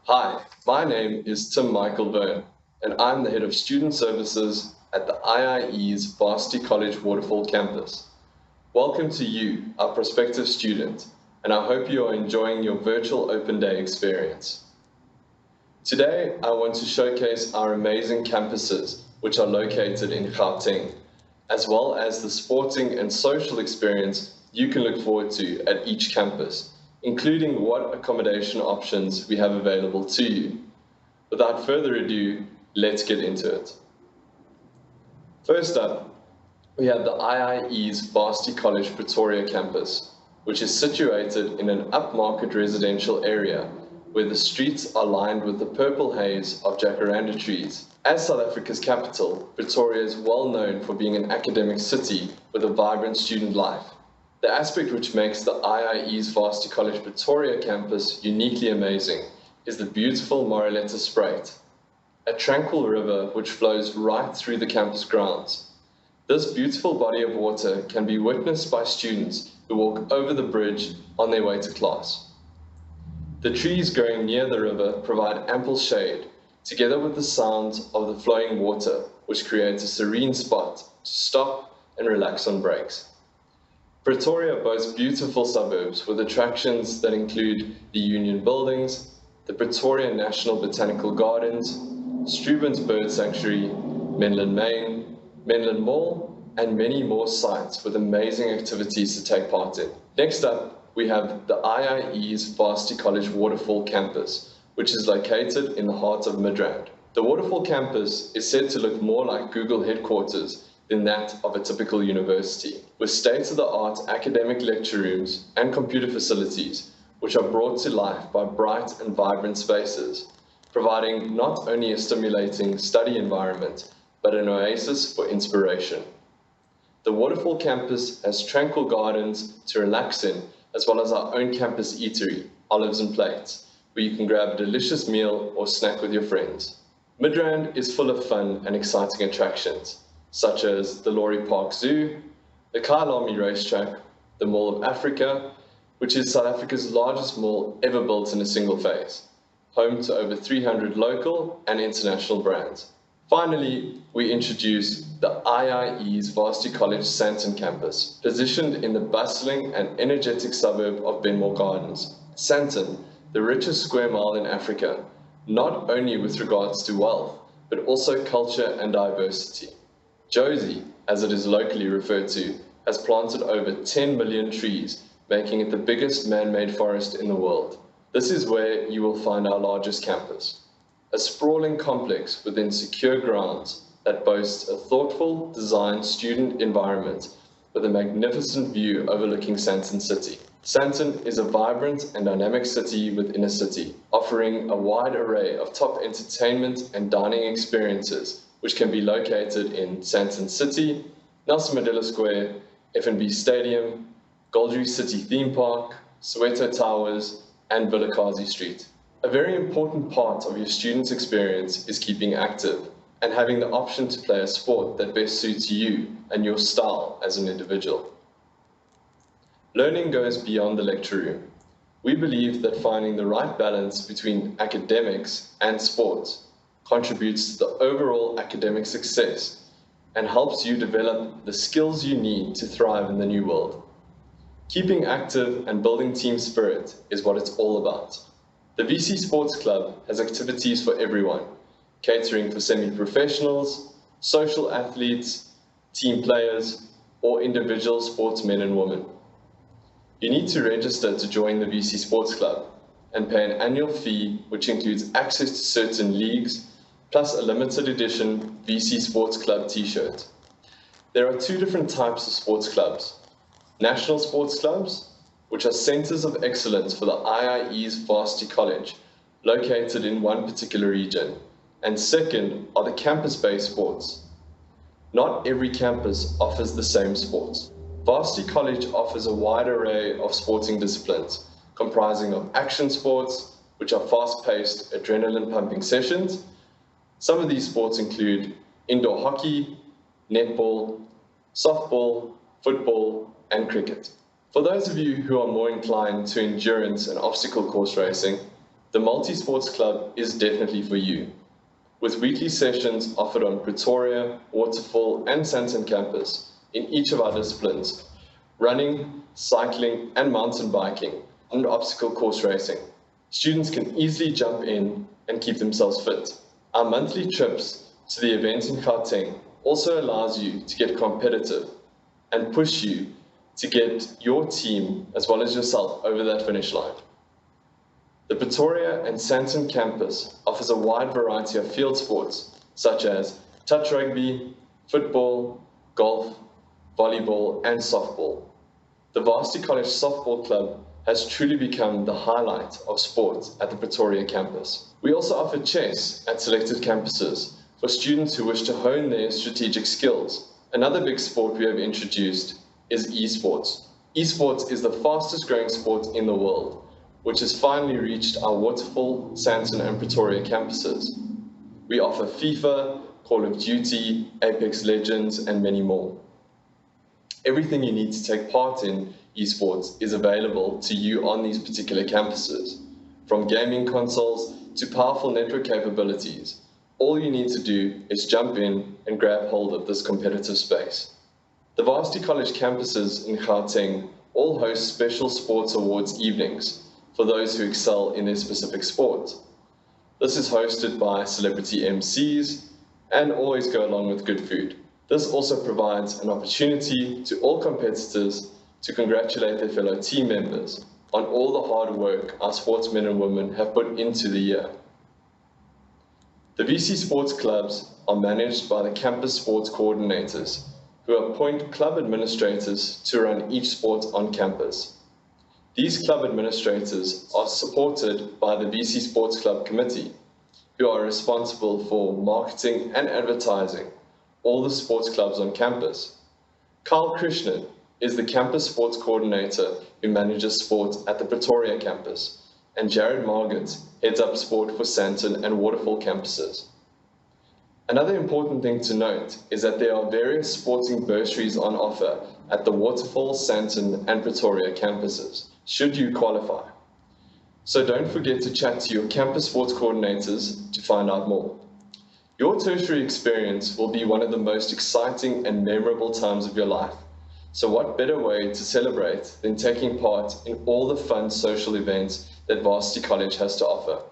Hi, my name is Tim Michael Byrne, and I'm the Head of Student Services at the IIE's Varsity College Waterfall campus. Welcome to you, our prospective student, and I hope you are enjoying your virtual open day experience. Today, I want to showcase our amazing campuses, which are located in Gauteng, as well as the sporting and social experience you can look forward to at each campus, including what accommodation options we have available to you. Without further ado, let's get into it. First up, we have the IIE's Varsity College Pretoria campus, which is situated in an upmarket residential area where the streets are lined with the purple haze of jacaranda trees. As South Africa's capital, Pretoria is well known for being an academic city with a vibrant student life. The aspect which makes the IIE's Varsity College Pretoria campus uniquely amazing is the beautiful Moreletta Spruit, a tranquil river which flows right through the campus grounds. This beautiful body of water can be witnessed by students who walk over the bridge on their way to class. The trees growing near the river provide ample shade, together with the sounds of the flowing water, which creates a serene spot to stop and relax on breaks. Pretoria boasts beautiful suburbs with attractions that include the Union Buildings, the Pretoria National Botanical Gardens, Struben's Bird Sanctuary, Menlyn Main, Menlyn Mall, and many more sites with amazing activities to take part in. Next up, we have the IIE's Varsity College Waterfall campus, which is located in the heart of Midrand. The Waterfall campus is said to look more like Google headquarters than that of a typical university, with state-of-the-art academic lecture rooms and computer facilities, which are brought to life by bright and vibrant spaces, providing not only a stimulating study environment, but an oasis for inspiration. The Waterfall campus has tranquil gardens to relax in, as well as our own campus eatery, Olives and Plates, where you can grab a delicious meal or snack with your friends. Midrand is full of fun and exciting attractions, such as the Laurie Park Zoo, the Kyalami Racetrack, the Mall of Africa, which is South Africa's largest mall ever built in a single phase, home to over 300 local and international brands. Finally, we introduce the IIE's Varsity College Sandton campus, positioned in the bustling and energetic suburb of Benmore Gardens. Sandton, the richest square mile in Africa, not only with regards to wealth, but also culture and diversity. Josie, as it is locally referred to, has planted over 10 million trees, making it the biggest man-made forest in the world. This is where you will find our largest campus, a sprawling complex within secure grounds that boasts a thoughtful, designed student environment with a magnificent view overlooking Sandton City. Sandton is a vibrant and dynamic city within a city, offering a wide array of top entertainment and dining experiences, which can be located in Sandton City, Nelson Mandela Square, F&B Stadium, Goldry City Theme Park, Soweto Towers, and Vilakazi Street. A very important part of your student's experience is keeping active and having the option to play a sport that best suits you and your style as an individual. Learning goes beyond the lecture room. We believe that finding the right balance between academics and sports contributes to the overall academic success and helps you develop the skills you need to thrive in the new world. Keeping active and building team spirit is what it's all about. The VC Sports Club has activities for everyone, catering for semi-professionals, social athletes, team players, or individual sportsmen and women. You need to register to join the VC Sports Club and pay an annual fee which includes access to certain leagues plus a limited edition VC Sports Club t-shirt. There are two different types of sports clubs. National sports clubs, which are centers of excellence for the IIE's Varsity College, located in one particular region, and second are the campus-based sports. Not every campus offers the same sports. Varsity College offers a wide array of sporting disciplines, comprising of action sports, which are fast-paced, adrenaline-pumping sessions. Some of these sports include indoor hockey, netball, softball, football, and cricket. For those of you who are more inclined to endurance and obstacle course racing, the Multi-Sports Club is definitely for you. With weekly sessions offered on Pretoria, Waterfall, and Sandton campus in each of our disciplines, running, cycling, and mountain biking, and obstacle course racing. Students can easily jump in and keep themselves fit. Our monthly trips to the event in Gauteng also allows you to get competitive and push you to get your team as well as yourself over that finish line. The Pretoria and Sandton campus offers a wide variety of field sports such as touch rugby, football, golf, volleyball, and softball. The Varsity College Softball Club has truly become the highlight of sports at the Pretoria campus. We also offer chess at selected campuses for students who wish to hone their strategic skills. Another big sport we have introduced is esports. Esports is the fastest growing sport in the world, which has finally reached our Waterfall, Sandton, and Pretoria campuses. We offer FIFA, Call of Duty, Apex Legends, and many more. Everything you need to take part in esports is available to you on these particular campuses, from gaming consoles to powerful network capabilities. All you need to do is jump in and grab hold of this competitive space. The Varsity College campuses in Gauteng all host special sports awards evenings for those who excel in their specific sport. This is hosted by celebrity MCs and always go along with good food. This also provides an opportunity to all competitors to congratulate their fellow team members on all the hard work our sportsmen and women have put into the year. The VC Sports Clubs are managed by the campus sports coordinators, who appoint club administrators to run each sport on campus. These club administrators are supported by the VC Sports Club Committee, who are responsible for marketing and advertising all the sports clubs on campus. Carl Krishnan is the campus sports coordinator who manages sport at the Pretoria campus, and Jared Margaret heads up sport for Sandton and Waterfall campuses. Another important thing to note is that there are various sporting bursaries on offer at the Waterfall, Sandton, and Pretoria campuses, should you qualify. So don't forget to chat to your campus sports coordinators to find out more. Your tertiary experience will be one of the most exciting and memorable times of your life. So what better way to celebrate than taking part in all the fun social events that Varsity College has to offer.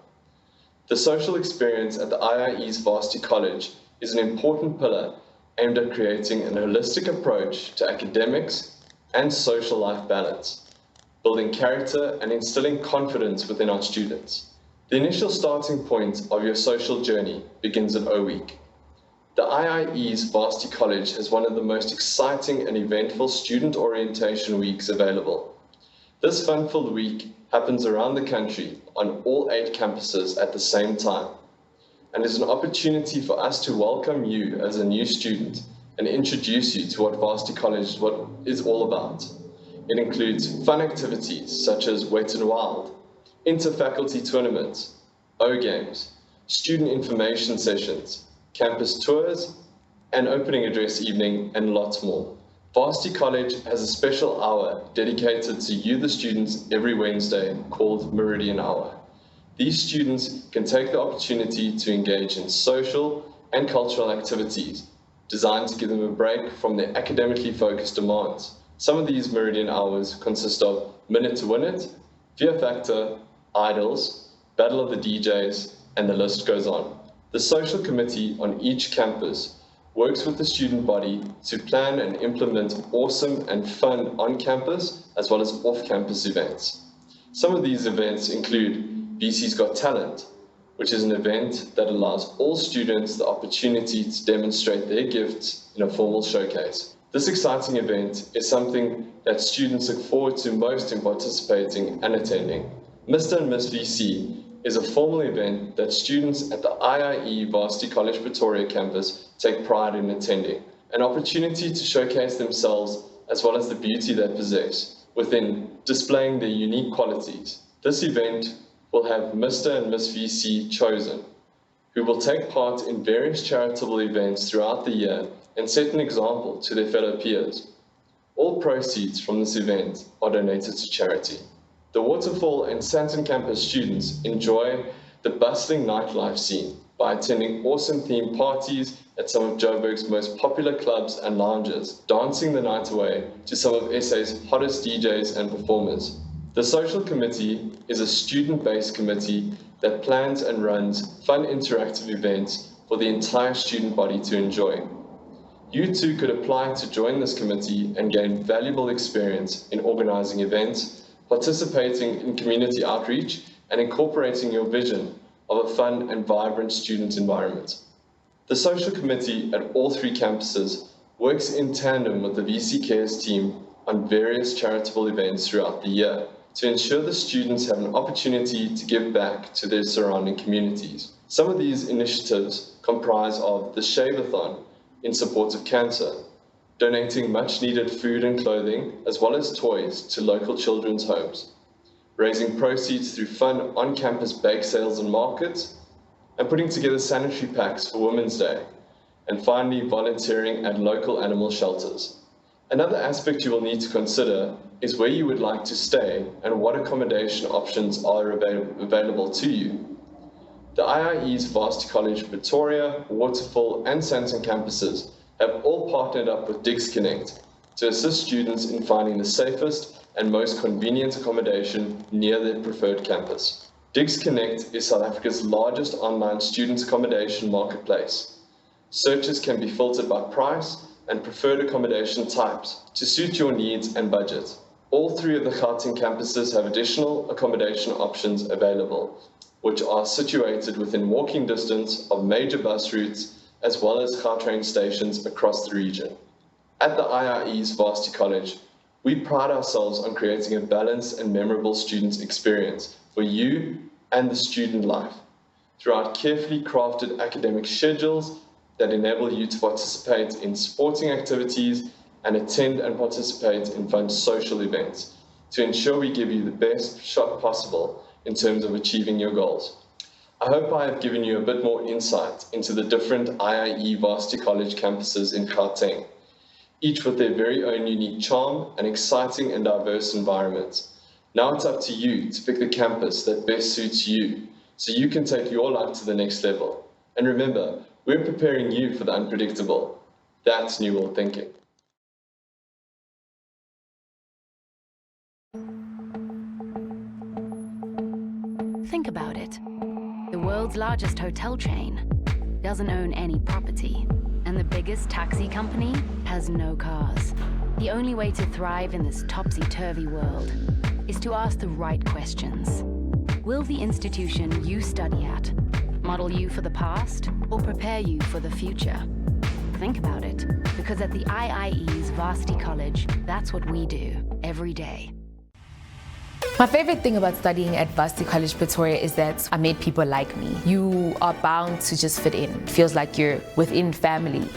The social experience at the IIE's Varsity College is an important pillar aimed at creating an holistic approach to academics and social life balance, building character and instilling confidence within our students. The initial starting point of your social journey begins at O Week. The IIE's Varsity College has one of the most exciting and eventful student orientation weeks available. This fun-filled week happens around the country on all 8 campuses at the same time, and is an opportunity for us to welcome you as a new student and introduce you to what Varsity College is all about. It includes fun activities such as Wet and Wild, inter-faculty tournaments, O-games, student information sessions, campus tours, an opening address evening, and lots more. Varsity College has a special hour dedicated to you, the students, every Wednesday called Meridian Hour. These students can take the opportunity to engage in social and cultural activities designed to give them a break from their academically focused demands. Some of these Meridian Hours consist of Minute to Win It, Fear Factor, Idols, Battle of the DJs, and the list goes on. The social committee on each campus works with the student body to plan and implement awesome and fun on-campus as well as off-campus events. Some of these events include BC's Got Talent, which is an event that allows all students the opportunity to demonstrate their gifts in a formal showcase. This exciting event is something that students look forward to most in participating and attending. Mr. and Miss VC is a formal event that students at the IIE Varsity College Pretoria campus take pride in attending, an opportunity to showcase themselves as well as the beauty they possess within displaying their unique qualities. This event will have Mr. and Miss VC chosen, who will take part in various charitable events throughout the year and set an example to their fellow peers. All proceeds from this event are donated to charity. The Waterfall and Sandton campus students enjoy the bustling nightlife scene by attending awesome themed parties at some of Joburg's most popular clubs and lounges, dancing the night away to some of SA's hottest DJs and performers. The Social Committee is a student-based committee that plans and runs fun interactive events for the entire student body to enjoy. You too could apply to join this committee and gain valuable experience in organizing events, participating in community outreach, and incorporating your vision of a fun and vibrant student environment. The Social Committee at all 3 campuses works in tandem with the VC Cares team on various charitable events throughout the year to ensure the students have an opportunity to give back to their surrounding communities. Some of these initiatives comprise of the Shave-a-thon in support of cancer, donating much-needed food and clothing, as well as toys to local children's homes, raising proceeds through fun on-campus bake sales and markets, and putting together sanitary packs for Women's Day, and finally volunteering at local animal shelters. Another aspect you will need to consider is where you would like to stay and what accommodation options are available to you. The IIE's Varsity College Pretoria, Waterfall, and Sandton campuses have all partnered up with Digs Connect to assist students in finding the safest and most convenient accommodation near their preferred campus. Digs Connect is South Africa's largest online student accommodation marketplace. Searches can be filtered by price and preferred accommodation types to suit your needs and budget. All 3 of the Gauteng campuses have additional accommodation options available, which are situated within walking distance of major bus routes as well as car train stations across the region. At the IIE's Varsity College, we pride ourselves on creating a balanced and memorable student experience for you and the student life throughout carefully crafted academic schedules that enable you to participate in sporting activities and attend and participate in fun social events to ensure we give you the best shot possible in terms of achieving your goals. I hope I have given you a bit more insight into the different IIE Varsity College campuses in Gauteng, each with their very own unique charm and exciting and diverse environments. Now it's up to you to pick the campus that best suits you so you can take your life to the next level. And remember, we're preparing you for the unpredictable. That's New World Thinking. Think about it. The world's largest hotel chain doesn't own any property, and the biggest taxi company has no cars. The only way to thrive in this topsy-turvy world is to ask the right questions. Will the institution you study at model you for the past or prepare you for the future? Think about it, because at the IIE's Varsity College, that's what we do every day. My favorite thing about studying at Varsity College Pretoria is that I made people like me. You are bound to just fit in. It feels like you're within family.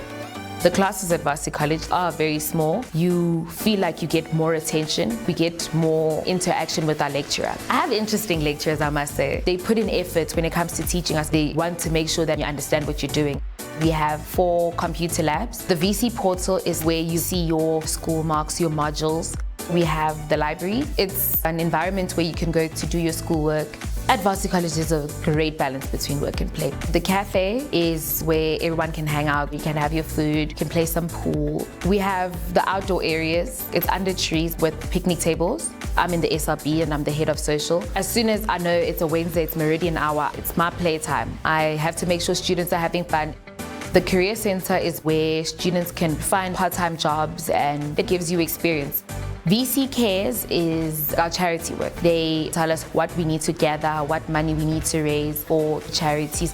The classes at Varsity College are very small. You feel like you get more attention. We get more interaction with our lecturer. I have interesting lecturers, I must say. They put in effort when it comes to teaching us. They want to make sure that you understand what you're doing. We have 4 computer labs. The VC portal is where you see your school marks, your modules. We have the library. It's an environment where you can go to do your schoolwork. At Varsity College, there's a great balance between work and play. The cafe is where everyone can hang out. You can have your food, you can play some pool. We have the outdoor areas. It's under trees with picnic tables. I'm in the SRB and I'm the head of social. As soon as I know it's a Wednesday, it's Meridian hour, it's my playtime. I have to make sure students are having fun. The Career Center is where students can find part-time jobs and it gives you experience. VC Cares is our charity work. They tell us what we need to gather, what money we need to raise for charities.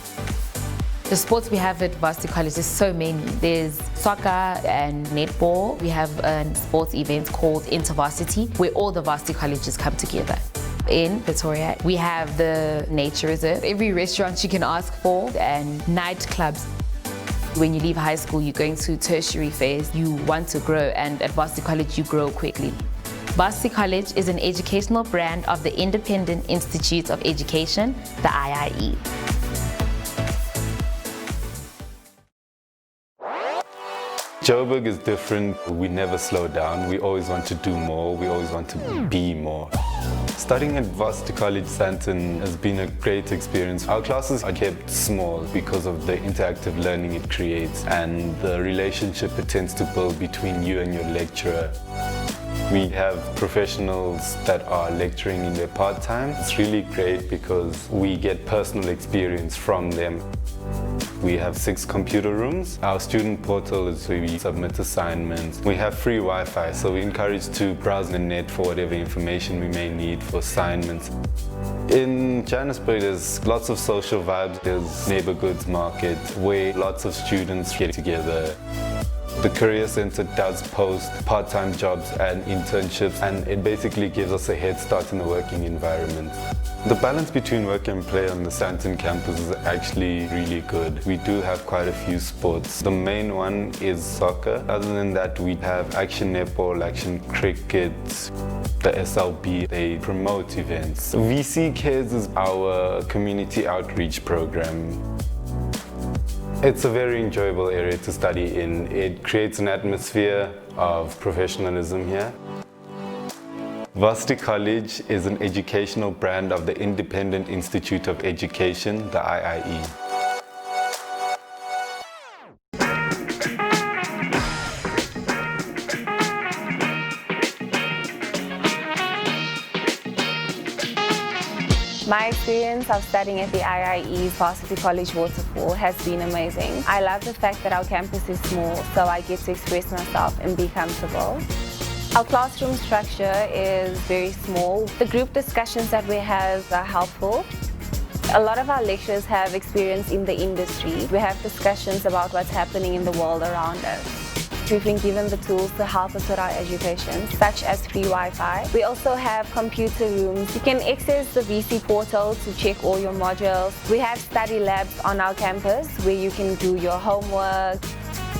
The sports we have at Varsity College is so many. There's soccer and netball. We have a sports event called InterVarsity where all the Varsity colleges come together. In Pretoria, we have the nature reserve, every restaurant you can ask for, and nightclubs. When you leave high school, you're going to tertiary phase, you want to grow, and at Varsity College, you grow quickly. Varsity College is an educational brand of the Independent Institute of Education, the IIE. Joburg is different. We never slow down. We always want to do more. We always want to be more. Studying at Varsity College Sandton has been a great experience. Our classes are kept small because of the interactive learning it creates and the relationship it tends to build between you and your lecturer. We have professionals that are lecturing in their part-time. It's really great because we get personal experience from them. We have 6 computer rooms. Our student portal is where we submit assignments. We have free Wi-Fi, so we're encouraged to browse the net for whatever information we may need for assignments. In Johannesburg, there's lots of social vibes. There's neighbor goods market where lots of students get together. The Career Center does post part-time jobs and internships, and it basically gives us a head start in the working environment. The balance between work and play on the Sandton campus is actually really good. We do have quite a few sports. The main one is soccer. Other than that, we have action netball, action cricket, the SLB. They promote events. VC Cares is our community outreach program. It's a very enjoyable area to study in. It creates an atmosphere of professionalism here. Varsity College is an educational brand of the Independent Institute of Education, the IIE. My experience of studying at the IIE's Varsity College Waterfall has been amazing. I love the fact that our campus is small, so I get to express myself and be comfortable. Our classroom structure is very small. The group discussions that we have are helpful. A lot of our lecturers have experience in the industry. We have discussions about what's happening in the world around us. We've been given the tools to help us with our education, such as free Wi-Fi. We also have computer rooms. You can access the VC portal to check all your modules. We have study labs on our campus where you can do your homework.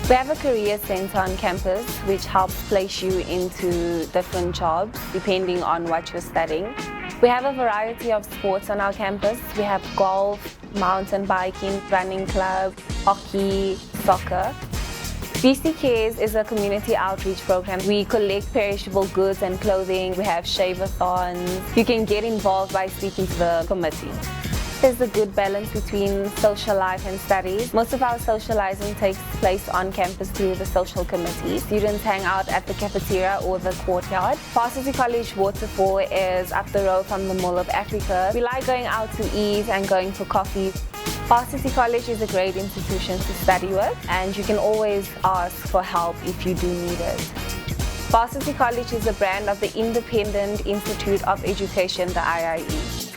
We have a career center on campus which helps place you into different jobs depending on what you're studying. We have a variety of sports on our campus. We have golf, mountain biking, running club, hockey, soccer. VC Cares is a community outreach program. We collect perishable goods and clothing. We have shave-a-thons. You can get involved by speaking to the committee. There's a good balance between social life and studies. Most of our socializing takes place on campus through the social committee. Students hang out at the cafeteria or the courtyard. Varsity College Waterfall is up the road from the Mall of Africa. We like going out to eat and going for coffee. Varsity College is a great institution to study with, and you can always ask for help if you do need it. Varsity College is a brand of the Independent Institute of Education, the IIE.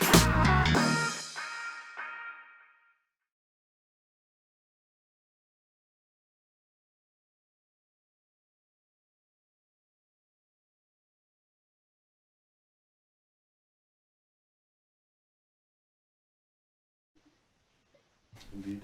Indeed.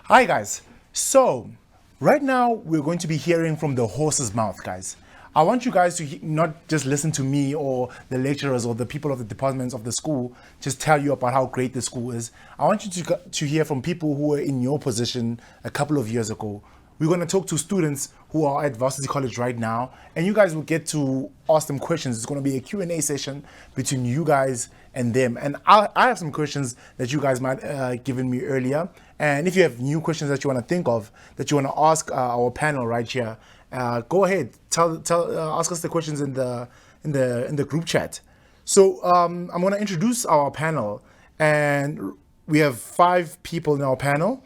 Hi guys, so right now we're going to be hearing from the horse's mouth, guys. I want you guys to not just listen to me or the lecturers or the people of the departments of the school just tell you about how great the school is. I want you to hear from people who were in your position a couple of years ago. We're going to talk to students who are at Varsity College right now, and you guys will get to ask them questions. It's going to be a Q&A session between you guys and them. And I have some questions that you guys might given me earlier. And if you have new questions that you want to think of, that you want to ask our panel right here, go ahead. Ask us the questions in the group chat. So I'm going to introduce our panel, and we have 5 people in our panel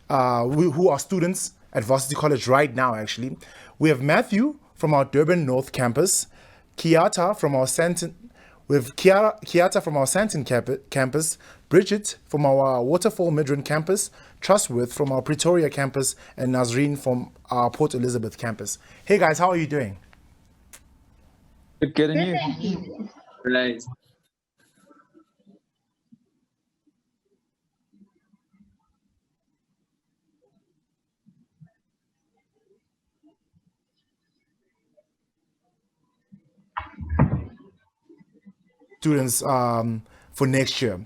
who are students at Varsity College right now, actually. We have Matthew from our Durban North campus, Kiata from our Santon campus, Bridget from our Waterfall Midrand campus, Trustworth from our Pretoria campus, and Nazreen from our Port Elizabeth campus. Hey guys, how are you doing? Good, and you? Right. Students for next year.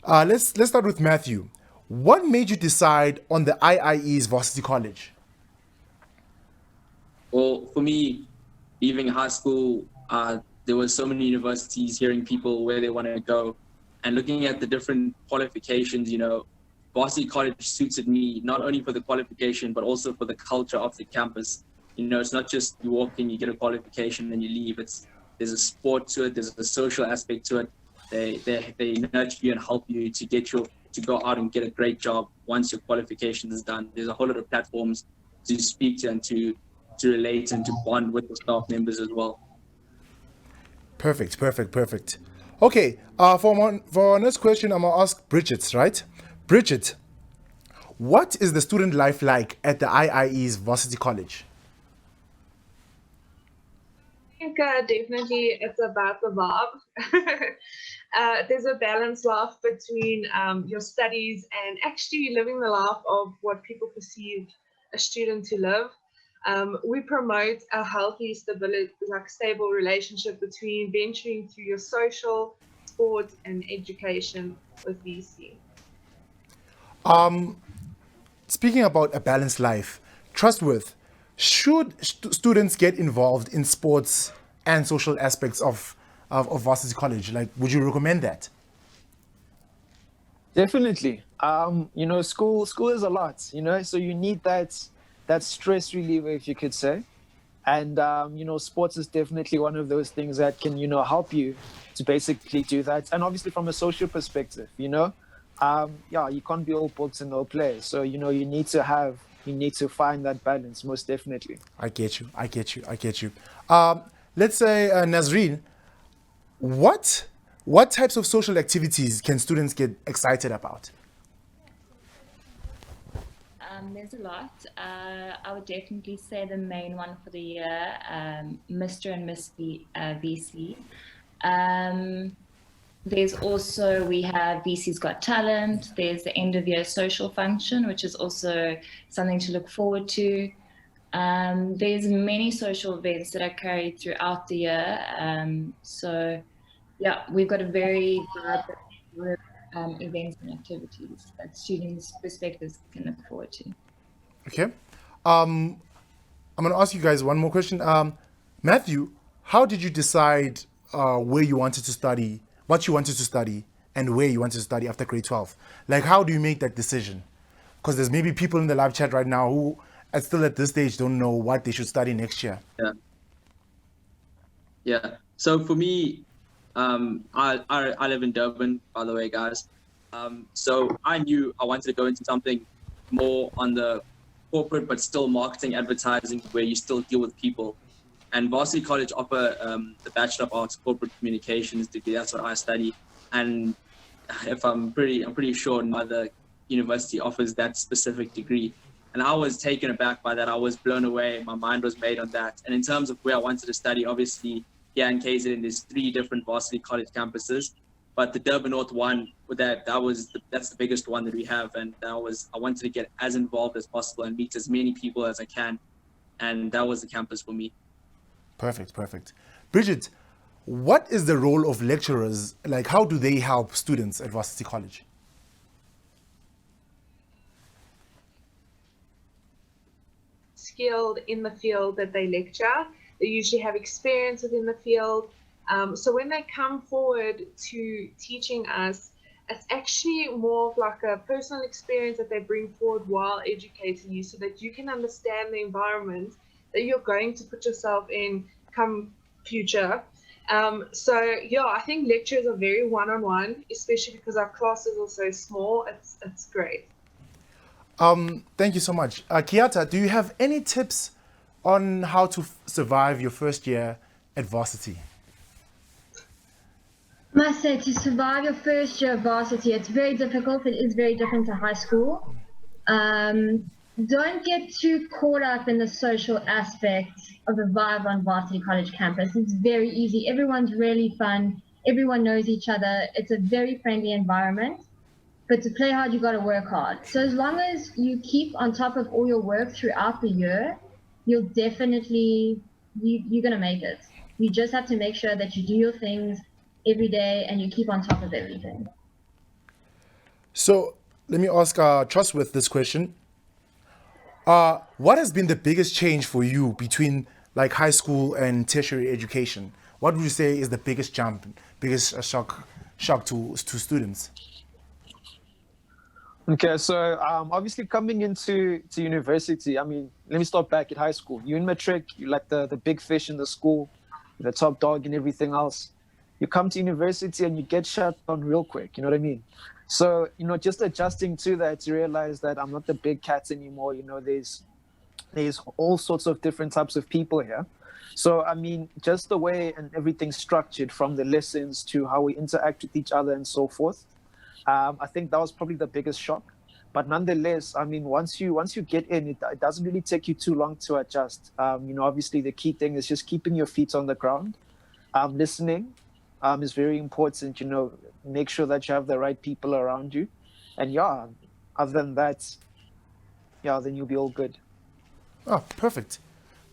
Let's start with Matthew. What made you decide on the IIE's Varsity College? Well, for me, leaving high school, there were so many universities, hearing people where they want to go, and looking at the different qualifications, Varsity College suited me, not only for the qualification, but also for the culture of the campus. It's not just you walk in, you get a qualification, and you leave. There's a sport to it, there's a social aspect to it. They nurture you and help you to go out and get a great job once your qualification is done. There's a whole lot of platforms to speak to and to relate and to bond with the staff members as well. Perfect. Okay, for our next question, I'm gonna ask Bridget, right? Bridget, what is the student life like at the IIE's Varsity College? I think definitely it's about the vibe. There's a balanced life between your studies and actually living the life of what people perceive a student to live. We promote a healthy, stable relationship between venturing through your social, sport, and education with VC. Speaking about a balanced life, Trustworth, should students get involved in sports and social aspects of Varsity College? Like, would you recommend that? Definitely. School is a lot, so you need that stress reliever, if you could say. And, sports is definitely one of those things that can, help you to basically do that. And obviously from a social perspective, you can't be all books and no play. So, you need to find that balance, most definitely. I get you. Let's say, Nazreen, what types of social activities can students get excited about? There's a lot. I would definitely say the main one for the year, Mr. and Miss VC. There's also, we have VC's Got Talent. There's the end of year social function, which is also something to look forward to. There's many social events that are carried throughout the year. We've got a very vibrant events and activities that students' perspectives can look forward to. Okay. I'm going to ask you guys one more question. Matthew, how did you decide where you wanted to study, what you wanted to study, and where you wanted to study after grade 12? Like, how do you make that decision? Because there's maybe people in the live chat right now who still at this stage don't know what they should study next year? Yeah. So for me, I live in Durban, by the way, guys. So I knew I wanted to go into something more on the corporate, but still marketing, advertising, where you still deal with people. And Varsity College offer the Bachelor of Arts Corporate Communications degree. That's what I study. And if I'm pretty sure no other university offers that specific degree. And I was taken aback by that. I was blown away. My mind was made on that. And in terms of where I wanted to study, obviously, here in KZN, there's 3 different Varsity College campuses. But the Durban North one, that's the biggest one that we have. And I wanted to get as involved as possible and meet as many people as I can. And that was the campus for me. Perfect. Bridget, what is the role of lecturers? Like, how do they help students at Varsity College? Skilled in the field that they lecture. They usually have experience within the field. So when they come forward to teaching us, it's actually more of like a personal experience that they bring forward while educating you so that you can understand the environment that you're going to put yourself in come future. So yeah, I think lectures are very one-on-one, especially because our classes are so small. It's great. Thank you so much. Kiata, do you have any tips on how to survive your first year at Varsity? I must say, to survive your first year of Varsity, it's very difficult. It is very different to high school. Don't get too caught up in the social aspect of the vibe on Varsity College campus. It's very easy. Everyone's really fun. Everyone knows each other. It's a very friendly environment. But to play hard, you got to work hard. So as long as you keep on top of all your work throughout the year, you'll definitely, you're going to make it. You just have to make sure that you do your things every day and you keep on top of everything. So let me ask Trustworth this question. What has been the biggest change for you between like high school and tertiary education? What would you say is the biggest jump, biggest shock to students? Okay, so obviously coming into university, I mean, let me start back at high school. You in matric, you're like the big fish in the school, the top dog and everything else. You come to university and you get shut down real quick, you know what I mean? So, just adjusting to that, to realize that I'm not the big cat anymore. There's all sorts of different types of people here. So, I mean, just the way and everything's structured, from the lessons to how we interact with each other and so forth. I think that was probably the biggest shock. But nonetheless, I mean, once you get in, it doesn't really take you too long to adjust. Obviously the key thing is just keeping your feet on the ground. Listening is very important. Make sure that you have the right people around you. And yeah, other than that, then you'll be all good. Oh, perfect.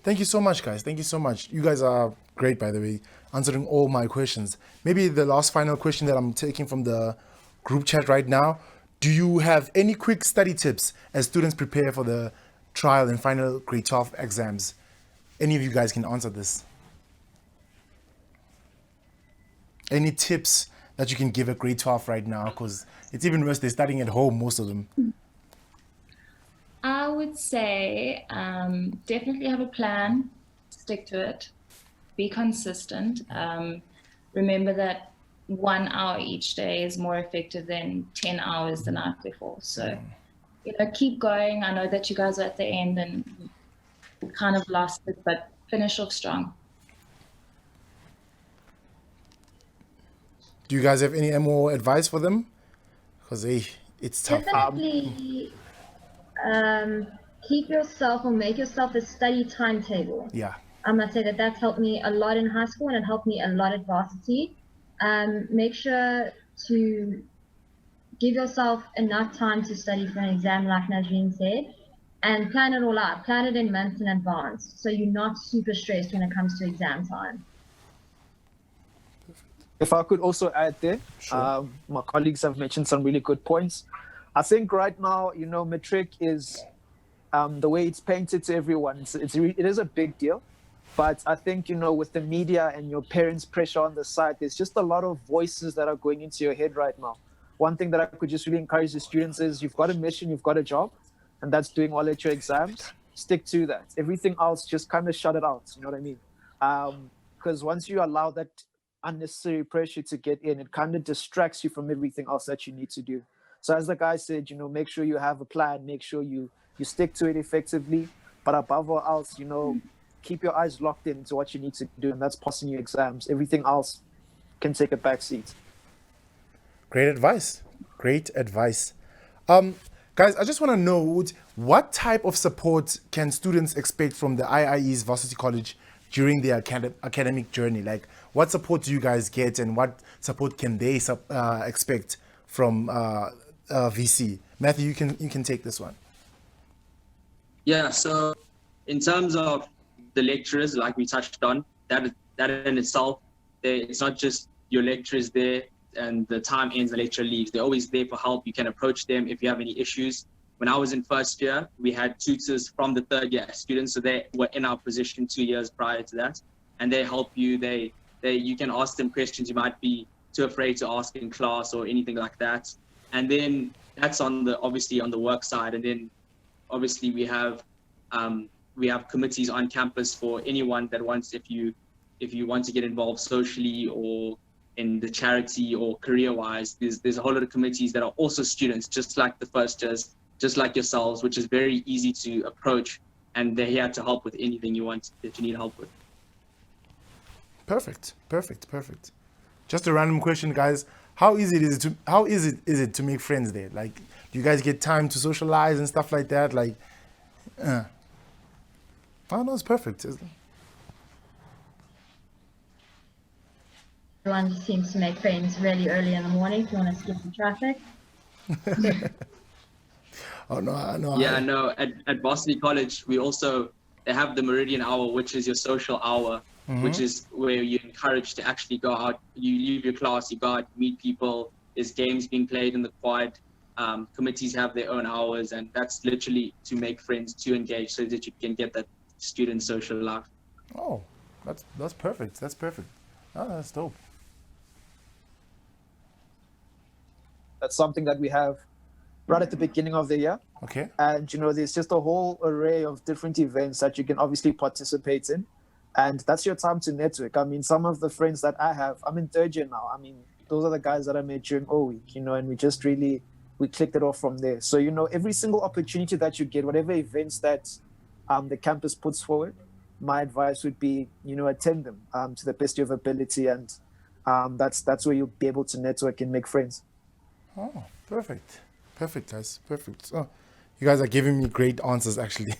Thank you so much, guys. Thank you so much. You guys are great, by the way, answering all my questions. Maybe the last final question that I'm taking from the group chat right now. Do you have any quick study tips as students prepare for the trial and final grade 12 exams? Any of you guys can answer this. Any tips that you can give at grade 12 right now? Because it's even worse, they're studying at home, most of them. I would say definitely have a plan, stick to it, be consistent. Remember that 1 hour each day is more effective than 10 hours the night before. So, keep going. I know that you guys are at the end and kind of lost it, but finish off strong. Do you guys have any more advice for them? Because it's tough. Definitely keep yourself or make yourself a study timetable. Yeah. I must say that's helped me a lot in high school and it helped me a lot at Varsity. Make sure to give yourself enough time to study for an exam, like Nazreen said, and plan it all out. Plan it in months in advance so you're not super stressed when it comes to exam time. If I could also add there, Sure. My colleagues have mentioned some really good points. I think right now, matric is the way it's painted to everyone. It is a big deal. But I think, with the media and your parents' pressure on the side, there's just a lot of voices that are going into your head right now. One thing that I could just really encourage the students is you've got a mission, you've got a job, and that's doing well at your exams. stick to that. Everything else, just kind of shut it out. You know what I mean? Because once you allow that unnecessary pressure to get in, it kind of distracts you from everything else that you need to do. So as the guy said, make sure you have a plan, make sure you stick to it effectively, but above all else, keep your eyes locked into what you need to do, and that's passing your exams. Everything else can take a back seat. Great advice. Guys, I just want to know, what type of support can students expect from the IIE's Varsity College during their academic journey? Like, what support do you guys get, and what support can they expect from VC? Matthew, you can take this one. Yeah, so in terms of the lecturers, like we touched on, that in itself, it's not just your lecturers there and the time ends, the lecturer leaves. They're always there for help. You can approach them if you have any issues. When I was in first year, we had tutors from the third year students, so they were in our position 2 years prior to that, and they help you. You can ask them questions you might be too afraid to ask in class or anything like that. And then that's obviously on the work side. And then obviously we have committees on campus for anyone that wants, if you want to get involved socially or in the charity or career-wise, there's a whole lot of committees that are also students, just like the first years, just like yourselves, which is very easy to approach, and they're here to help with anything that you need help with. Perfect. Just a random question, guys. How easy is it to make friends there? Like, do you guys get time to socialize and stuff like that? Like, oh no, it's perfect, isn't it? Everyone just seems to make friends really early in the morning if you want to skip the traffic. Oh no. Yeah, no. At Varsity College, they have the Meridian Hour, which is your social hour, which is where you're encouraged to actually go out. You leave your class, you go out, meet people. There's games being played in the quad. Committees have their own hours, and that's literally to make friends, to engage, so that you can get that student social life. Oh, that's perfect. Oh, that's dope. That's something that we have right at the beginning of the year. Okay. And, there's just a whole array of different events that you can obviously participate in. And that's your time to network. I mean, some of the friends that I have, I'm in third year now. I mean, those are the guys that I met during O Week, and we just we clicked it off from there. So, every single opportunity that you get, whatever events that the campus puts forward, my advice would be, attend them to the best of your ability. And that's where you'll be able to network and make friends. Oh, perfect, guys, perfect. Oh, you guys are giving me great answers, actually.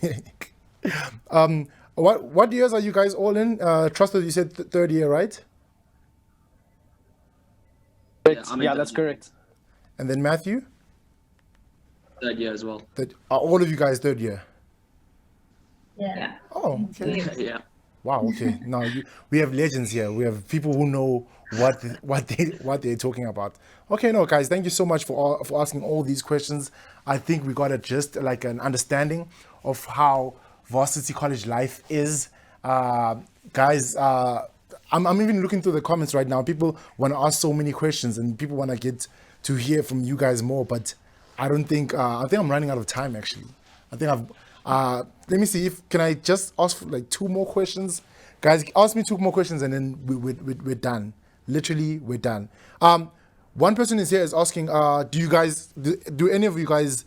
What years are you guys all in? Trusted, you said third year, right? Yeah, that's correct. And then Matthew? Third year as well. Are all of you guys third year? Yeah. Oh, okay. Yeah. Wow. Okay. Now we have legends here. We have people who know what they're talking about. Okay. No, guys. Thank you so much for asking all these questions. I think we got just like an understanding of how Varsity College life is. Guys, I'm even looking through the comments right now. People want to ask so many questions, and people want to get to hear from you guys more. But I don't think I think I'm running out of time. Actually, I think I've. Let me see can I just ask for like 2 more questions, guys. Ask me 2 more questions, and then we're done. Literally, we're done. One person is asking, do any of you guys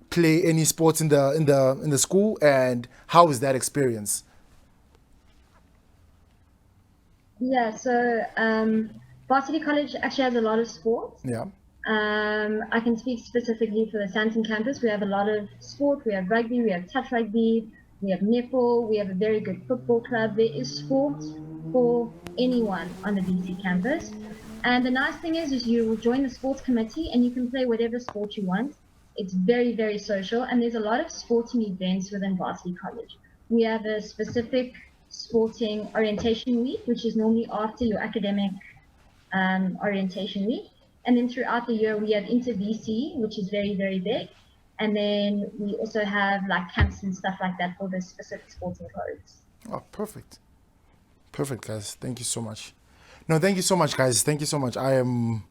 play any sports in the school, and how is that experience? Yeah, so Varsity College actually has a lot of sports. Yeah. I can speak specifically for the Sandton campus. We have a lot of sport. We have rugby, we have touch rugby, we have netball, we have a very good football club. There is sport for anyone on the VC campus. And the nice thing is you will join the sports committee and you can play whatever sport you want. It's very, very social, and there's a lot of sporting events within Varsity College. We have a specific sporting orientation week, which is normally after your academic orientation week. And then throughout the year, we have inter-VC, which is very, very big. And then we also have like camps and stuff like that for the specific sporting codes. Oh, perfect. Perfect, guys. Thank you so much. No, thank you so much, guys. Thank you so much. I'm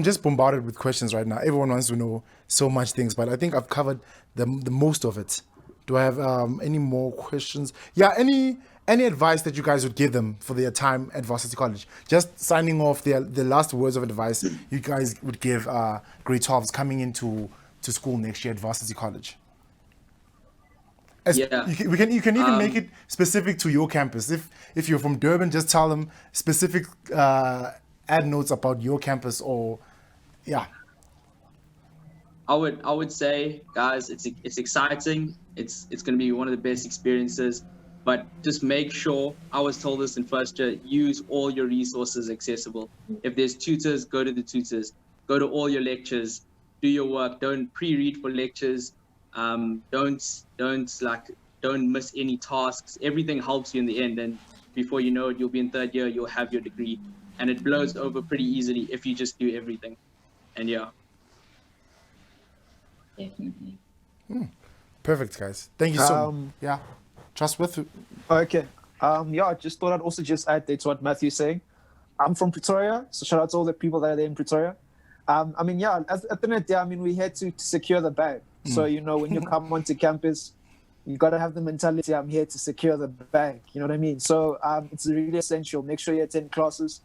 just bombarded with questions right now. Everyone wants to know so much things, but I think I've covered the most of it. Do I have any more questions? Yeah, any advice that you guys would give them for their time at Varsity College? Just signing off the last words of advice you guys would give grade 12s coming into school next year at Varsity College. You can even make it specific to your campus. If you're from Durban, just tell them specific add notes about your campus or yeah. I would say, guys, it's exciting. It's going to be one of the best experiences, but just make sure, I was told this in first year, use all your resources accessible. If there's tutors, go to the tutors, go to all your lectures, do your work. Don't pre-read for lectures. Don't miss any tasks. Everything helps you in the end, and before you know it, you'll be in third year, you'll have your degree, and it blows over pretty easily if you just do everything. And yeah. Definitely. Perfect, guys. Thank you so much. Yeah. Trust with you. Okay. Yeah, I just thought I'd also just add to what Matthew's saying. I'm from Pretoria, so shout out to all the people that are there in Pretoria. At the end of the day, we had to secure the bag. So, when you come onto campus, you got to have the mentality, I'm here to secure the bag. You know what I mean? So it's really essential. Make sure you attend classes,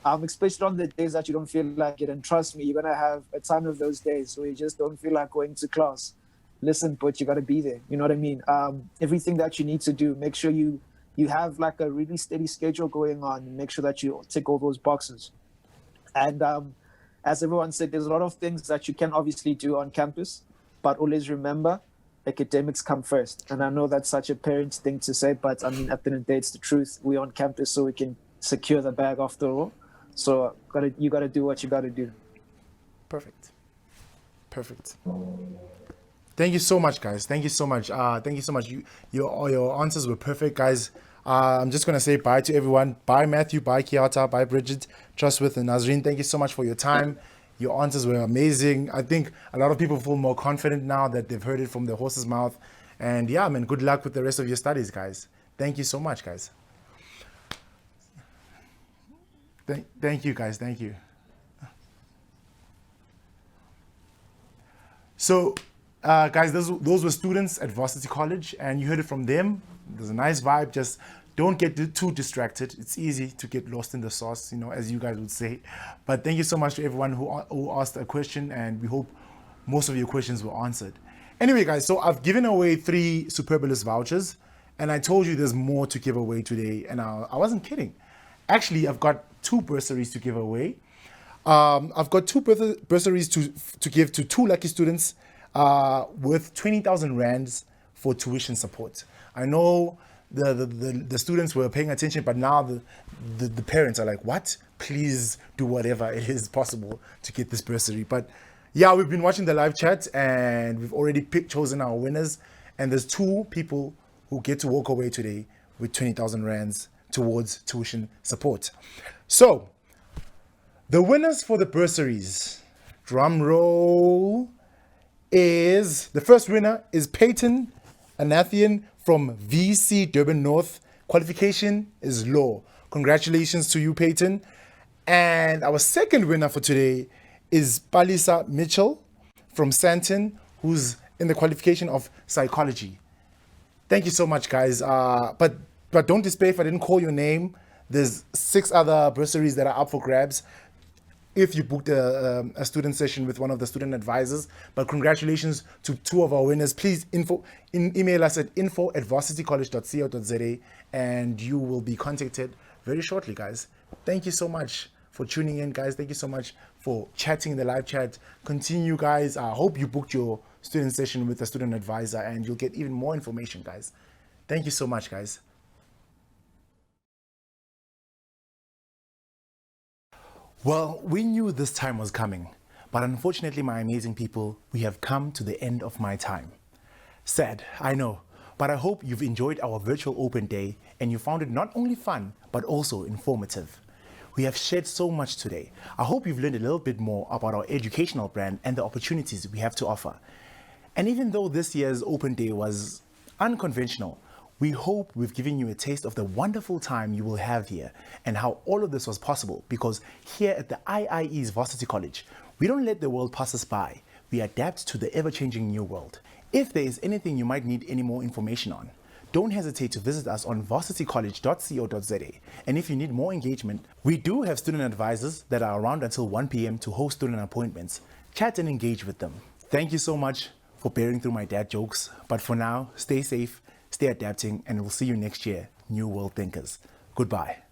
especially on the days that you don't feel like it. And trust me, you're going to have a ton of those days where you just don't feel like going to class. Listen, but you got to be there. You know what I mean? Everything that you need to do, make sure you have like a really steady schedule going on and make sure that you tick all those boxes. And as everyone said, there's a lot of things that you can obviously do on campus, but always remember, academics come first. And I know that's such a parent thing to say, but at the end of the day, it's the truth. We're on campus so we can secure the bag after all. So you got to do what you got to do. Perfect. Thank you so much, guys. Thank you so much. Your answers were perfect, guys. I'm just going to say bye to everyone. Bye, Matthew. Bye, Kiata. Bye, Bridget. Trustworth and Nazreen. Thank you so much for your time. Your answers were amazing. I think a lot of people feel more confident now that they've heard it from the horse's mouth. And yeah, man, good luck with the rest of your studies, guys. Thank you so much, guys. Thank you, guys. Thank you. So, guys, those were students at Varsity College, and you heard it from them. There's a nice vibe. Just don't get too distracted. It's easy to get lost in the sauce, as you guys would say. But thank you so much to everyone who asked a question, and we hope most of your questions were answered. Anyway, guys, so I've given away 3 Superbalist vouchers, and I told you there's more to give away today, and I wasn't kidding. Actually, I've got 2 bursaries to give away. I've got 2 bursaries to give to 2 lucky students worth 20,000 rands for tuition support. I know the students were paying attention, but now the parents are like, what? Please do whatever it is possible to get this bursary. But yeah, we've been watching the live chat and we've already chosen our winners. And there's 2 people who get to walk away today with 20,000 rands towards tuition support. So the winners for the bursaries, drum roll, the first winner is Peyton Anathian from VC Durban North. Qualification is law. Congratulations to you, Peyton. And our second winner for today is Palisa Mitchell from Santon, who's in the qualification of psychology. Thank you so much, guys. But don't despair if I didn't call your name. There's 6 other bursaries that are up for grabs if you booked a student session with one of the student advisors. But congratulations to 2 of our winners. Please email us at info@varsitycollege.co.za and you will be contacted very shortly, guys. Thank you so much for tuning in, guys. Thank you so much for chatting in the live chat. Continue, guys. I hope you booked your student session with a student advisor and you'll get even more information, guys. Thank you so much, guys. Well, we knew this time was coming, but unfortunately, my amazing people, we have come to the end of my time. Sad, I know, but I hope you've enjoyed our virtual open day and you found it not only fun, but also informative. We have shared so much today. I hope you've learned a little bit more about our educational brand and the opportunities we have to offer. And even though this year's open day was unconventional, we hope we've given you a taste of the wonderful time you will have here and how all of this was possible, because here at the IIE's Varsity College, we don't let the world pass us by. We adapt to the ever-changing new world. If there is anything you might need any more information on, don't hesitate to visit us on varsitycollege.co.za. And if you need more engagement, we do have student advisors that are around until 1 p.m. to host student appointments. Chat and engage with them. Thank you so much for bearing through my dad jokes. But for now, stay safe, stay adapting, and we'll see you next year, New World Thinkers. Goodbye.